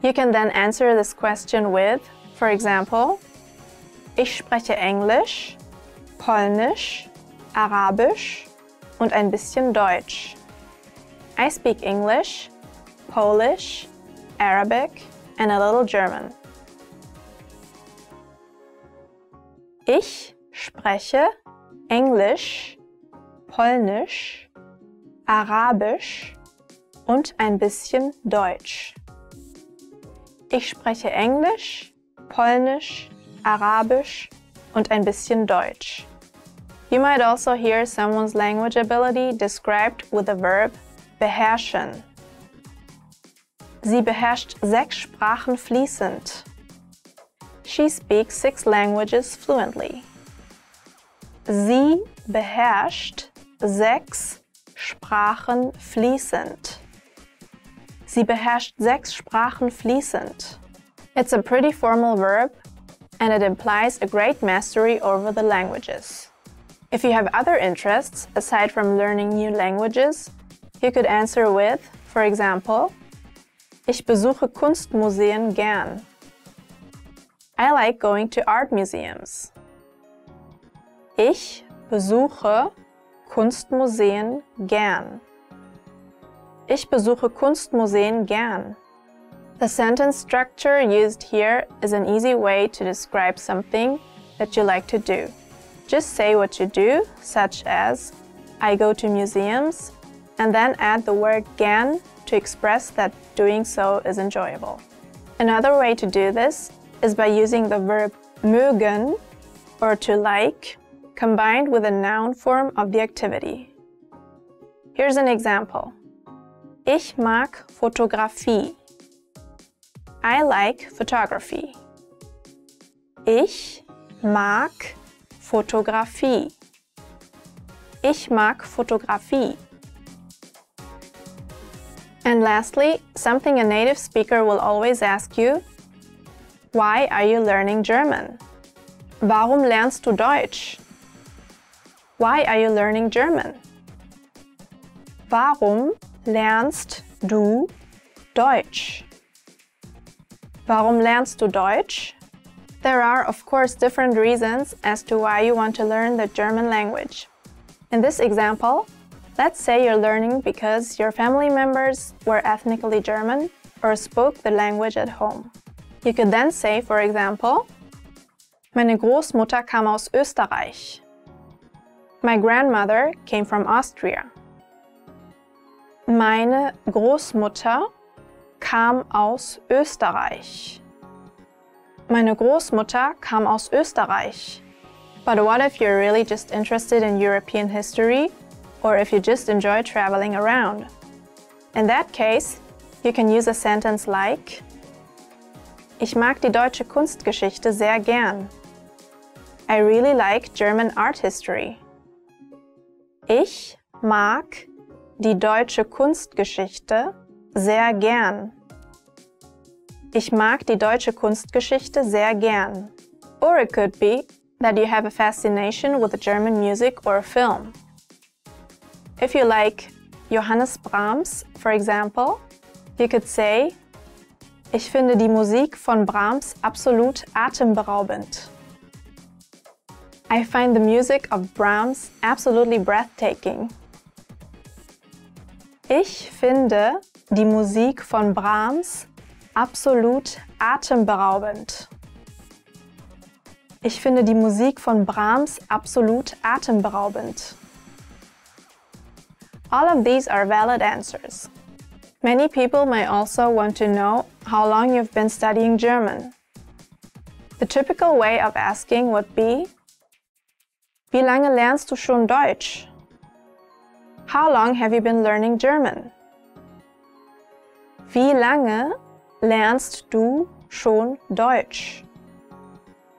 S3: You can then answer this question with, for example, ich spreche Englisch, Polnisch, Arabisch und ein bisschen Deutsch. I speak English, Polish, Arabic and a little German. Ich spreche Englisch, Polnisch, Arabisch und ein bisschen Deutsch. Ich spreche Englisch, Polnisch, Arabisch und ein bisschen Deutsch. You might also hear someone's language ability described with the verb beherrschen. Sie beherrscht 6 Sprachen fließend. She speaks 6 languages fluently. Sie beherrscht 6 Sprachen fließend. Sie beherrscht 6 Sprachen fließend. It's a pretty formal verb and it implies a great mastery over the languages. If you have other interests aside from learning new languages, you could answer with, for example, Ich besuche Kunstmuseen gern. I like going to art museums. Ich besuche Kunstmuseen gern. Ich besuche Kunstmuseen gern. The sentence structure used here is an easy way to describe something that you like to do. Just say what you do, such as I go to museums, and then add the word gern to express that doing so is enjoyable. Another way to do this is by using the verb mögen, or to like, combined with a noun form of the activity. Here's an example. Ich mag Fotografie. I like photography. Ich mag Fotografie. Ich mag Fotografie. And lastly, something a native speaker will always ask you: Why are you learning German? Warum lernst du Deutsch? Why are you learning German? Warum lernst du Deutsch? Warum lernst du Deutsch? There are, of course, different reasons as to why you want to learn the German language. In this example, let's say you're learning because your family members were ethnically German or spoke the language at home. You could then say, for example, Meine Großmutter kam aus Österreich. My grandmother came from Austria. Meine Großmutter kam aus Österreich. Meine Großmutter kam aus Österreich. But what if you're really just interested in European history, or if you just enjoy traveling around? In that case, you can use a sentence like Ich mag die deutsche Kunstgeschichte sehr gern. I really like German art history. Ich mag die deutsche Kunstgeschichte sehr gern. Ich mag die deutsche Kunstgeschichte sehr gern. Or it could be that you have a fascination with German music or film. If you like Johannes Brahms, for example, you could say Ich finde die Musik von Brahms absolut atemberaubend. I find the music of Brahms absolutely breathtaking. Ich finde die Musik von Brahms absolut atemberaubend. Ich finde die Musik von Brahms absolut atemberaubend. All of these are valid answers. Many people may also want to know how long you've been studying German. The typical way of asking would be Wie lange lernst du schon Deutsch? How long have you been learning German? Wie lange lernst du schon Deutsch?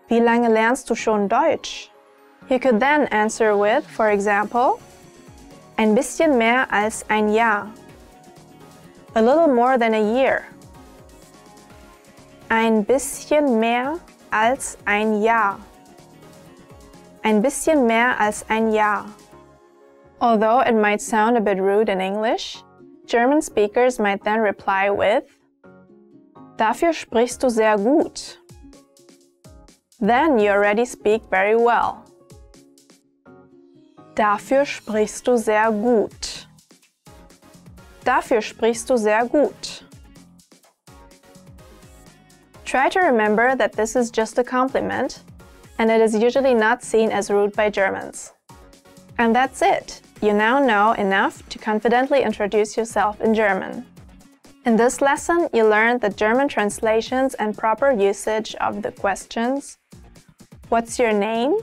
S3: Wie lange lernst du schon Deutsch? You could then answer with, for example, ein bisschen mehr als ein Jahr. A little more than a year. Ein bisschen mehr als ein Jahr. Ein bisschen mehr als ein Jahr. Although it might sound a bit rude in English, German speakers might then reply with Dafür sprichst du sehr gut. Then you already speak very well. Dafür sprichst du sehr gut. Dafür sprichst du sehr gut. Try to remember that this is just a compliment, and it is usually not seen as rude by Germans. And that's it! You now know enough to confidently introduce yourself in German. In this lesson, you learned the German translations and proper usage of the questions: What's your name?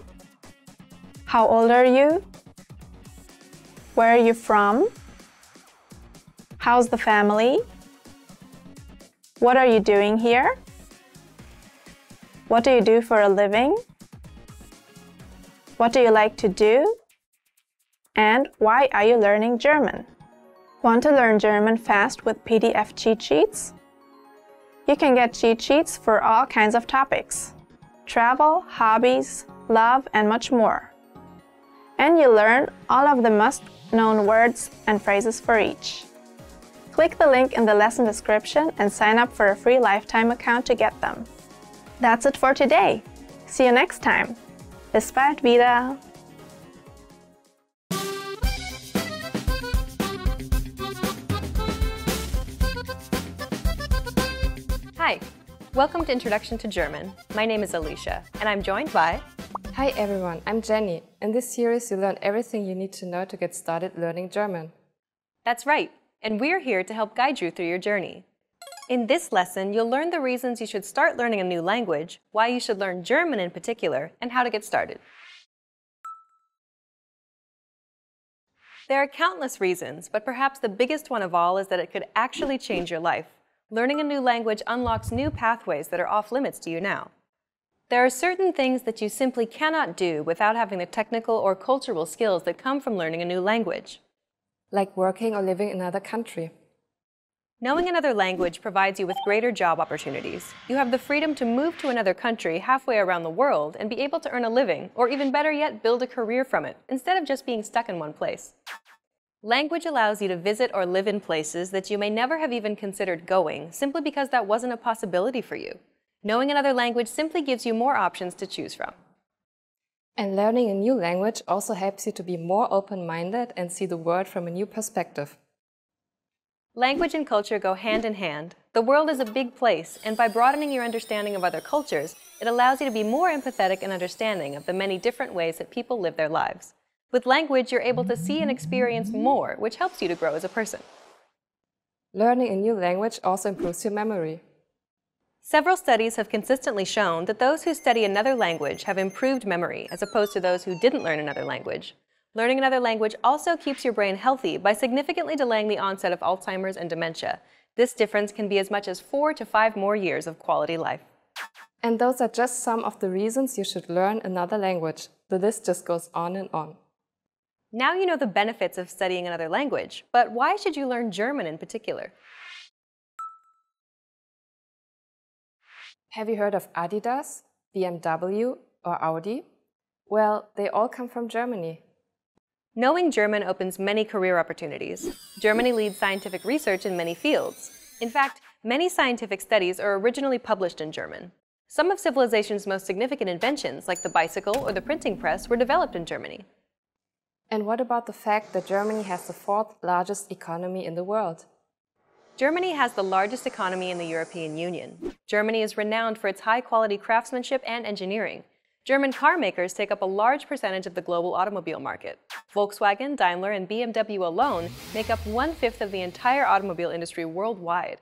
S3: How old are you? Where are you from? How's the family? What are you doing here? What do you do for a living? What do you like to do? And why are you learning German? Want to learn German fast with PDF cheat sheets? You can get cheat sheets for all kinds of topics: travel, hobbies, love, and much more. And you learn all of the must-known words and phrases for each. Click the link in the lesson description and sign up for a free lifetime account to get them. That's it for today. See you next time. Bis bald wieder.
S1: Hi, welcome to Introduction to German. My name is Alicia, and I'm joined by...
S12: Hi everyone, I'm Jenny. In this series, you learn everything you need to know to get started learning German.
S1: That's right, and we're here to help guide you through your journey. In this lesson, you'll learn the reasons you should start learning a new language, why you should learn German in particular, and how to get started. There are countless reasons, but perhaps the biggest one of all is that it could actually change your life. Learning a new language unlocks new pathways that are off limits to you now. There are certain things that you simply cannot do without having the technical or cultural skills that come from learning a new language.
S12: Like working or living in another country.
S1: Knowing another language provides you with greater job opportunities. You have the freedom to move to another country halfway around the world and be able to earn a living, or even better yet, build a career from it, instead of just being stuck in one place. Language allows you to visit or live in places that you may never have even considered going, simply because that wasn't a possibility for you. Knowing another language simply gives you more options to choose from.
S12: And learning a new language also helps you to be more open-minded and see the world from a new perspective.
S1: Language and culture go hand in hand. The world is a big place, and by broadening your understanding of other cultures, it allows you to be more empathetic and understanding of the many different ways that people live their lives. With language, you're able to see and experience more, which helps you to grow as a person.
S12: Learning a new language also improves your memory.
S1: Several studies have consistently shown that those who study another language have improved memory as opposed to those who didn't learn another language. Learning another language also keeps your brain healthy by significantly delaying the onset of Alzheimer's and dementia. This difference can be as much as 4 to 5 more years of quality life.
S12: And those are just some of the reasons you should learn another language. The list just goes on and on.
S1: Now you know the benefits of studying another language, but why should you learn German in particular?
S12: Have you heard of Adidas, BMW, or Audi? Well, they all come from Germany.
S1: Knowing German opens many career opportunities. Germany leads scientific research in many fields. In fact, many scientific studies are originally published in German. Some of civilization's most significant inventions, like the bicycle or the printing press, were developed in Germany.
S12: And what about the fact that Germany has the 4th largest economy in the world?
S1: Germany has the largest economy in the European Union. Germany is renowned for its high-quality craftsmanship and engineering. German car makers take up a large percentage of the global automobile market. Volkswagen, Daimler, and BMW alone make up 1/5 of the entire automobile industry worldwide.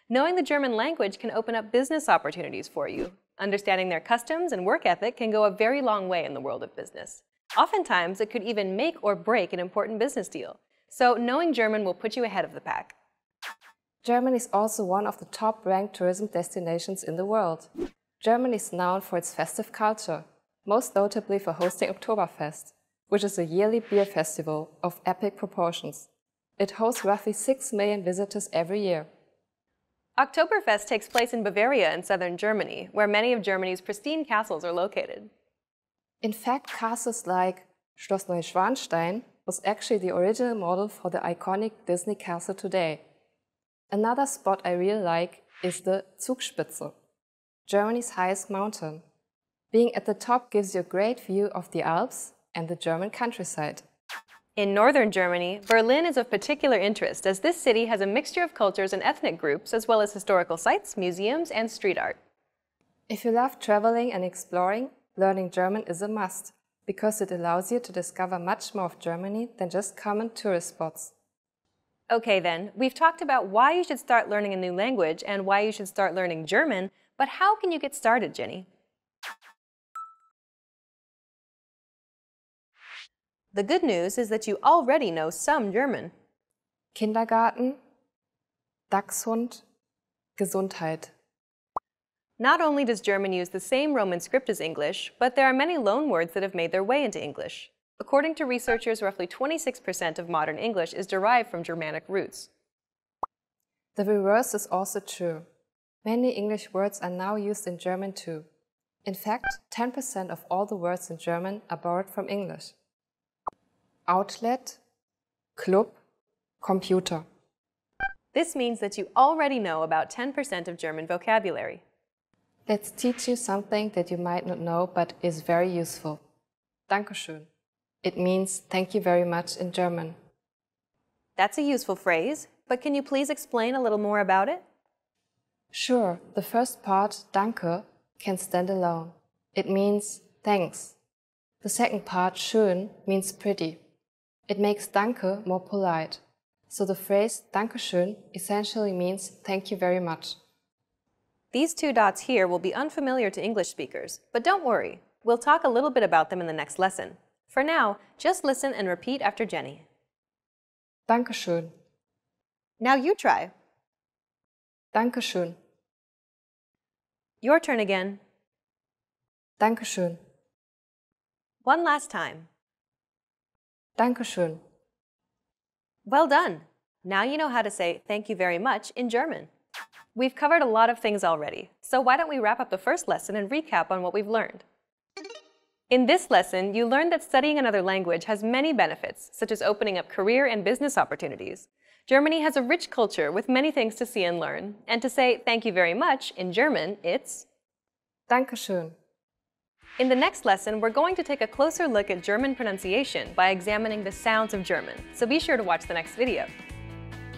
S1: Knowing the German language can open up business opportunities for you. Understanding their customs and work ethic can go a very long way in the world of business. Oftentimes, it could even make or break an important business deal. So knowing German will put you ahead of the pack.
S12: Germany is also one of the top-ranked tourism destinations in the world. Germany is known for its festive culture, most notably for hosting Oktoberfest, which is a yearly beer festival of epic proportions. It hosts roughly 6 million visitors every year.
S1: Oktoberfest takes place in Bavaria in southern Germany, where many of Germany's pristine castles are located.
S12: In fact, castles like Schloss Neuschwanstein was actually the original model for the iconic Disney castle today. Another spot I really like is the Zugspitze, Germany's highest mountain. Being at the top gives you a great view of the Alps and the German countryside.
S1: In northern Germany, Berlin is of particular interest as this city has a mixture of cultures and ethnic groups as well as historical sites, museums, and street art.
S12: If you love traveling and exploring, learning German is a must, because it allows you to discover much more of Germany than just common tourist spots.
S1: Okay then, we've talked about why you should start learning a new language and why you should start learning German, but how can you get started, Jenny? The good news is that you already know some German.
S12: Kindergarten, Dachshund, Gesundheit.
S1: Not only does German use the same Roman script as English, but there are many loan words that have made their way into English. According to researchers, roughly 26% of modern English is derived from Germanic roots.
S12: The reverse is also true. Many English words are now used in German too. In fact, 10% of all the words in German are borrowed from English. Outlet, Club, Computer.
S1: This means that you already know about 10% of German vocabulary.
S12: Let's teach you something that you might not know but is very useful. Dankeschön. It means thank you very much in German.
S1: That's a useful phrase, but can you please explain a little more about it?
S12: Sure, the first part, danke, can stand alone. It means thanks. The second part, schön, means pretty. It makes danke more polite. So the phrase Dankeschön essentially means thank you very much.
S1: These two dots here will be unfamiliar to English speakers, but don't worry. We'll talk a little bit about them in the next lesson. For now, just listen and repeat after Jenny.
S12: Dankeschön.
S1: Now you try.
S12: Dankeschön.
S1: Your turn again.
S12: Dankeschön.
S1: One last time.
S12: Dankeschön.
S1: Well done! Now you know how to say thank you very much in German. We've covered a lot of things already, so why don't we wrap up the first lesson and recap on what we've learned. In this lesson, you learned that studying another language has many benefits, such as opening up career and business opportunities. Germany has a rich culture with many things to see and learn, and to say thank you very much in German, it's
S12: Dankeschön.
S1: In the next lesson, we're going to take a closer look at German pronunciation by examining the sounds of German, so be sure to watch the next video.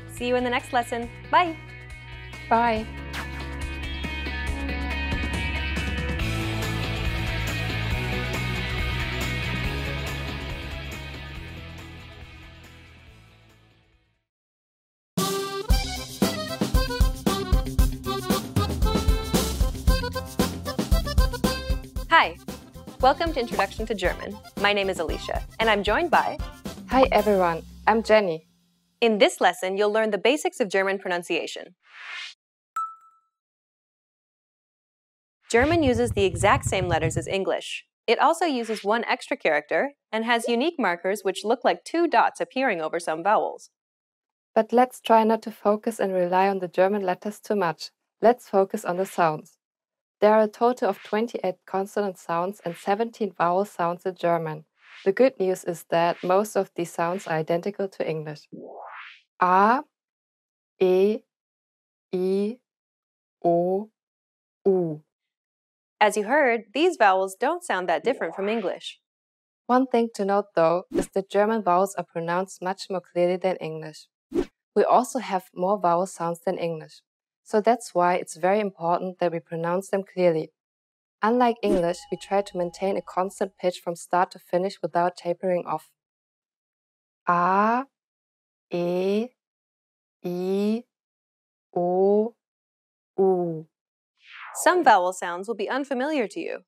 S1: See you in the next lesson. Bye!
S12: Bye!
S1: Hi! Welcome to Introduction to German. My name is Alicia, and I'm joined by...
S12: Hi everyone, I'm Jenny.
S1: In this lesson, you'll learn the basics of German pronunciation. German uses the exact same letters as English. It also uses one extra character and has unique markers which look like two dots appearing over some vowels.
S12: But let's try not to focus and rely on the German letters too much. Let's focus on the sounds. There are a total of 28 consonant sounds and 17 vowel sounds in German. The good news is that most of these sounds are identical to English. A, E, I, O, U.
S1: As you heard, these vowels don't sound that different from English.
S12: One thing to note, though, is that German vowels are pronounced much more clearly than English. We also have more vowel sounds than English. So that's why it's very important that we pronounce them clearly. Unlike English, we try to maintain a constant pitch from start to finish without tapering off. A, E, I, O, U.
S1: Some vowel sounds will be unfamiliar to you.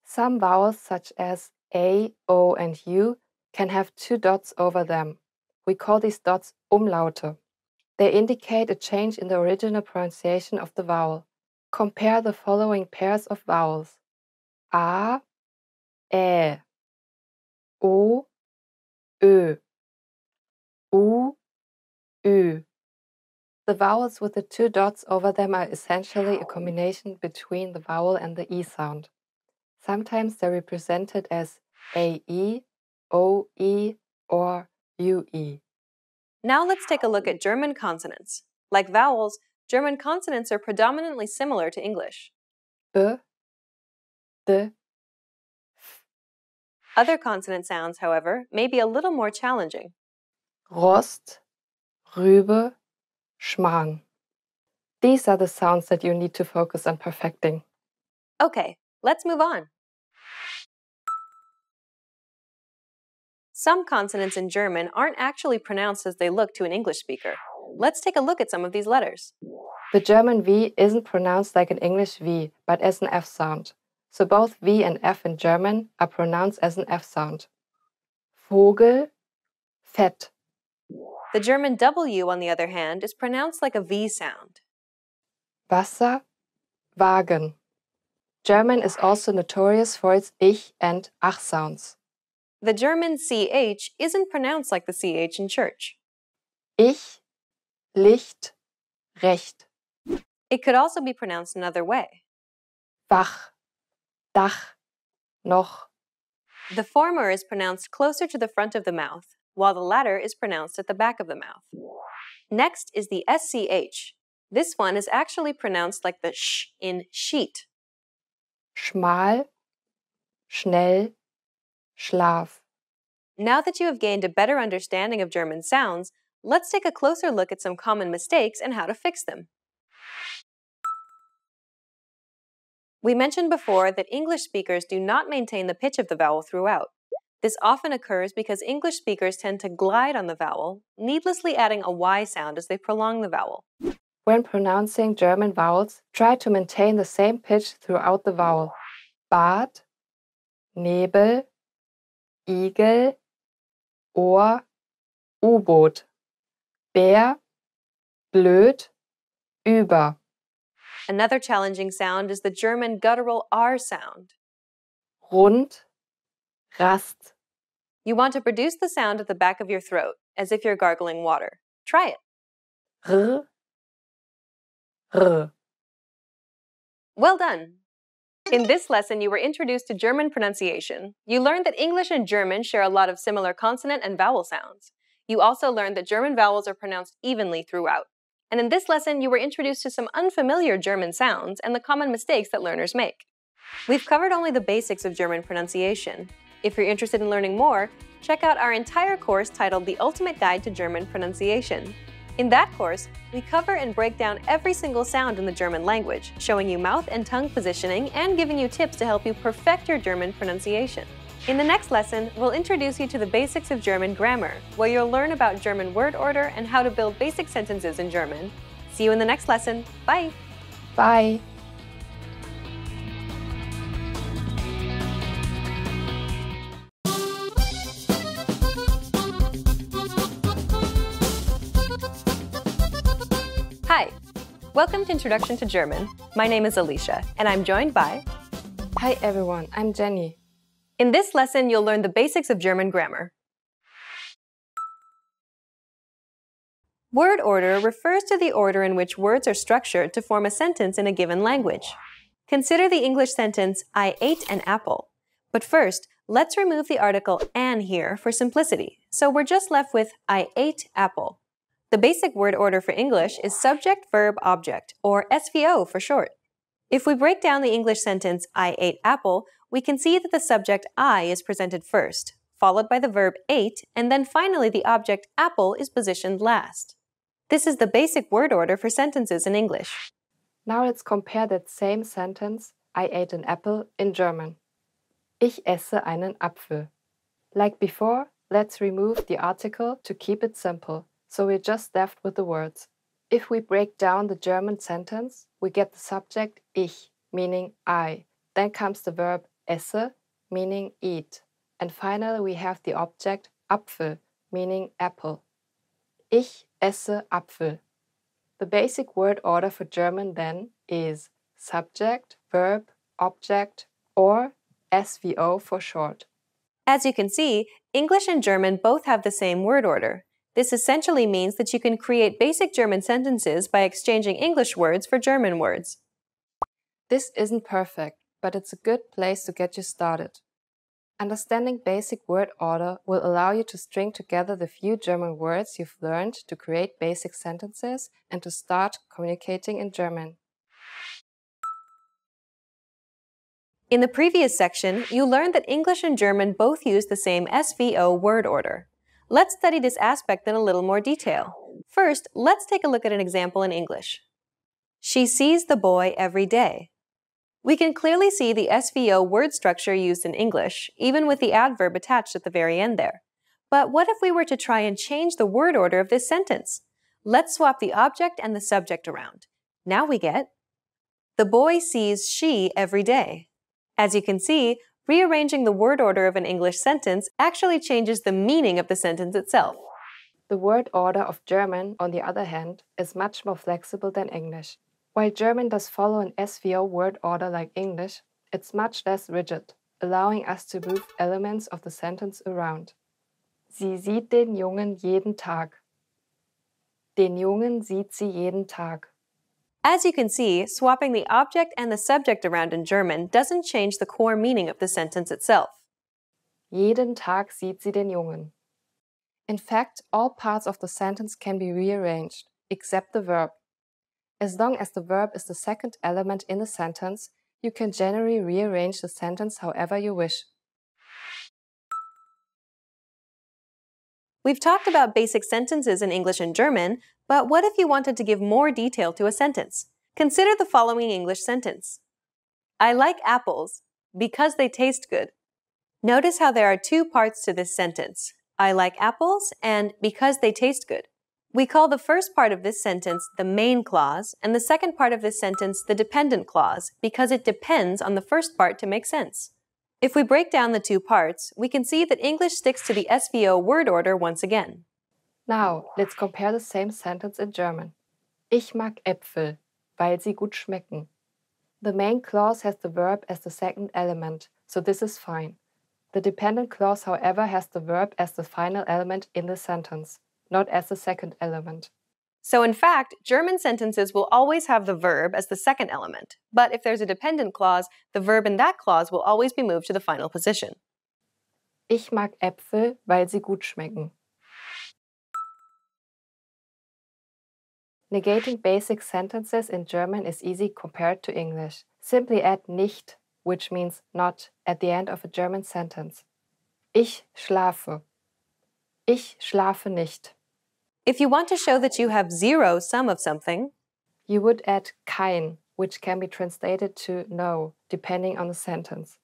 S12: Some vowels such as A, O, and U can have two dots over them. We call these dots Umlaute. They indicate a change in the original pronunciation of the vowel. Compare the following pairs of vowels. A, Ä, O, Ö, U, Ü. The vowels with the two dots over them are essentially a combination between the vowel and the E sound. Sometimes they're represented as AE, OE, or UE.
S1: Now let's take a look at German consonants. Like vowels, German consonants are predominantly similar to English.
S12: B, D, F.
S13: Other consonant sounds, however, may be a little more challenging.
S12: Rost, Rübe, Schmarrn. These are the sounds that you need to focus on perfecting.
S13: Okay, let's move on. Some consonants in German aren't actually pronounced as they look to an English speaker. Let's take a look at some of these letters.
S12: The German V isn't pronounced like an English V, but as an F sound. So both V and F in German are pronounced as an F sound. Vogel, Fett.
S13: The German W, on the other hand, is pronounced like a V sound.
S12: Wasser, Wagen. German is also notorious for its Ich and Ach sounds.
S13: The German CH isn't pronounced like the CH in church.
S12: Ich, Licht, Recht.
S13: It could also be pronounced another way.
S12: Wach, Dach, noch.
S13: The former is pronounced closer to the front of the mouth, while the latter is pronounced at the back of the mouth. Next is the SCH. This one is actually pronounced like the sh in sheet.
S12: Schmal, schnell, Schlaf.
S13: Now that you have gained a better understanding of German sounds, let's take a closer look at some common mistakes and how to fix them. We mentioned before that English speakers do not maintain the pitch of the vowel throughout. This often occurs because English speakers tend to glide on the vowel, needlessly adding a Y sound as they prolong the vowel.
S12: When pronouncing German vowels, try to maintain the same pitch throughout the vowel. Bad, Nebel, Igel, Ohr, U-Boot. Bär, blöd, über.
S13: Another challenging sound is the German guttural R sound.
S12: Rund, Rast.
S13: You want to produce the sound at the back of your throat, as if you're gargling water. Try it.
S12: R, R.
S13: Well done! In this lesson, you were introduced to German pronunciation. You learned that English and German share a lot of similar consonant and vowel sounds. You also learned that German vowels are pronounced evenly throughout. And in this lesson, you were introduced to some unfamiliar German sounds and the common mistakes that learners make. We've covered only the basics of German pronunciation. If you're interested in learning more, check out our entire course titled The Ultimate Guide to German Pronunciation. In that course, we cover and break down every single sound in the German language, showing you mouth and tongue positioning and giving you tips to help you perfect your German pronunciation. In the next lesson, we'll introduce you to the basics of German grammar, where you'll learn about German word order and how to build basic sentences in German. See you in the next lesson. Bye!
S12: Bye!
S13: Hi! Welcome to Introduction to German. My name is Alicia, and I'm joined by...
S12: Hi everyone, I'm Jenny.
S13: In this lesson, you'll learn the basics of German grammar. Word order refers to the order in which words are structured to form a sentence in a given language. Consider the English sentence, I ate an apple. But first, let's remove the article an here for simplicity, so we're just left with I ate apple. The basic word order for English is subject, verb, object, or SVO for short. If we break down the English sentence, I ate apple, we can see that the subject I is presented first, followed by the verb ate, and then finally the object apple is positioned last. This is the basic word order for sentences in English.
S12: Now let's compare that same sentence, I ate an apple, in German. Ich esse einen Apfel. Like before, let's remove the article to keep it simple, so we're just left with the words. If we break down the German sentence, we get the subject ich, meaning I. Then comes the verb esse, meaning eat. And finally we have the object Apfel, meaning apple. Ich esse Apfel. The basic word order for German then is subject, verb, object, or SVO for short.
S13: As you can see, English and German both have the same word order. This essentially means that you can create basic German sentences by exchanging English words for German words.
S12: This isn't perfect, but it's a good place to get you started. Understanding basic word order will allow you to string together the few German words you've learned to create basic sentences and to start communicating in German.
S13: In the previous section, you learned that English and German both use the same SVO word order. Let's study this aspect in a little more detail. First, let's take a look at an example in English. She sees the boy every day. We can clearly see the SVO word structure used in English, even with the adverb attached at the very end there. But what if we were to try and change the word order of this sentence? Let's swap the object and the subject around. Now we get, the boy sees she every day. As you can see, rearranging the word order of an English sentence actually changes the meaning of the sentence itself.
S12: The word order of German, on the other hand, is much more flexible than English. While German does follow an SVO word order like English, it's much less rigid, allowing us to move elements of the sentence around. Sie sieht den Jungen jeden Tag. Den Jungen sieht sie jeden Tag.
S13: As you can see, swapping the object and the subject around in German doesn't change the core meaning of the sentence itself.
S12: Jeden Tag sieht sie den Jungen. In fact, all parts of the sentence can be rearranged, except the verb. As long as the verb is the second element in the sentence, you can generally rearrange the sentence however you wish.
S13: We've talked about basic sentences in English and German, but what if you wanted to give more detail to a sentence? Consider the following English sentence. I like apples because they taste good. Notice how there are two parts to this sentence. I like apples and because they taste good. We call the first part of this sentence the main clause and the second part of this sentence the dependent clause because it depends on the first part to make sense. If we break down the two parts, we can see that English sticks to the SVO word order once again.
S12: Now, let's compare the same sentence in German. Ich mag Äpfel, weil sie gut schmecken. The main clause has the verb as the second element, so this is fine. The dependent clause, however, has the verb as the final element in the sentence, not as the second element.
S13: So in fact, German sentences will always have the verb as the second element, but if there's a dependent clause, the verb in that clause will always be moved to the final position.
S12: Ich mag Äpfel, weil sie gut schmecken. Negating basic sentences in German is easy compared to English. Simply add nicht, which means not, at the end of a German sentence. Ich schlafe. Ich schlafe nicht.
S13: If you want to show that you have zero sum of something,
S12: you would add kein, which can be translated to no, depending on the sentence.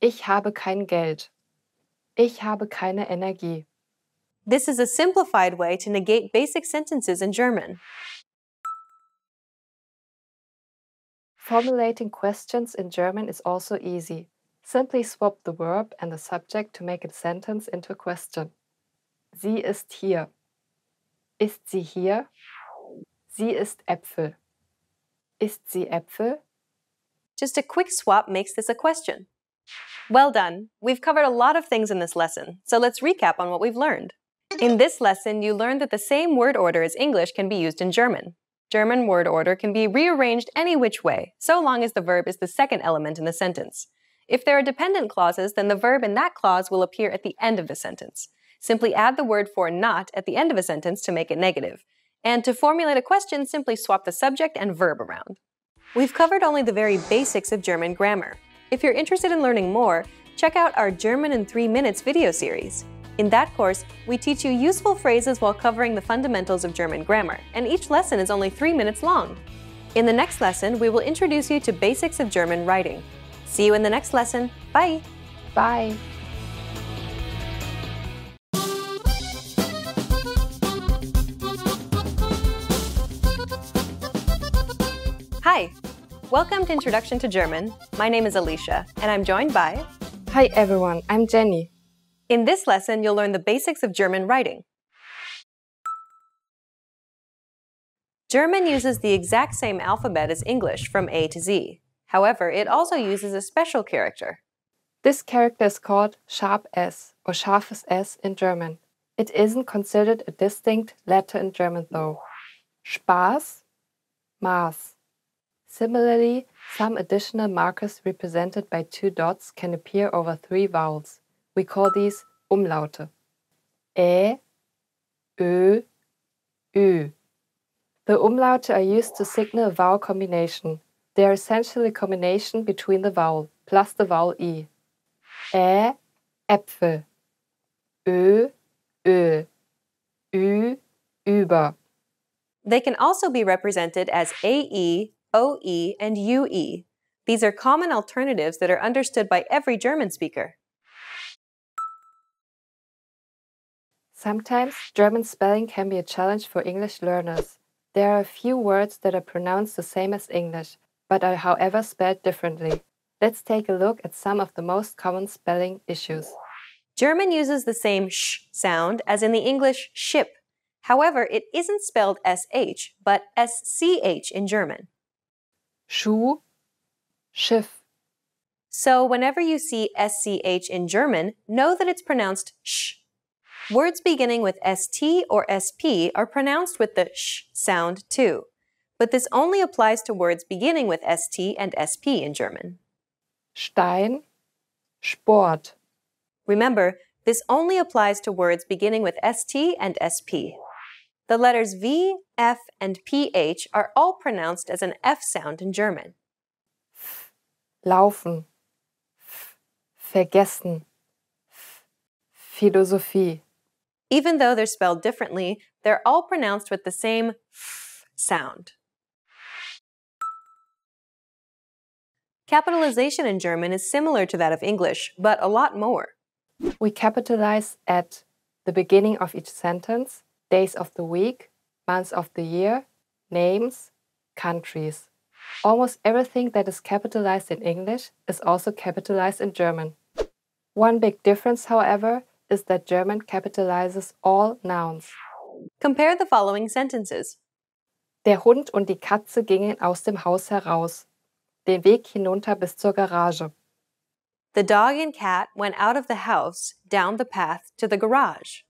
S12: Ich habe kein Geld. Ich habe keine Energie.
S13: This is a simplified way to negate basic sentences in German.
S12: Formulating questions in German is also easy. Simply swap the verb and the subject to make a sentence into a question. Sie ist hier. Ist sie hier? Sie isst Äpfel. Isst sie Äpfel?
S13: Just a quick swap makes this a question. Well done! We've covered a lot of things in this lesson, so let's recap on what we've learned. In this lesson, you learned that the same word order as English can be used in German. German word order can be rearranged any which way, so long as the verb is the second element in the sentence. If there are dependent clauses, then the verb in that clause will appear at the end of the sentence. Simply add the word for not at the end of a sentence to make it negative. And to formulate a question, simply swap the subject and verb around. We've covered only the very basics of German grammar. If you're interested in learning more, check out our German in 3 Minutes video series. In that course, we teach you useful phrases while covering the fundamentals of German grammar, and each lesson is only 3 minutes long. In the next lesson, we will introduce you to basics of German writing. See you in the next lesson. Bye!
S12: Bye!
S13: Hi! Welcome to Introduction to German. My name is Alicia, and I'm joined by...
S12: Hi everyone, I'm Jenny.
S13: In this lesson, you'll learn the basics of German writing. German uses the exact same alphabet as English from A to Z. However, it also uses a special character.
S12: This character is called sharp S or scharfes S in German. It isn't considered a distinct letter in German though. Spaß, Maß. Similarly, some additional markers represented by 2 dots can appear over 3 vowels. We call these Umlaute. Ä, Ö, Ü. The Umlaute are used to signal a vowel combination. They are essentially a combination between the vowel plus the vowel E. Äpfel. Öl. Ü, über.
S13: They can also be represented as AE, OE, and UE. These are common alternatives that are understood by every German speaker.
S12: Sometimes German spelling can be a challenge for English learners. There are a few words that are pronounced the same as English, but are however spelled differently. Let's take a look at some of the most common spelling issues.
S13: German uses the same sh sound as in the English ship. However, it isn't spelled sh, but sch in German.
S12: Schuh, Schiff.
S13: So whenever you see sch in German, know that it's pronounced sh. Words beginning with st or sp are pronounced with the sh sound too, but this only applies to words beginning with st and sp in German.
S12: Stein, Sport.
S13: Remember, this only applies to words beginning with st and sp. The letters v, f, and ph are all pronounced as an f sound in German.
S12: Laufen, vergessen, Philosophie.
S13: Even though they're spelled differently, they're all pronounced with the same f sound. Capitalization in German is similar to that of English, but a lot more.
S12: We capitalize at the beginning of each sentence, days of the week, months of the year, names, countries. Almost everything that is capitalized in English is also capitalized in German. One big difference, however, is that German capitalizes all nouns.
S13: Compare the following sentences.
S12: Der Hund und die Katze gingen aus dem Haus heraus, den Weg hinunter bis zur Garage.
S13: The dog and cat went out of the house, down the path to the garage.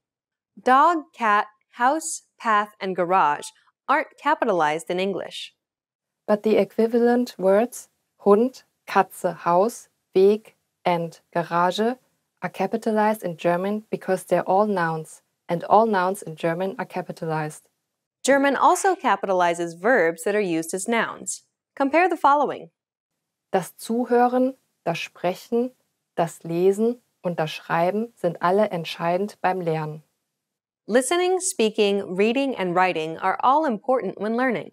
S13: Dog, cat, house, path, and garage aren't capitalized in English.
S12: But the equivalent words Hund, Katze, Haus, Weg, and Garage are capitalized in German because they're all nouns, and all nouns in German are capitalized.
S13: German also capitalizes verbs that are used as nouns. Compare the following.
S12: Das Zuhören, das Sprechen, das Lesen und das Schreiben sind alle entscheidend beim Lernen.
S13: Listening, speaking, reading, and writing are all important when learning.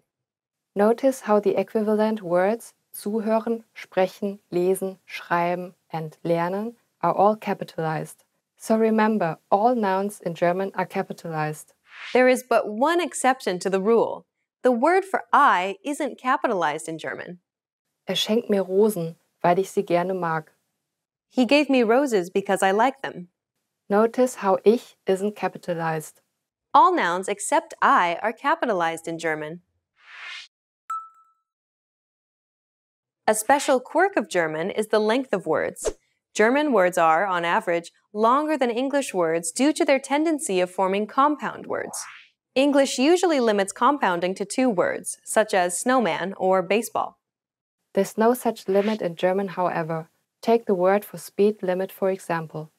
S12: Notice how the equivalent words zuhören, sprechen, lesen, schreiben, and lernen are all capitalized. So remember, all nouns in German are capitalized.
S13: There is but one exception to the rule. The word for I isn't capitalized in German.
S12: Schenkt mir Rosen, weil ich sie gerne mag.
S13: He gave me roses because I like them.
S12: Notice how ich isn't capitalized.
S13: All nouns except I are capitalized in German. A special quirk of German is the length of words. German words are, on average, longer than English words due to their tendency of forming compound words. English usually limits compounding to 2 words, such as snowman or baseball.
S12: There's no such limit in German, however. Take the word for speed limit, for example.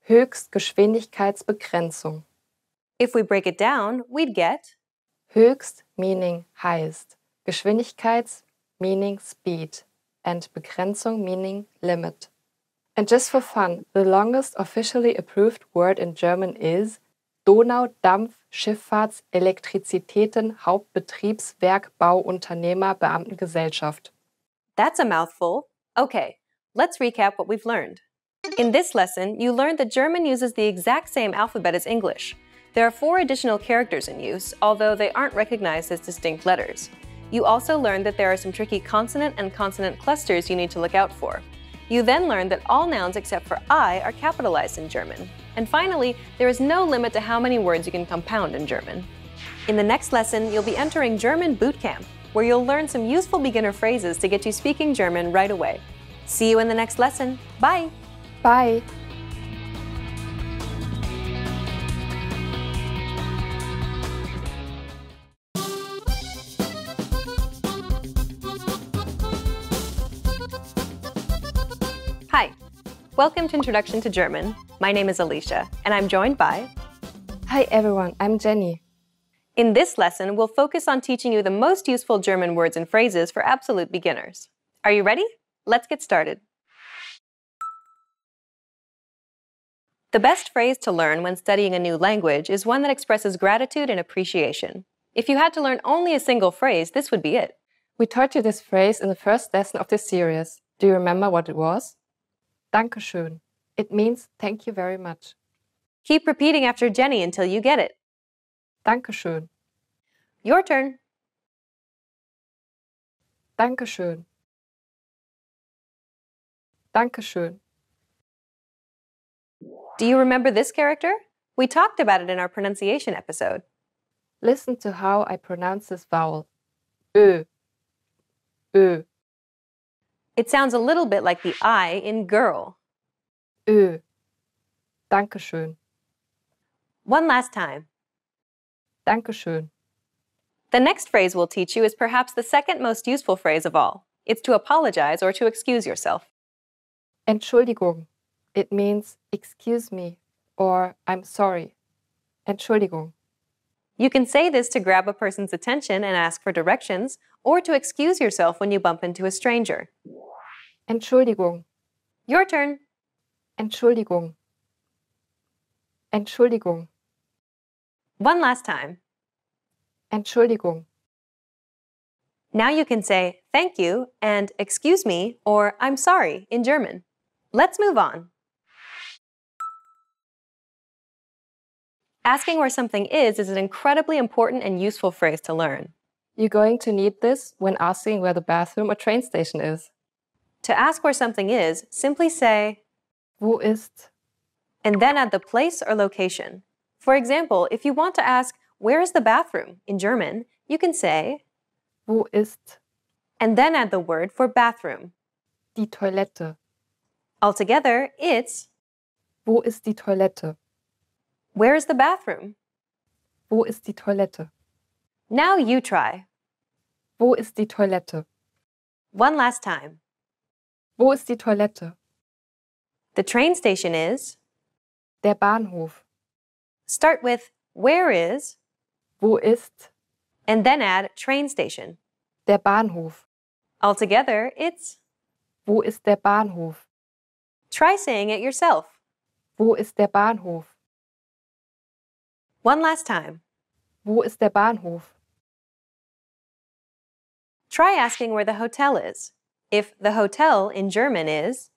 S12: Höchstgeschwindigkeitsbegrenzung.
S13: If we break it down, we'd get
S12: Höchst meaning highest, Geschwindigkeits meaning speed, and Begrenzung meaning limit. And just for fun, the longest officially approved word in German is Donau-Dampf-Schifffahrts-Elektrizitäten-Hauptbetriebswerk-Bau-Unternehmer-Beamtengesellschaft.
S13: That's a mouthful. Okay, let's recap what we've learned. In this lesson, you learned that German uses the exact same alphabet as English. There are 4 additional characters in use, although they aren't recognized as distinct letters. You also learned that there are some tricky consonant and consonant clusters you need to look out for. You then learned that all nouns except for I are capitalized in German. And finally, there is no limit to how many words you can compound in German. In the next lesson, you'll be entering German Boot Camp, where you'll learn some useful beginner phrases to get you speaking German right away. See you in the next lesson. Bye!
S12: Bye!
S13: Hi! Welcome to Introduction to German. My name is Alicia, and I'm joined by...
S12: Hi everyone, I'm Jenny.
S13: In this lesson, we'll focus on teaching you the most useful German words and phrases for absolute beginners. Are you ready? Let's get started. The best phrase to learn when studying a new language is one that expresses gratitude and appreciation. If you had to learn only a single phrase, this would be it.
S12: We taught you this phrase in the first lesson of this series. Do you remember what it was? Dankeschön. It means thank you very much.
S13: Keep repeating after Jenny until you get it.
S12: Dankeschön.
S13: Your turn.
S12: Dankeschön. Dankeschön.
S13: Do you remember this character? We talked about it in our pronunciation episode.
S12: Listen to how I pronounce this vowel. Ö. Ö.
S13: It sounds a little bit like the I in girl.
S12: Ö. Dankeschön.
S13: One last time.
S12: Dankeschön.
S13: The next phrase we'll teach you is perhaps the second most useful phrase of all. It's to apologize or to excuse yourself.
S12: Entschuldigung. It means excuse me or I'm sorry. Entschuldigung.
S13: You can say this to grab a person's attention and ask for directions, or to excuse yourself when you bump into a stranger.
S12: Entschuldigung.
S13: Your turn.
S12: Entschuldigung. Entschuldigung.
S13: One last time.
S12: Entschuldigung.
S13: Now you can say thank you and excuse me or I'm sorry in German. Let's move on. Asking where something is an incredibly important and useful phrase to learn.
S12: You're going to need this when asking where the bathroom or train station is.
S13: To ask where something is, simply say,
S12: Wo ist?
S13: And then add the place or location. For example, if you want to ask, where is the bathroom in German, you can say,
S12: Wo ist?
S13: And then add the word for bathroom.
S12: Die Toilette.
S13: Altogether, it's,
S12: Wo ist die Toilette?
S13: Where is the bathroom?
S12: Wo ist die Toilette?
S13: Now you try.
S12: Wo ist die Toilette?
S13: One last time.
S12: Wo ist die Toilette?
S13: The train station is,
S12: Der Bahnhof.
S13: Start with where is,
S12: Wo ist?
S13: And then add train station.
S12: Der Bahnhof.
S13: Altogether, it's,
S12: Wo ist der Bahnhof?
S13: Try saying it yourself.
S12: Wo ist der Bahnhof?
S13: One last time.
S12: Wo ist der Bahnhof?
S13: Try asking where the hotel is. If the hotel in German is,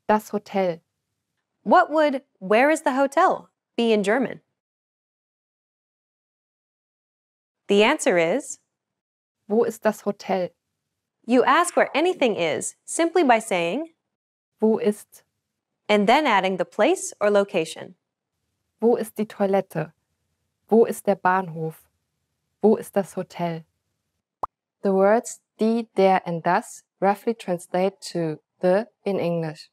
S12: Das Hotel.
S13: What would where is the hotel be in German? The answer is,
S12: Wo ist das Hotel?
S13: You ask where anything is simply by saying,
S12: Wo ist?
S13: And then adding the place or location.
S12: Wo ist die Toilette? Wo ist der Bahnhof? Wo ist das Hotel? The words die, der, and das roughly translate to the in English.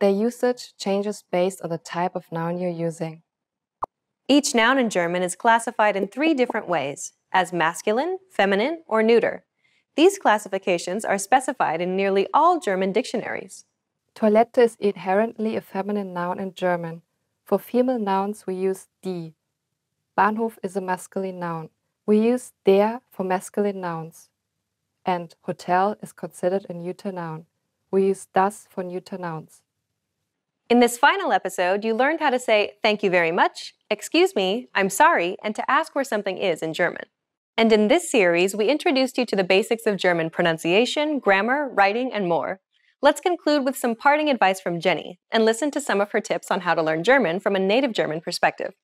S12: Their usage changes based on the type of noun you're using.
S13: Each noun in German is classified in 3 different ways, as masculine, feminine, or neuter. These classifications are specified in nearly all German dictionaries.
S12: Toilette is inherently a feminine noun in German. For female nouns, we use die. Bahnhof is a masculine noun. We use der for masculine nouns. And hotel is considered a neuter noun. We use das for neuter nouns.
S13: In this final episode, you learned how to say thank you very much, excuse me, I'm sorry, and to ask where something is in German. And in this series, we introduced you to the basics of German pronunciation, grammar, writing, and more. Let's conclude with some parting advice from Jenny and listen to some of her tips on how to learn German from a native German perspective.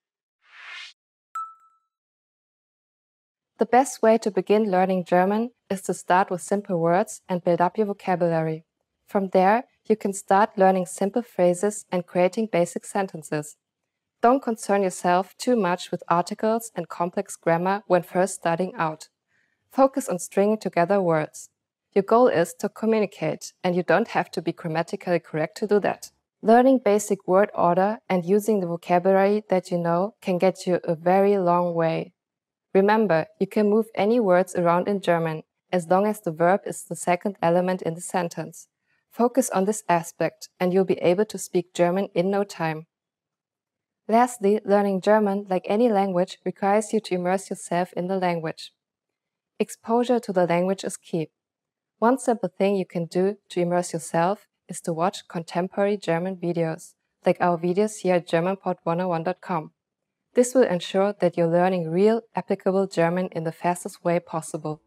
S12: The best way to begin learning German is to start with simple words and build up your vocabulary. From there, you can start learning simple phrases and creating basic sentences. Don't concern yourself too much with articles and complex grammar when first starting out. Focus on stringing together words. Your goal is to communicate, and you don't have to be grammatically correct to do that. Learning basic word order and using the vocabulary that you know can get you a very long way. Remember, you can move any words around in German, as long as the verb is the second element in the sentence. Focus on this aspect, and you'll be able to speak German in no time. Lastly, learning German, like any language, requires you to immerse yourself in the language. Exposure to the language is key. One simple thing you can do to immerse yourself is to watch contemporary German videos. like our videos here at GermanPod101.com. This will ensure that you're learning real, applicable German in the fastest way possible.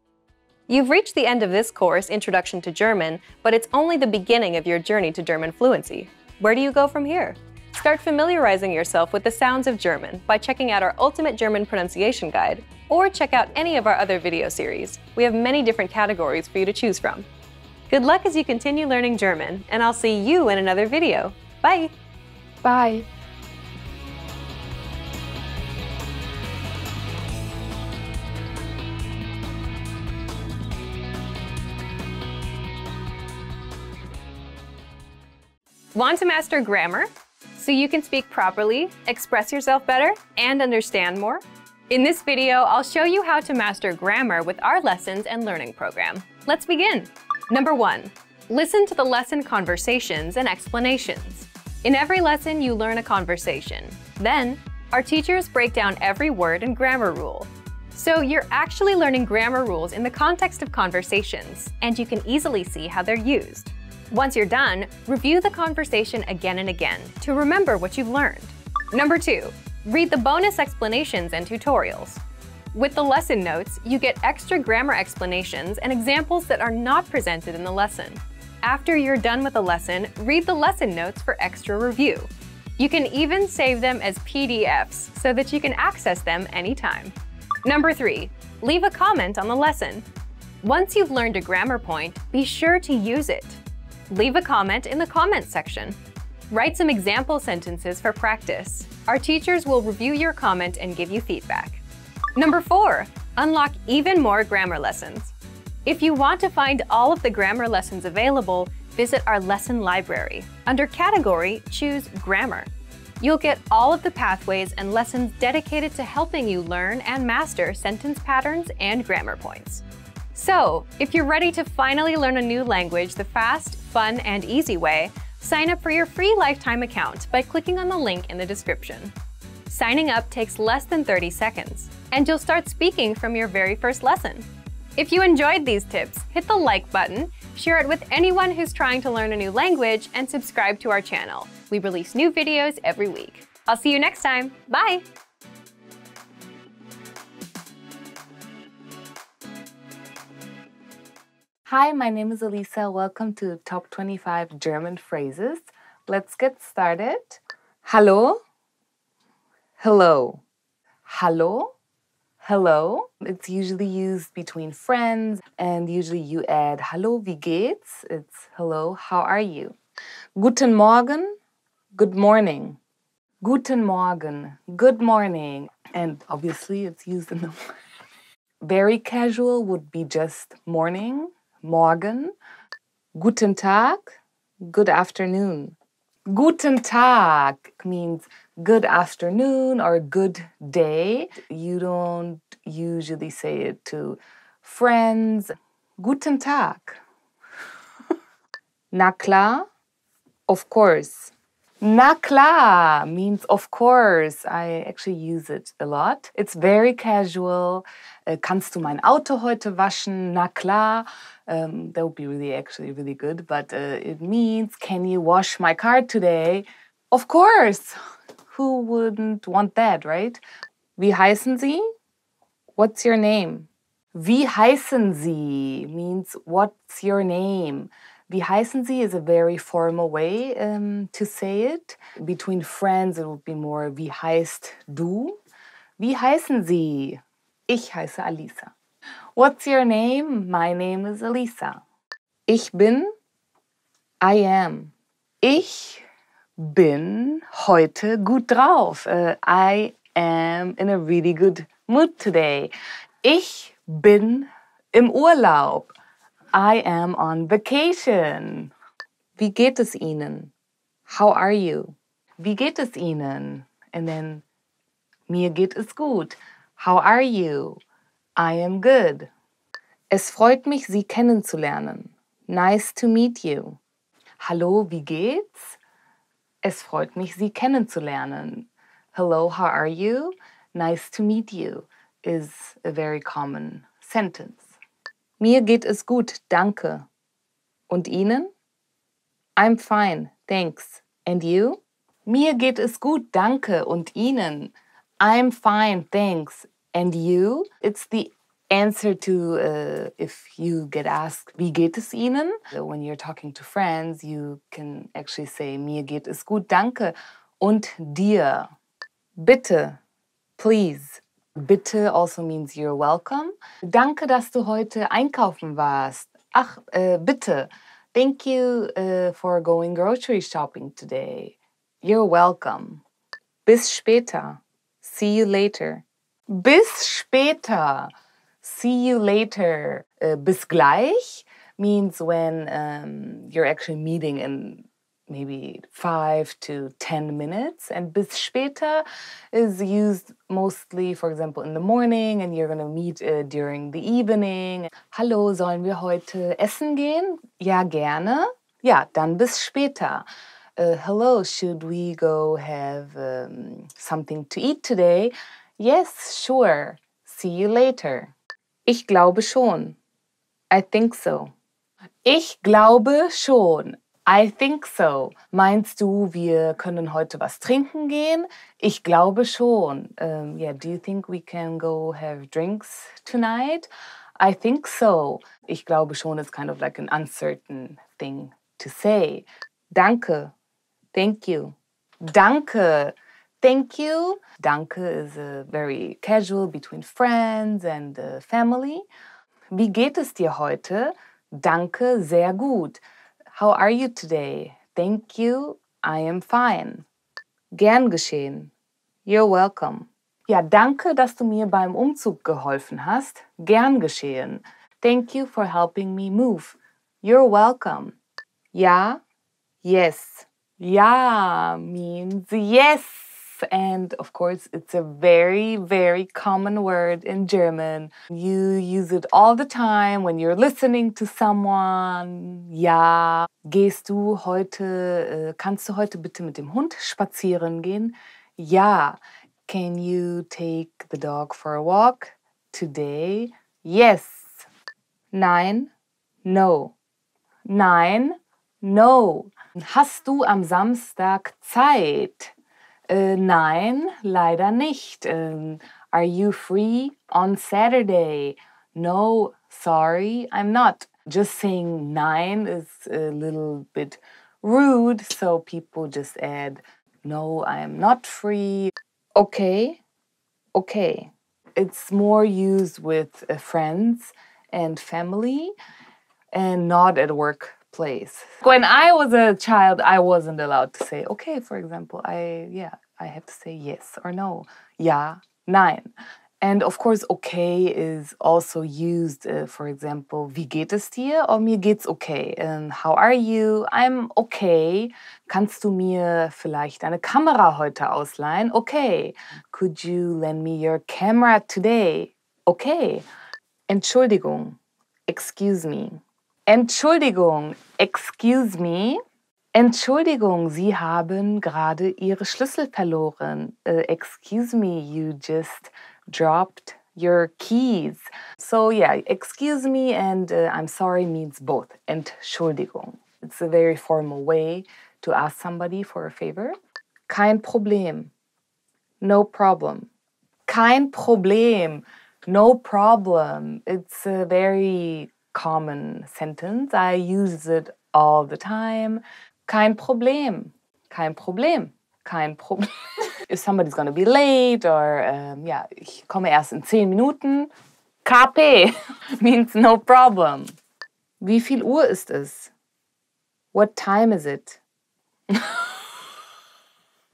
S13: You've reached the end of this course, Introduction to German, but it's only the beginning of your journey to German fluency. Where do you go from here? Start familiarizing yourself with the sounds of German by checking out our Ultimate German Pronunciation Guide, or check out any of our other video series. We have many different categories for you to choose from. Good luck as you continue learning German, and I'll see you in another video. Bye!
S5: Bye!
S13: Want to master grammar so you can speak properly, express yourself better, and understand more? In this video, I'll show you how to master grammar with our lessons and learning program. Let's begin. Number 1. Listen to the lesson conversations and explanations. In every lesson, you learn a conversation. Then, our teachers break down every word and grammar rule. So you're actually learning grammar rules in the context of conversations, and you can easily see how they're used. Once you're done, review the conversation again and again to remember what you've learned. Number 2. Read the bonus explanations and tutorials. With the lesson notes, you get extra grammar explanations and examples that are not presented in the lesson. After you're done with the lesson, read the lesson notes for extra review. You can even save them as PDFs so that you can access them anytime. Number 3. Leave a comment on the lesson. Once you've learned a grammar point, be sure to use it. Leave a comment in the comments section. Write some example sentences for practice. Our teachers will review your comment and give you feedback. Number 4. Unlock even more grammar lessons. If you want to find all of the grammar lessons available, visit our lesson library. Under Category, choose Grammar. You'll get all of the pathways and lessons dedicated to helping you learn and master sentence patterns and grammar points. So, if you're ready to finally learn a new language the fast, fun, and easy way, sign up for your free lifetime account by clicking on the link in the description. Signing up takes less than 30 seconds, and you'll start speaking from your very first lesson. If you enjoyed these tips, hit the like button, share it with anyone who's trying to learn a new language, and subscribe to our channel. We release new videos every week. I'll see you next time. Bye!
S5: Hi, my name is Elisa. Welcome to Top 25 German Phrases. Let's get started. Hallo. Hello. Hallo. Hello. It's usually used between friends, and usually you add Hallo, wie geht's? It's hello, how are you? Guten Morgen. Good morning. Guten Morgen. Good morning. And obviously it's used in the very casual would be just morning. Morgen, guten Tag, good afternoon. Guten Tag means good afternoon or good day. You don't usually say it to friends. Guten Tag. Na klar, of course. Na klar means of course. I actually use it a lot. It's very casual. Kannst du mein Auto heute waschen? Na klar. That would be really good. But it means, can you wash my car today? Of course. Who wouldn't want that, right? Wie heißen Sie? What's your name? Wie heißen Sie means what's your name? Wie heißen Sie is a very formal way to say it. Between friends, it would be more wie heißt du? Wie heißen Sie? Ich heiße Alisa. What's your name? My name is Elisa. Ich bin. I am. Ich bin heute gut drauf. I am in a really good mood today. Ich bin im Urlaub. I am on vacation. Wie geht es Ihnen? How are you? Wie geht es Ihnen? And then, mir geht es gut. How are you? I am good. Es freut mich, Sie kennenzulernen. Nice to meet you. Hallo, wie geht's? Es freut mich, Sie kennenzulernen. Hello, how are you? Nice to meet you is a very common sentence. Mir geht es gut, danke. Und Ihnen? I'm fine, thanks. And you?
S14: Mir geht es gut, danke. Und Ihnen? I'm fine, thanks. And you? It's the answer to if you get asked, wie geht es Ihnen? When you're talking to friends, you can actually say, mir geht es gut, danke. Und dir? Bitte, please. Bitte also means you're welcome. Danke, dass du heute einkaufen warst. Ach, bitte. Thank you for going grocery shopping today. You're welcome. Bis später. See you later. Bis später. See you later. Bis gleich means when you're actually meeting in maybe 5 to 10 minutes. And bis später is used mostly, for example, in the morning and you're going to meet during the evening. Hallo, sollen wir heute essen gehen? Ja, gerne. Ja, dann bis später. Hello, should we go have something to eat today? Yes, sure. See you later. Ich glaube schon. I think so. Ich glaube schon. I think so. Meinst du, wir können heute was trinken gehen? Ich glaube schon. Yeah, do you think we can go have drinks tonight? I think so. Ich glaube schon is kind of like an uncertain thing to say. Danke. Thank you. Danke. Thank you. Danke is very casual between friends and family. Wie geht es dir heute? Danke, sehr gut. How are you today? Thank you. I am fine. Gern geschehen. You're welcome. Ja, danke, dass du mir beim Umzug geholfen hast. Gern geschehen. Thank you for helping me move. You're welcome. Ja, yes. Ja means yes. And of course, it's a very, very common word in German. You use it all the time when you're listening to someone. Ja, kannst du heute bitte mit dem Hund spazieren gehen? Ja. Can you take the dog for a walk today? Yes. Nein, no. Nein, no. Hast du am Samstag Zeit? Nein, leider nicht. Are you free on Saturday? No, sorry, I'm not. Just saying nein is a little bit rude, so people just add, no, I am not free. Okay, okay. It's more used with friends and family and not at workplace. When I was a child, I wasn't allowed to say okay, for example. I had to say yes or no. Ja, nein. And of course, okay is also used, for example, wie geht es dir? Or mir geht's okay. How are you? I'm okay. Kannst du mir vielleicht eine Kamera heute ausleihen? Okay. Could you lend me your camera today? Okay. Entschuldigung. Excuse me. Entschuldigung. Excuse me. Entschuldigung, Sie haben gerade Ihre Schlüssel verloren. Excuse me, you just dropped your keys. So yeah, excuse me and I'm sorry means both. Entschuldigung. It's a very formal way to ask somebody for a favor. Kein Problem. No problem. Kein Problem. No problem. It's a very common sentence. I use it all the time. Kein Problem. Kein Problem. Kein Problem. If somebody's gonna be late or, yeah, ich komme erst in 10 Minuten. KP means no problem. Wie viel Uhr ist es? What time is it?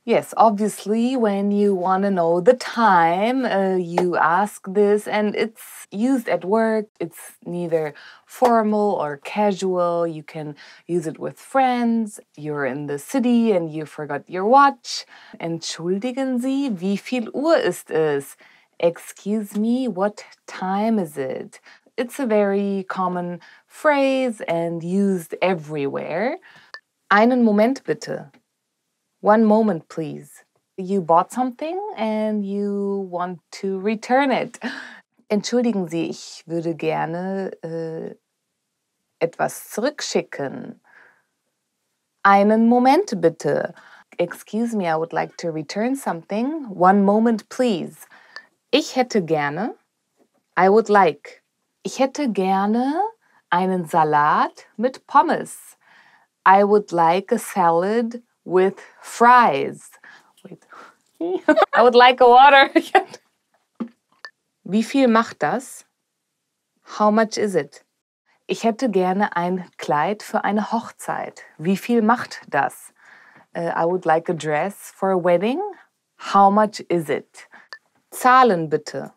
S14: Yes, obviously, when you want to know the time, you ask this, and it's used at work. It's neither formal or casual. You can use it with friends. You're in the city and you forgot your watch. Entschuldigen Sie, wie viel Uhr ist es? Excuse me, what time is it? It's a very common phrase and used everywhere. Einen Moment bitte. One moment, please. You bought something and you want to return it. Entschuldigen Sie, ich würde gerne etwas zurückschicken. Einen Moment bitte. excuse me, I would like to return something. One moment, please. Ich hätte gerne, I would like. Ich hätte gerne einen Salat mit Pommes. I would like a salad with fries. Wait. I would like a water. Wie viel macht das? How much is it? Ich hätte gerne ein Kleid für eine Hochzeit. Wie viel macht das? I would like a dress for a wedding. How much is it? Zahlen bitte.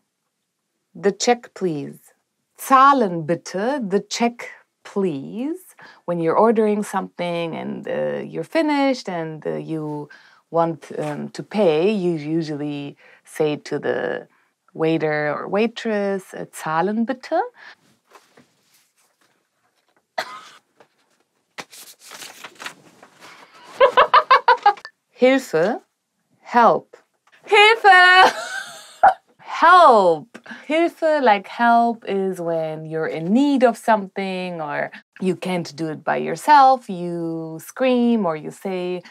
S14: The check, please. Zahlen bitte. The check, please. When you're ordering something and you're finished and you want to pay, you usually say to the waiter or waitress, Zahlen bitte. Hilfe, help. Hilfe! Help! Hilfe, like help, is when you're in need of something or you can't do it by yourself. You scream or you say,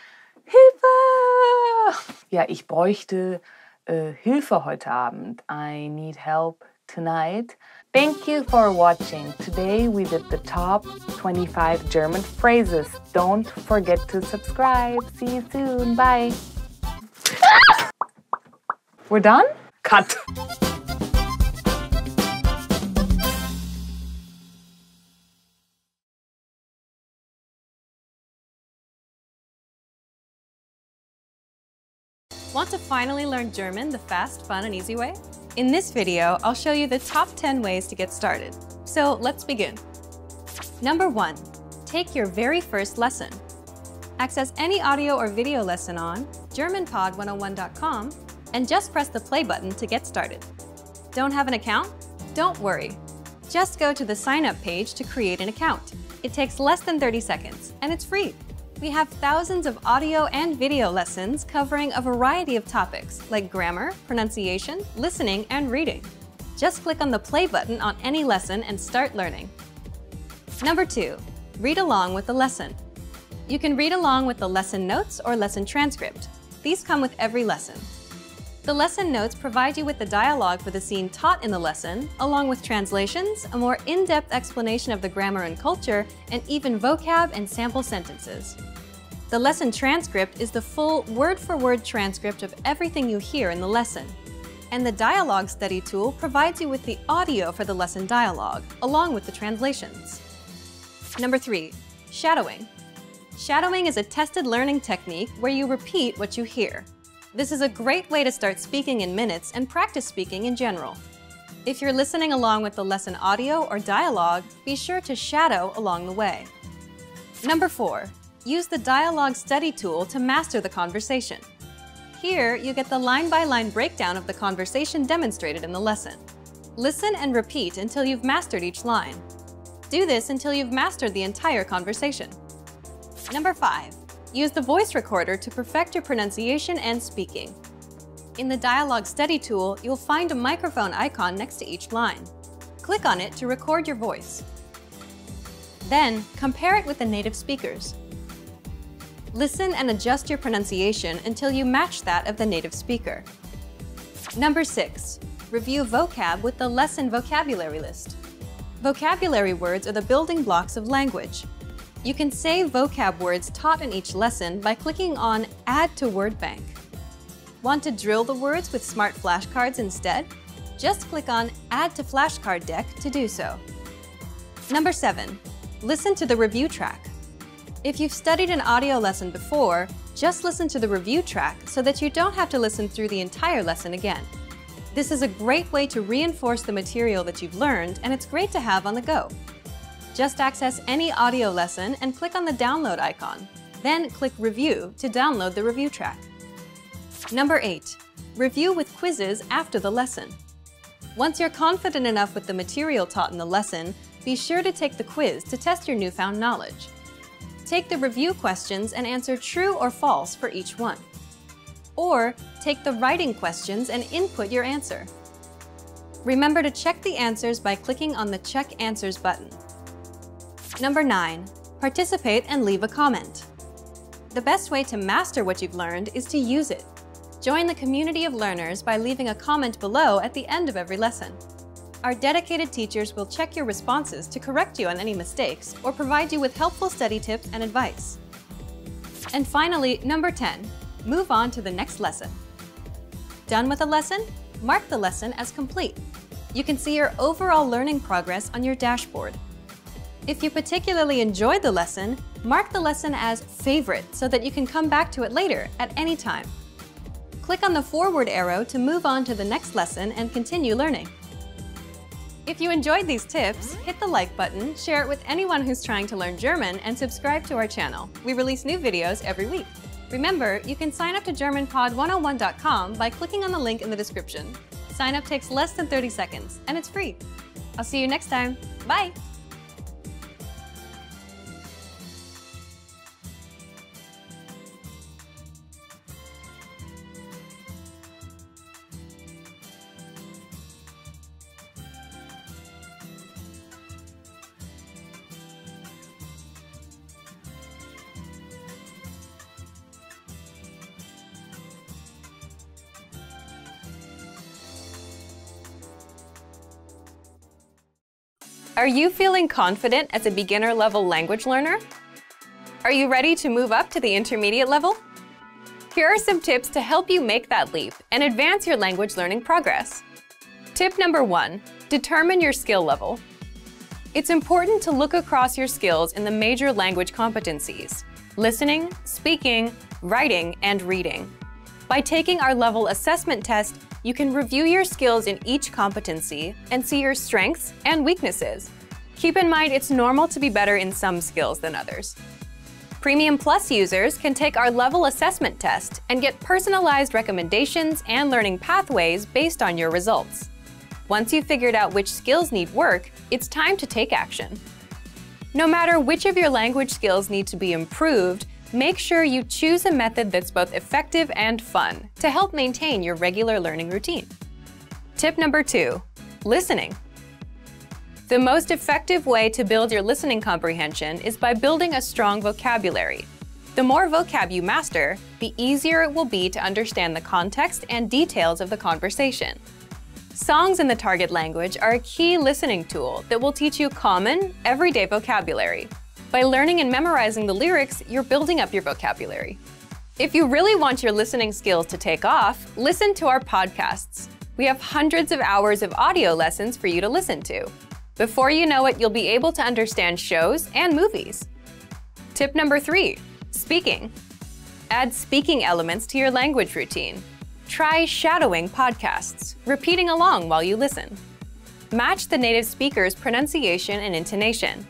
S14: Hilfe! Ja, ich bräuchte Hilfe heute Abend. I need help tonight. Thank you for watching. Today we did the top 25 German phrases. Don't forget to subscribe. See you soon. Bye. We're done? Cut.
S13: Want to finally learn German the fast, fun, and easy way? In this video, I'll show you the top 10 ways to get started. So let's begin. Number 1, take your very first lesson. Access any audio or video lesson on GermanPod101.com and just press the play button to get started. Don't have an account? Don't worry. Just go to the sign up page to create an account. It takes less than 30 seconds and it's free. We have thousands of audio and video lessons covering a variety of topics like grammar, pronunciation, listening, and reading. Just click on the play button on any lesson and start learning. Number 2, read along with the lesson. You can read along with the lesson notes or lesson transcript. These come with every lesson. The lesson notes provide you with the dialogue for the scene taught in the lesson, along with translations, a more in-depth explanation of the grammar and culture, and even vocab and sample sentences. The lesson transcript is the full word-for-word transcript of everything you hear in the lesson. And the Dialogue Study tool provides you with the audio for the lesson dialogue, along with the translations. Number 3, shadowing. Shadowing is a tested learning technique where you repeat what you hear. This is a great way to start speaking in minutes and practice speaking in general. If you're listening along with the lesson audio or dialogue, be sure to shadow along the way. Number 4, use the Dialogue Study tool to master the conversation. Here, you get the line-by-line breakdown of the conversation demonstrated in the lesson. Listen and repeat until you've mastered each line. Do this until you've mastered the entire conversation. Number 5, use the voice recorder to perfect your pronunciation and speaking. In the Dialogue Study tool, you'll find a microphone icon next to each line. Click on it to record your voice. Then, compare it with the native speakers. Listen and adjust your pronunciation until you match that of the native speaker. Number 6, review vocab with the lesson vocabulary list. Vocabulary words are the building blocks of language. You can save vocab words taught in each lesson by clicking on Add to Word Bank. Want to drill the words with smart flashcards instead? Just click on Add to Flashcard Deck to do so. Number 7, listen to the review track. If you've studied an audio lesson before, just listen to the review track so that you don't have to listen through the entire lesson again. This is a great way to reinforce the material that you've learned, and it's great to have on the go. Just access any audio lesson and click on the download icon. Then click Review to download the review track. Number 8, review with quizzes after the lesson. Once you're confident enough with the material taught in the lesson, be sure to take the quiz to test your newfound knowledge. Take the review questions and answer true or false for each one. Or take the writing questions and input your answer. Remember to check the answers by clicking on the Check Answers button. Number 9, participate and leave a comment. the best way to master what you've learned is to use it. Join the community of learners by leaving a comment below at the end of every lesson. Our dedicated teachers will check your responses to correct you on any mistakes or provide you with helpful study tips and advice. And finally, number 10, move on to the next lesson. Done with a lesson? Mark the lesson as complete. You can see your overall learning progress on your dashboard. If you particularly enjoyed the lesson, mark the lesson as favorite so that you can come back to it later at any time. Click on the forward arrow to move on to the next lesson and continue learning. If you enjoyed these tips, hit the like button, share it with anyone who's trying to learn German, and subscribe to our channel. We release new videos every week. Remember, you can sign up to GermanPod101.com by clicking on the link in the description. Sign up takes less than 30 seconds, and it's free. I'll see you next time. Bye! Are you feeling confident as a beginner-level language learner? Are you ready to move up to the intermediate level? Here are some tips to help you make that leap and advance your language learning progress. Tip number 1, determine your skill level. It's important to look across your skills in the major language competencies: listening, speaking, writing, and reading. By taking our level assessment test, you can review your skills in each competency and see your strengths and weaknesses. Keep in mind it's normal to be better in some skills than others. Premium Plus users can take our level assessment test and get personalized recommendations and learning pathways based on your results. Once you've figured out which skills need work, it's time to take action. No matter which of your language skills need to be improved, make sure you choose a method that's both effective and fun to help maintain your regular learning routine. Tip number 2, listening. The most effective way to build your listening comprehension is by building a strong vocabulary. The more vocab you master, the easier it will be to understand the context and details of the conversation. Songs in the target language are a key listening tool that will teach you common, everyday vocabulary. By learning and memorizing the lyrics, you're building up your vocabulary. If you really want your listening skills to take off, listen to our podcasts. We have hundreds of hours of audio lessons for you to listen to. Before you know it, you'll be able to understand shows and movies. Tip number 3, speaking. Add speaking elements to your language routine. Try shadowing podcasts, repeating along while you listen. Match the native speaker's pronunciation and intonation.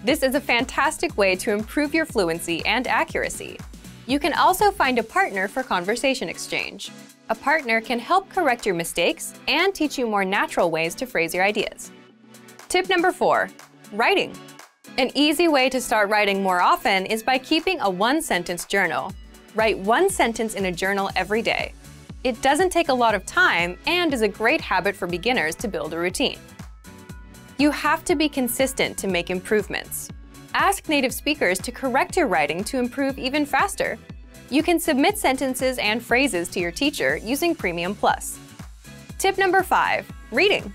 S13: This is a fantastic way to improve your fluency and accuracy. You can also find a partner for conversation exchange. A partner can help correct your mistakes and teach you more natural ways to phrase your ideas. Tip number 4, writing. An easy way to start writing more often is by keeping a one-sentence journal. Write one sentence in a journal every day. It doesn't take a lot of time and is a great habit for beginners to build a routine. You have to be consistent to make improvements. Ask native speakers to correct your writing to improve even faster. You can submit sentences and phrases to your teacher using Premium Plus. Tip number 5, reading.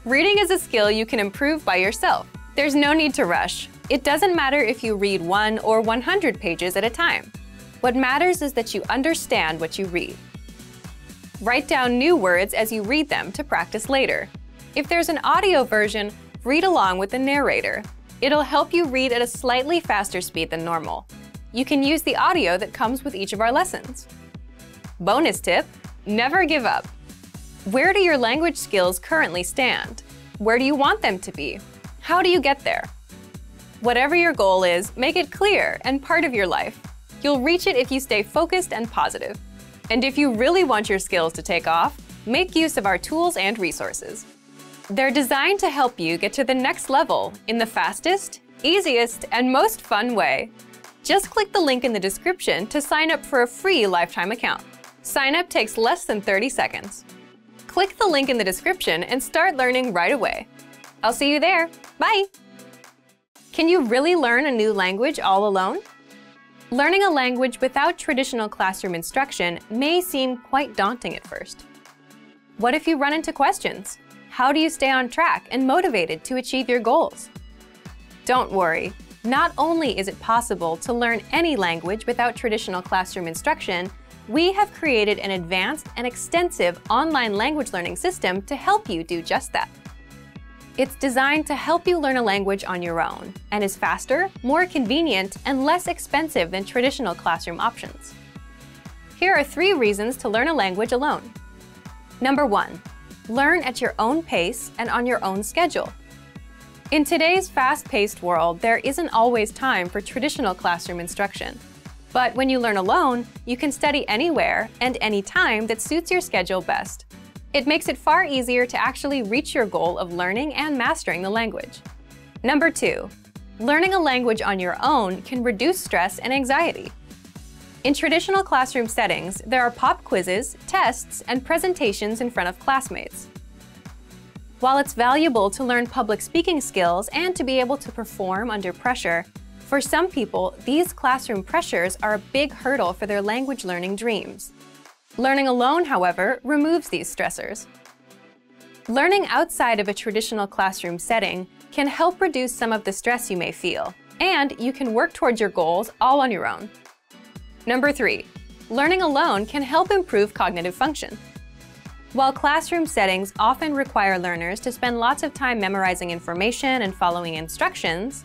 S13: Reading is a skill you can improve by yourself. There's no need to rush. It doesn't matter if you read 1 or 100 pages at a time. What matters is that you understand what you read. Write down new words as you read them to practice later. If there's an audio version, read along with the narrator. It'll help you read at a slightly faster speed than normal. You can use the audio that comes with each of our lessons. Bonus tip, never give up. Where do your language skills currently stand? Where do you want them to be? How do you get there? Whatever your goal is, make it clear and part of your life. You'll reach it if you stay focused and positive. And if you really want your skills to take off, make use of our tools and resources. They're designed to help you get to the next level in the fastest, easiest, and most fun way. Just click the link in the description to sign up for a free lifetime account. Sign up takes less than 30 seconds. Click the link in the description and start learning right away. I'll see you there. Bye! Can you really learn a new language all alone? Learning a language without traditional classroom instruction may seem quite daunting at first. What if you run into questions? How do you stay on track and motivated to achieve your goals? Don't worry. Not only is it possible to learn any language without traditional classroom instruction, we have created an advanced and extensive online language learning system to help you do just that. It's designed to help you learn a language on your own and is faster, more convenient, and less expensive than traditional classroom options. Here are 3 reasons to learn a language alone. Number 1. Learn at your own pace and on your own schedule. In today's fast-paced world, there isn't always time for traditional classroom instruction. But when you learn alone, you can study anywhere and anytime that suits your schedule best. It makes it far easier to actually reach your goal of learning and mastering the language. Number 2. Learning a language on your own can reduce stress and anxiety. In traditional classroom settings, there are pop quizzes, tests, and presentations in front of classmates. While it's valuable to learn public speaking skills and to be able to perform under pressure, for some people, these classroom pressures are a big hurdle for their language learning dreams. Learning alone, however, removes these stressors. Learning outside of a traditional classroom setting can help reduce some of the stress you may feel, and you can work towards your goals all on your own. Number 3. Learning alone can help improve cognitive function. While classroom settings often require learners to spend lots of time memorizing information and following instructions,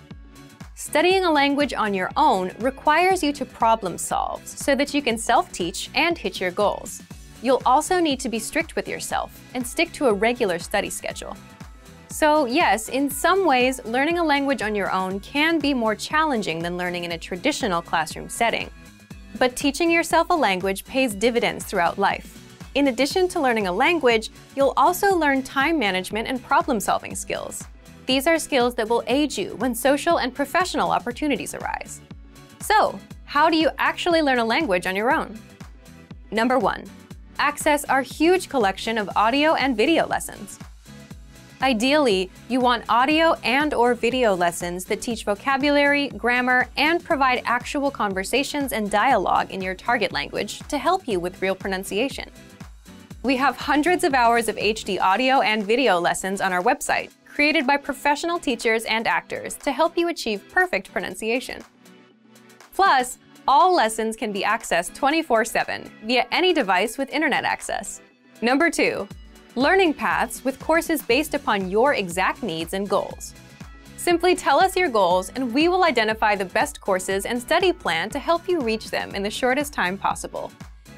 S13: studying a language on your own requires you to problem solve so that you can self-teach and hit your goals. You'll also need to be strict with yourself and stick to a regular study schedule. So yes, in some ways, learning a language on your own can be more challenging than learning in a traditional classroom setting. But teaching yourself a language pays dividends throughout life. In addition to learning a language, you'll also learn time management and problem-solving skills. These are skills that will aid you when social and professional opportunities arise. So, how do you actually learn a language on your own? Number 1. Access our huge collection of audio and video lessons. Ideally, you want audio and/or video lessons that teach vocabulary, grammar, and provide actual conversations and dialogue in your target language to help you with real pronunciation. We have hundreds of hours of HD audio and video lessons on our website, created by professional teachers and actors to help you achieve perfect pronunciation. Plus, all lessons can be accessed 24/7 via any device with internet access. Number 2. Learning paths with courses based upon your exact needs and goals. Simply tell us your goals and we will identify the best courses and study plan to help you reach them in the shortest time possible.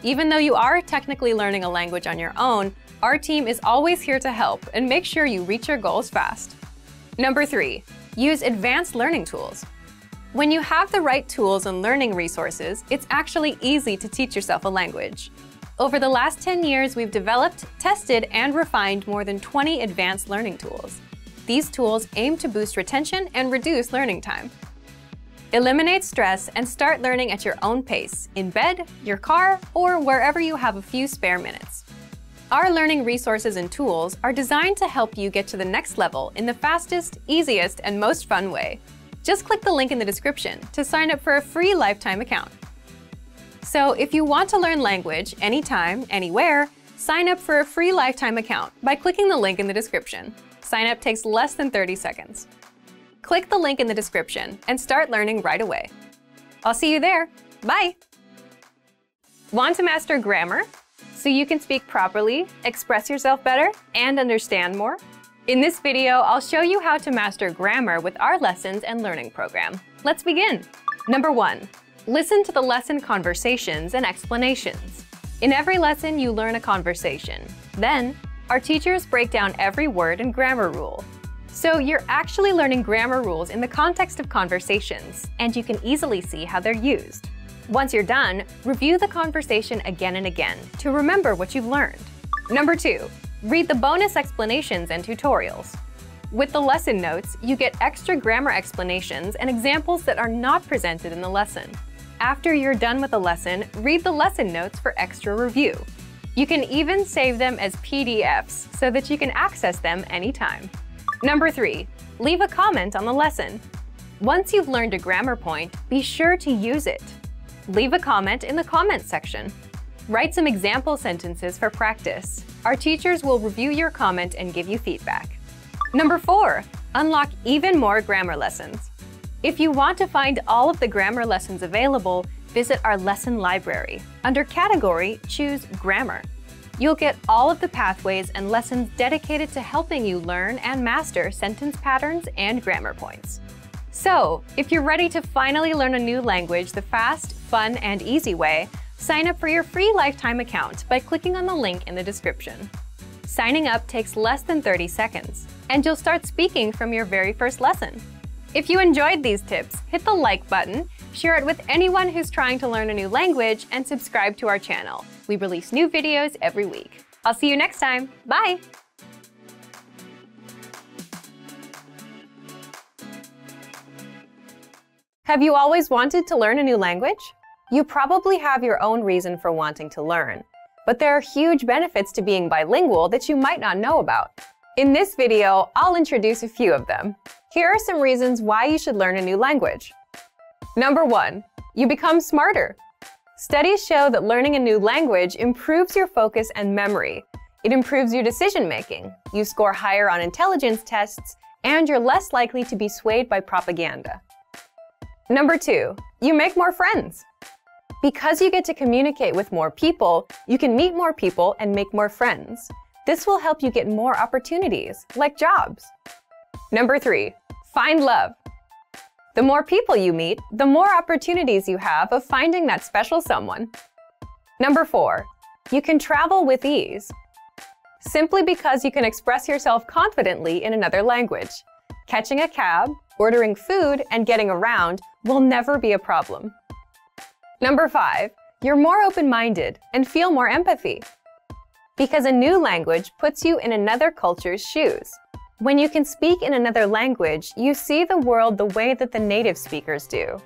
S13: Even though you are technically learning a language on your own, our team is always here to help and make sure you reach your goals fast. Number 3. Use advanced learning tools. When you have the right tools and learning resources, it's actually easy to teach yourself a language. Over the last 10 years, we've developed, tested, and refined more than 20 advanced learning tools. These tools aim to boost retention and reduce learning time. Eliminate stress and start learning at your own pace, in bed, your car, or wherever you have a few spare minutes. Our learning resources and tools are designed to help you get to the next level in the fastest, easiest, and most fun way. Just click the link in the description to sign up for a free lifetime account. So if you want to learn language anytime, anywhere, sign up for a free lifetime account by clicking the link in the description. Sign up takes less than 30 seconds. Click the link in the description and start learning right away. I'll see you there. Bye! Want to master grammar so you can speak properly, express yourself better, and understand more? In this video, I'll show you how to master grammar with our lessons and learning program. Let's begin. Number 1. Listen to the lesson conversations and explanations. In every lesson, you learn a conversation. Then, our teachers break down every word and grammar rule. So you're actually learning grammar rules in the context of conversations, and you can easily see how they're used. Once you're done, review the conversation again and again to remember what you've learned. Number 2. Read the bonus explanations and tutorials. With the lesson notes, you get extra grammar explanations and examples that are not presented in the lesson. After you're done with the lesson, read the lesson notes for extra review. You can even save them as PDFs so that you can access them anytime. Number 3. Leave a comment on the lesson. Once you've learned a grammar point, be sure to use it. Leave a comment in the comments section. Write some example sentences for practice. Our teachers will review your comment and give you feedback. Number 4, unlock even more grammar lessons. If you want to find all of the grammar lessons available, visit our lesson library. Under Category, choose Grammar. You'll get all of the pathways and lessons dedicated to helping you learn and master sentence patterns and grammar points. So, if you're ready to finally learn a new language the fast, fun, and easy way, sign up for your free lifetime account by clicking on the link in the description. Signing up takes less than 30 seconds, and you'll start speaking from your very first lesson. If you enjoyed these tips, hit the like button, share it with anyone who's trying to learn a new language, and subscribe to our channel. We release new videos every week. I'll see you next time. Bye! Have you always wanted to learn a new language? You probably have your own reason for wanting to learn, but there are huge benefits to being bilingual that you might not know about. In this video, I'll introduce a few of them. Here are some reasons why you should learn a new language. Number 1, you become smarter. Studies show that learning a new language improves your focus and memory. It improves your decision-making. You score higher on intelligence tests, and you're less likely to be swayed by propaganda. Number 2, you make more friends. Because you get to communicate with more people, you can meet more people and make more friends. This will help you get more opportunities, like jobs. Number 3, find love. The more people you meet, the more opportunities you have of finding that special someone. Number 4, you can travel with ease. Simply because you can express yourself confidently in another language. Catching a cab, ordering food, and getting around will never be a problem. Number 5, you're more open-minded and feel more empathy. Because a new language puts you in another culture's shoes. When you can speak in another language, you see the world the way that the native speakers do.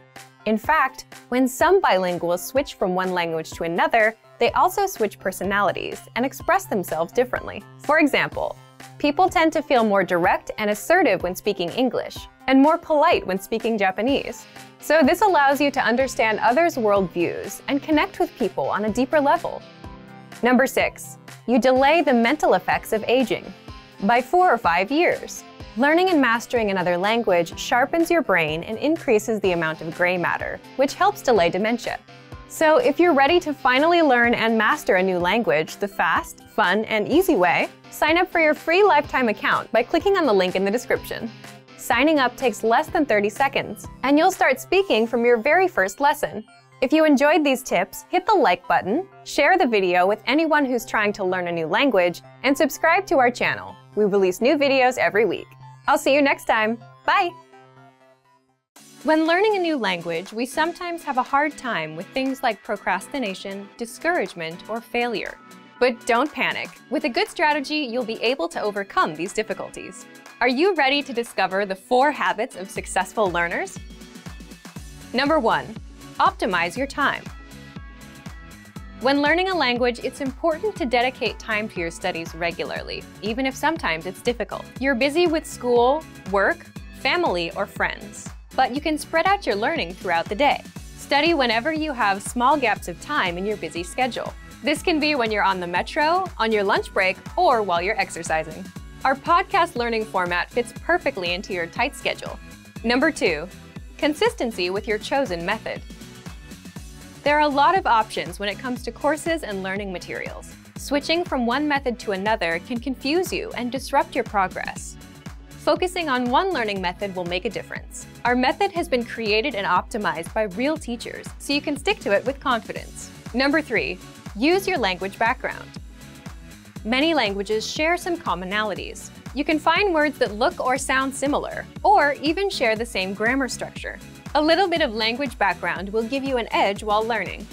S13: In fact, when some bilinguals switch from one language to another, they also switch personalities and express themselves differently. For example, people tend to feel more direct and assertive when speaking English, and more polite when speaking Japanese. So this allows you to understand others' worldviews and connect with people on a deeper level. Number 6, you delay the mental effects of aging. By 4 or 5 years. Learning and mastering another language sharpens your brain and increases the amount of gray matter, which helps delay dementia. So if you're ready to finally learn and master a new language the fast, fun, and easy way, sign up for your free lifetime account by clicking on the link in the description. Signing up takes less than 30 seconds, and you'll start speaking from your very first lesson. If you enjoyed these tips, hit the like button, share the video with anyone who's trying to learn a new language, and subscribe to our channel. We release new videos every week. I'll see you next time. Bye! When learning a new language, we sometimes have a hard time with things like procrastination, discouragement, or failure. But don't panic. With a good strategy, you'll be able to overcome these difficulties. Are you ready to discover the 4 habits of successful learners? Number 1, optimize your time. When learning a language, it's important to dedicate time to your studies regularly, even if sometimes it's difficult. You're busy with school, work, family, or friends, but you can spread out your learning throughout the day. Study whenever you have small gaps of time in your busy schedule. This can be when you're on the metro, on your lunch break, or while you're exercising. Our podcast learning format fits perfectly into your tight schedule. Number 2, consistency with your chosen method. There are a lot of options when it comes to courses and learning materials. Switching from one method to another can confuse you and disrupt your progress. Focusing on one learning method will make a difference. Our method has been created and optimized by real teachers, so you can stick to it with confidence. Number 3, use your language background. Many languages share some commonalities. You can find words that look or sound similar, or even share the same grammar structure. A little bit of language background will give you an edge while learning.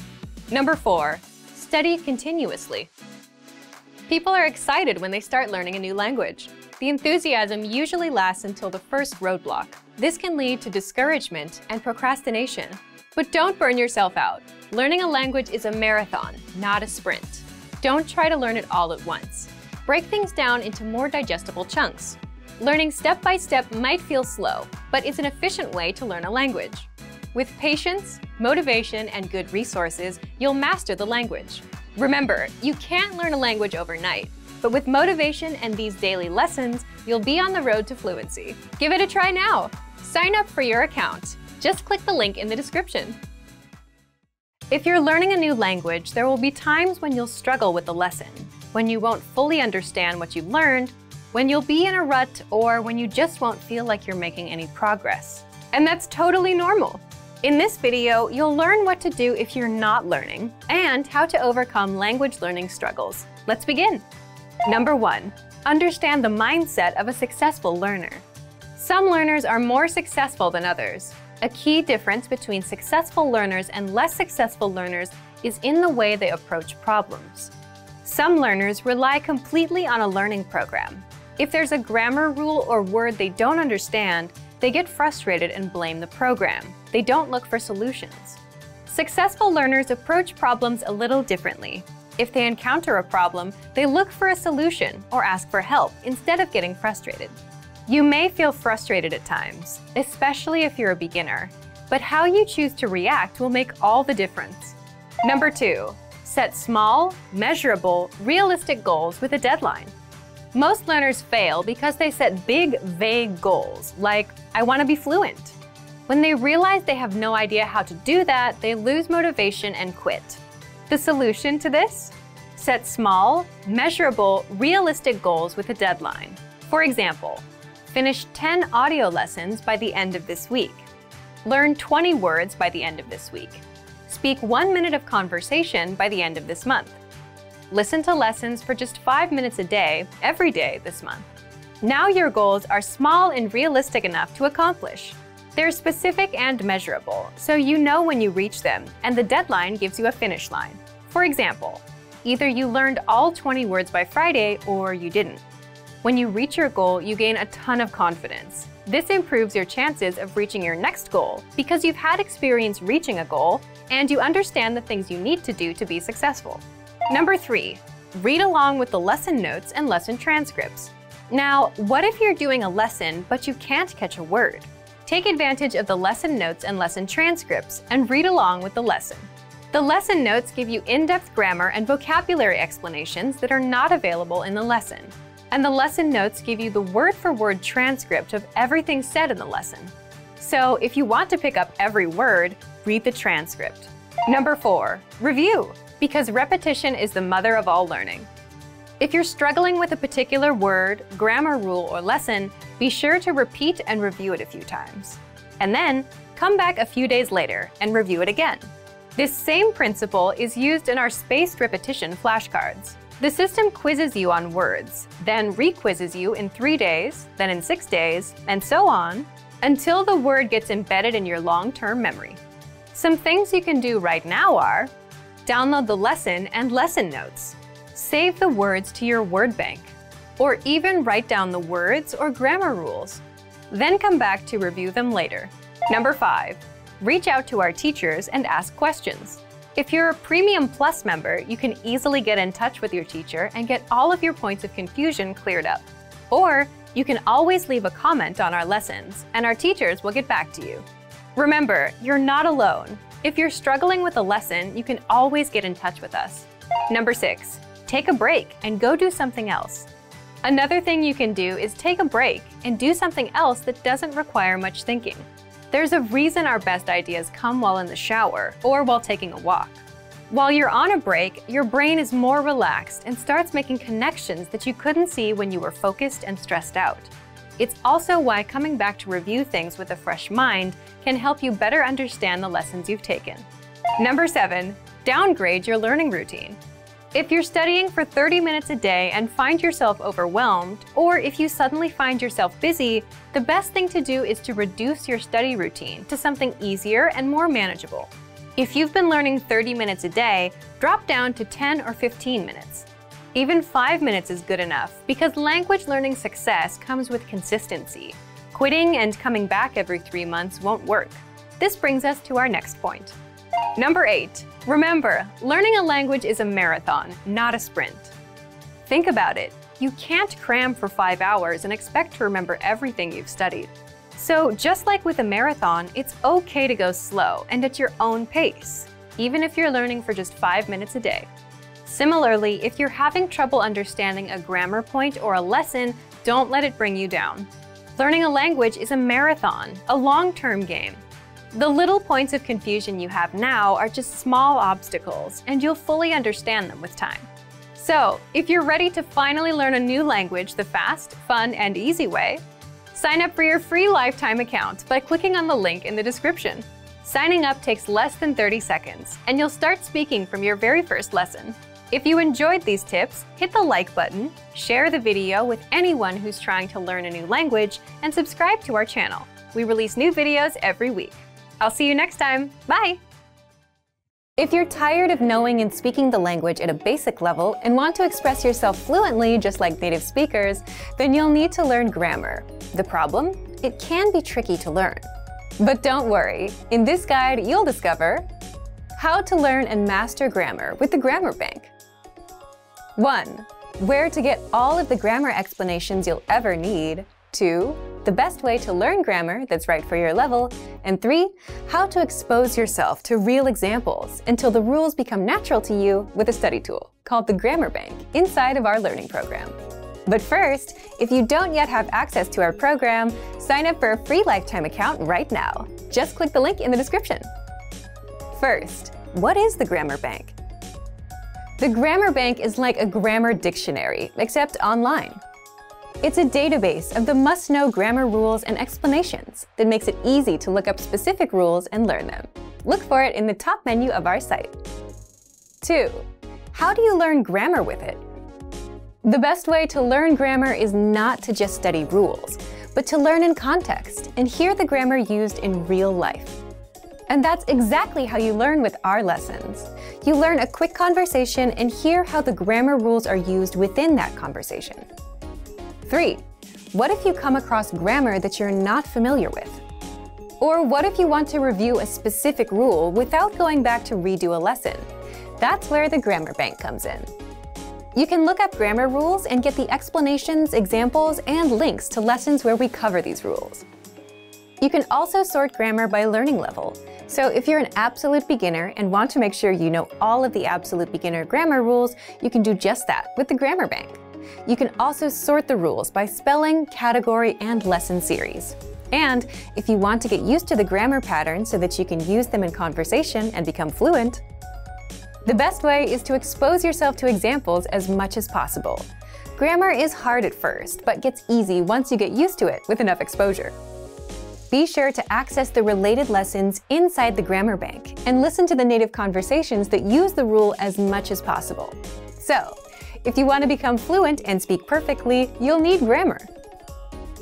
S13: Number 4, study continuously. People are excited when they start learning a new language. The enthusiasm usually lasts until the first roadblock. This can lead to discouragement and procrastination. But don't burn yourself out. Learning a language is a marathon, not a sprint. Don't try to learn it all at once. Break things down into more digestible chunks. Learning step by step might feel slow, but it's an efficient way to learn a language. With patience, motivation, and good resources, you'll master the language. Remember, you can't learn a language overnight, but with motivation and these daily lessons, you'll be on the road to fluency. Give it a try now. Sign up for your account. Just click the link in the description. If you're learning a new language, there will be times when you'll struggle with the lesson, when you won't fully understand what you've learned, when you'll be in a rut, or when you just won't feel like you're making any progress. And that's totally normal. In this video, you'll learn what to do if you're not learning and how to overcome language learning struggles. Let's begin. Number 1, understand the mindset of a successful learner. Some learners are more successful than others. A key difference between successful learners and less successful learners is in the way they approach problems. Some learners rely completely on a learning program. If there's a grammar rule or word they don't understand, they get frustrated and blame the program. They don't look for solutions. Successful learners approach problems a little differently. If they encounter a problem, they look for a solution or ask for help instead of getting frustrated. You may feel frustrated at times, especially if you're a beginner, but how you choose to react will make all the difference. Number 2, set small, measurable, realistic goals with a deadline. Most learners fail because they set big, vague goals, like, I want to be fluent. When they realize they have no idea how to do that, they lose motivation and quit. The solution to this? Set small, measurable, realistic goals with a deadline. For example, finish 10 audio lessons by the end of this week. Learn 20 words by the end of this week. Speak 1 minute of conversation by the end of this month. Listen to lessons for just 5 minutes a day, every day this month. Now your goals are small and realistic enough to accomplish. They're specific and measurable, so you know when you reach them, and the deadline gives you a finish line. For example, either you learned all 20 words by Friday or you didn't. When you reach your goal, you gain a ton of confidence. This improves your chances of reaching your next goal because you've had experience reaching a goal and you understand the things you need to do to be successful. Number 3, read along with the lesson notes and lesson transcripts. Now, what if you're doing a lesson but you can't catch a word? Take advantage of the lesson notes and lesson transcripts and read along with the lesson. The lesson notes give you in-depth grammar and vocabulary explanations that are not available in the lesson. And the lesson notes give you the word-for-word transcript of everything said in the lesson. So if you want to pick up every word, read the transcript. Number 4, review, because repetition is the mother of all learning. If you're struggling with a particular word, grammar rule, or lesson, be sure to repeat and review it a few times. And then, come back a few days later and review it again. This same principle is used in our spaced repetition flashcards. The system quizzes you on words, then re-quizzes you in 3 days, then in 6 days, and so on, until the word gets embedded in your long-term memory. Some things you can do right now are: download the lesson and lesson notes, save the words to your word bank, or even write down the words or grammar rules. Then come back to review them later. Number 5, reach out to our teachers and ask questions. If you're a Premium Plus member, you can easily get in touch with your teacher and get all of your points of confusion cleared up. Or you can always leave a comment on our lessons, and our teachers will get back to you. Remember, you're not alone. If you're struggling with a lesson, you can always get in touch with us. Number 6, take a break and go do something else. Another thing you can do is take a break and do something else that doesn't require much thinking. There's a reason our best ideas come while in the shower or while taking a walk. While you're on a break, your brain is more relaxed and starts making connections that you couldn't see when you were focused and stressed out. It's also why coming back to review things with a fresh mind can help you better understand the lessons you've taken. Number 7, downgrade your learning routine. If you're studying for 30 minutes a day and find yourself overwhelmed, or if you suddenly find yourself busy, the best thing to do is to reduce your study routine to something easier and more manageable. If you've been learning 30 minutes a day, drop down to 10 or 15 minutes. Even 5 minutes is good enough because language learning success comes with consistency. Quitting and coming back every 3 months won't work. This brings us to our next point. Number 8, remember, learning a language is a marathon, not a sprint. Think about it. You can't cram for 5 hours and expect to remember everything you've studied.
S1: So just like with a marathon, it's okay to go slow and at your own pace, even if you're learning for just 5 minutes a day. Similarly, if you're having trouble understanding a grammar point or a lesson, don't let it bring you down. Learning a language is a marathon, a long-term game. The little points of confusion you have now are just small obstacles, and you'll fully understand them with time. So, if you're ready to finally learn a new language the fast, fun, and easy way, sign up for your free lifetime account by clicking on the link in the description. Signing up takes less than 30 seconds, and you'll start speaking from your very first lesson. If you enjoyed these tips, hit the like button, share the video with anyone who's trying to learn a new language, and subscribe to our channel. We release new videos every week. I'll see you next time. Bye! If you're tired of knowing and speaking the language at a basic level and want to express yourself fluently just like native speakers, then you'll need to learn grammar. The problem? It can be tricky to learn. But don't worry. In this guide, you'll discover how to learn and master grammar with the Grammar Bank. 1. Where to get all of the grammar explanations you'll ever need. 2. The best way to learn grammar that's right for your level. And 3. How to expose yourself to real examples until the rules become natural to you with a study tool called the Grammar Bank inside of our learning program. But first, if you don't yet have access to our program, sign up for a free lifetime account right now. Just click the link in the description. First, what is the Grammar Bank? The Grammar Bank is like a grammar dictionary, except online. It's a database of the must-know grammar rules and explanations that makes it easy to look up specific rules and learn them. Look for it in the top menu of our site. 2. How do you learn grammar with it? The best way to learn grammar is not to just study rules, but to learn in context and hear the grammar used in real life. And that's exactly how you learn with our lessons. You learn a quick conversation and hear how the grammar rules are used within that conversation. 3. What if you come across grammar that you're not familiar with? Or what if you want to review a specific rule without going back to redo a lesson? That's where the Grammar Bank comes in. You can look up grammar rules and get the explanations, examples, and links to lessons where we cover these rules. You can also sort grammar by learning level. So if you're an absolute beginner and want to make sure you know all of the absolute beginner grammar rules, you can do just that with the Grammar Bank. You can also sort the rules by spelling, category, and lesson series. And if you want to get used to the grammar patterns so that you can use them in conversation and become fluent, the best way is to expose yourself to examples as much as possible. Grammar is hard at first, but gets easy once you get used to it with enough exposure. Be sure to access the related lessons inside the Grammar Bank and listen to the native conversations that use the rule as much as possible. So, if you want to become fluent and speak perfectly, you'll need grammar.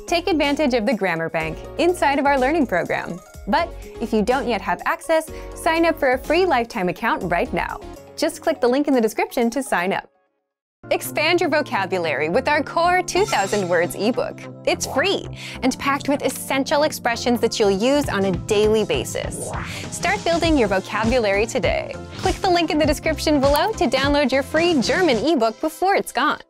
S1: Take advantage of the Grammar Bank inside of our learning program. But if you don't yet have access, sign up for a free lifetime account right now. Just click the link in the description to sign up. Expand your vocabulary with our Core 2000 Words ebook. It's free and packed with essential expressions that you'll use on a daily basis. Start building your vocabulary today. Click the link in the description below to download your free German ebook before it's gone.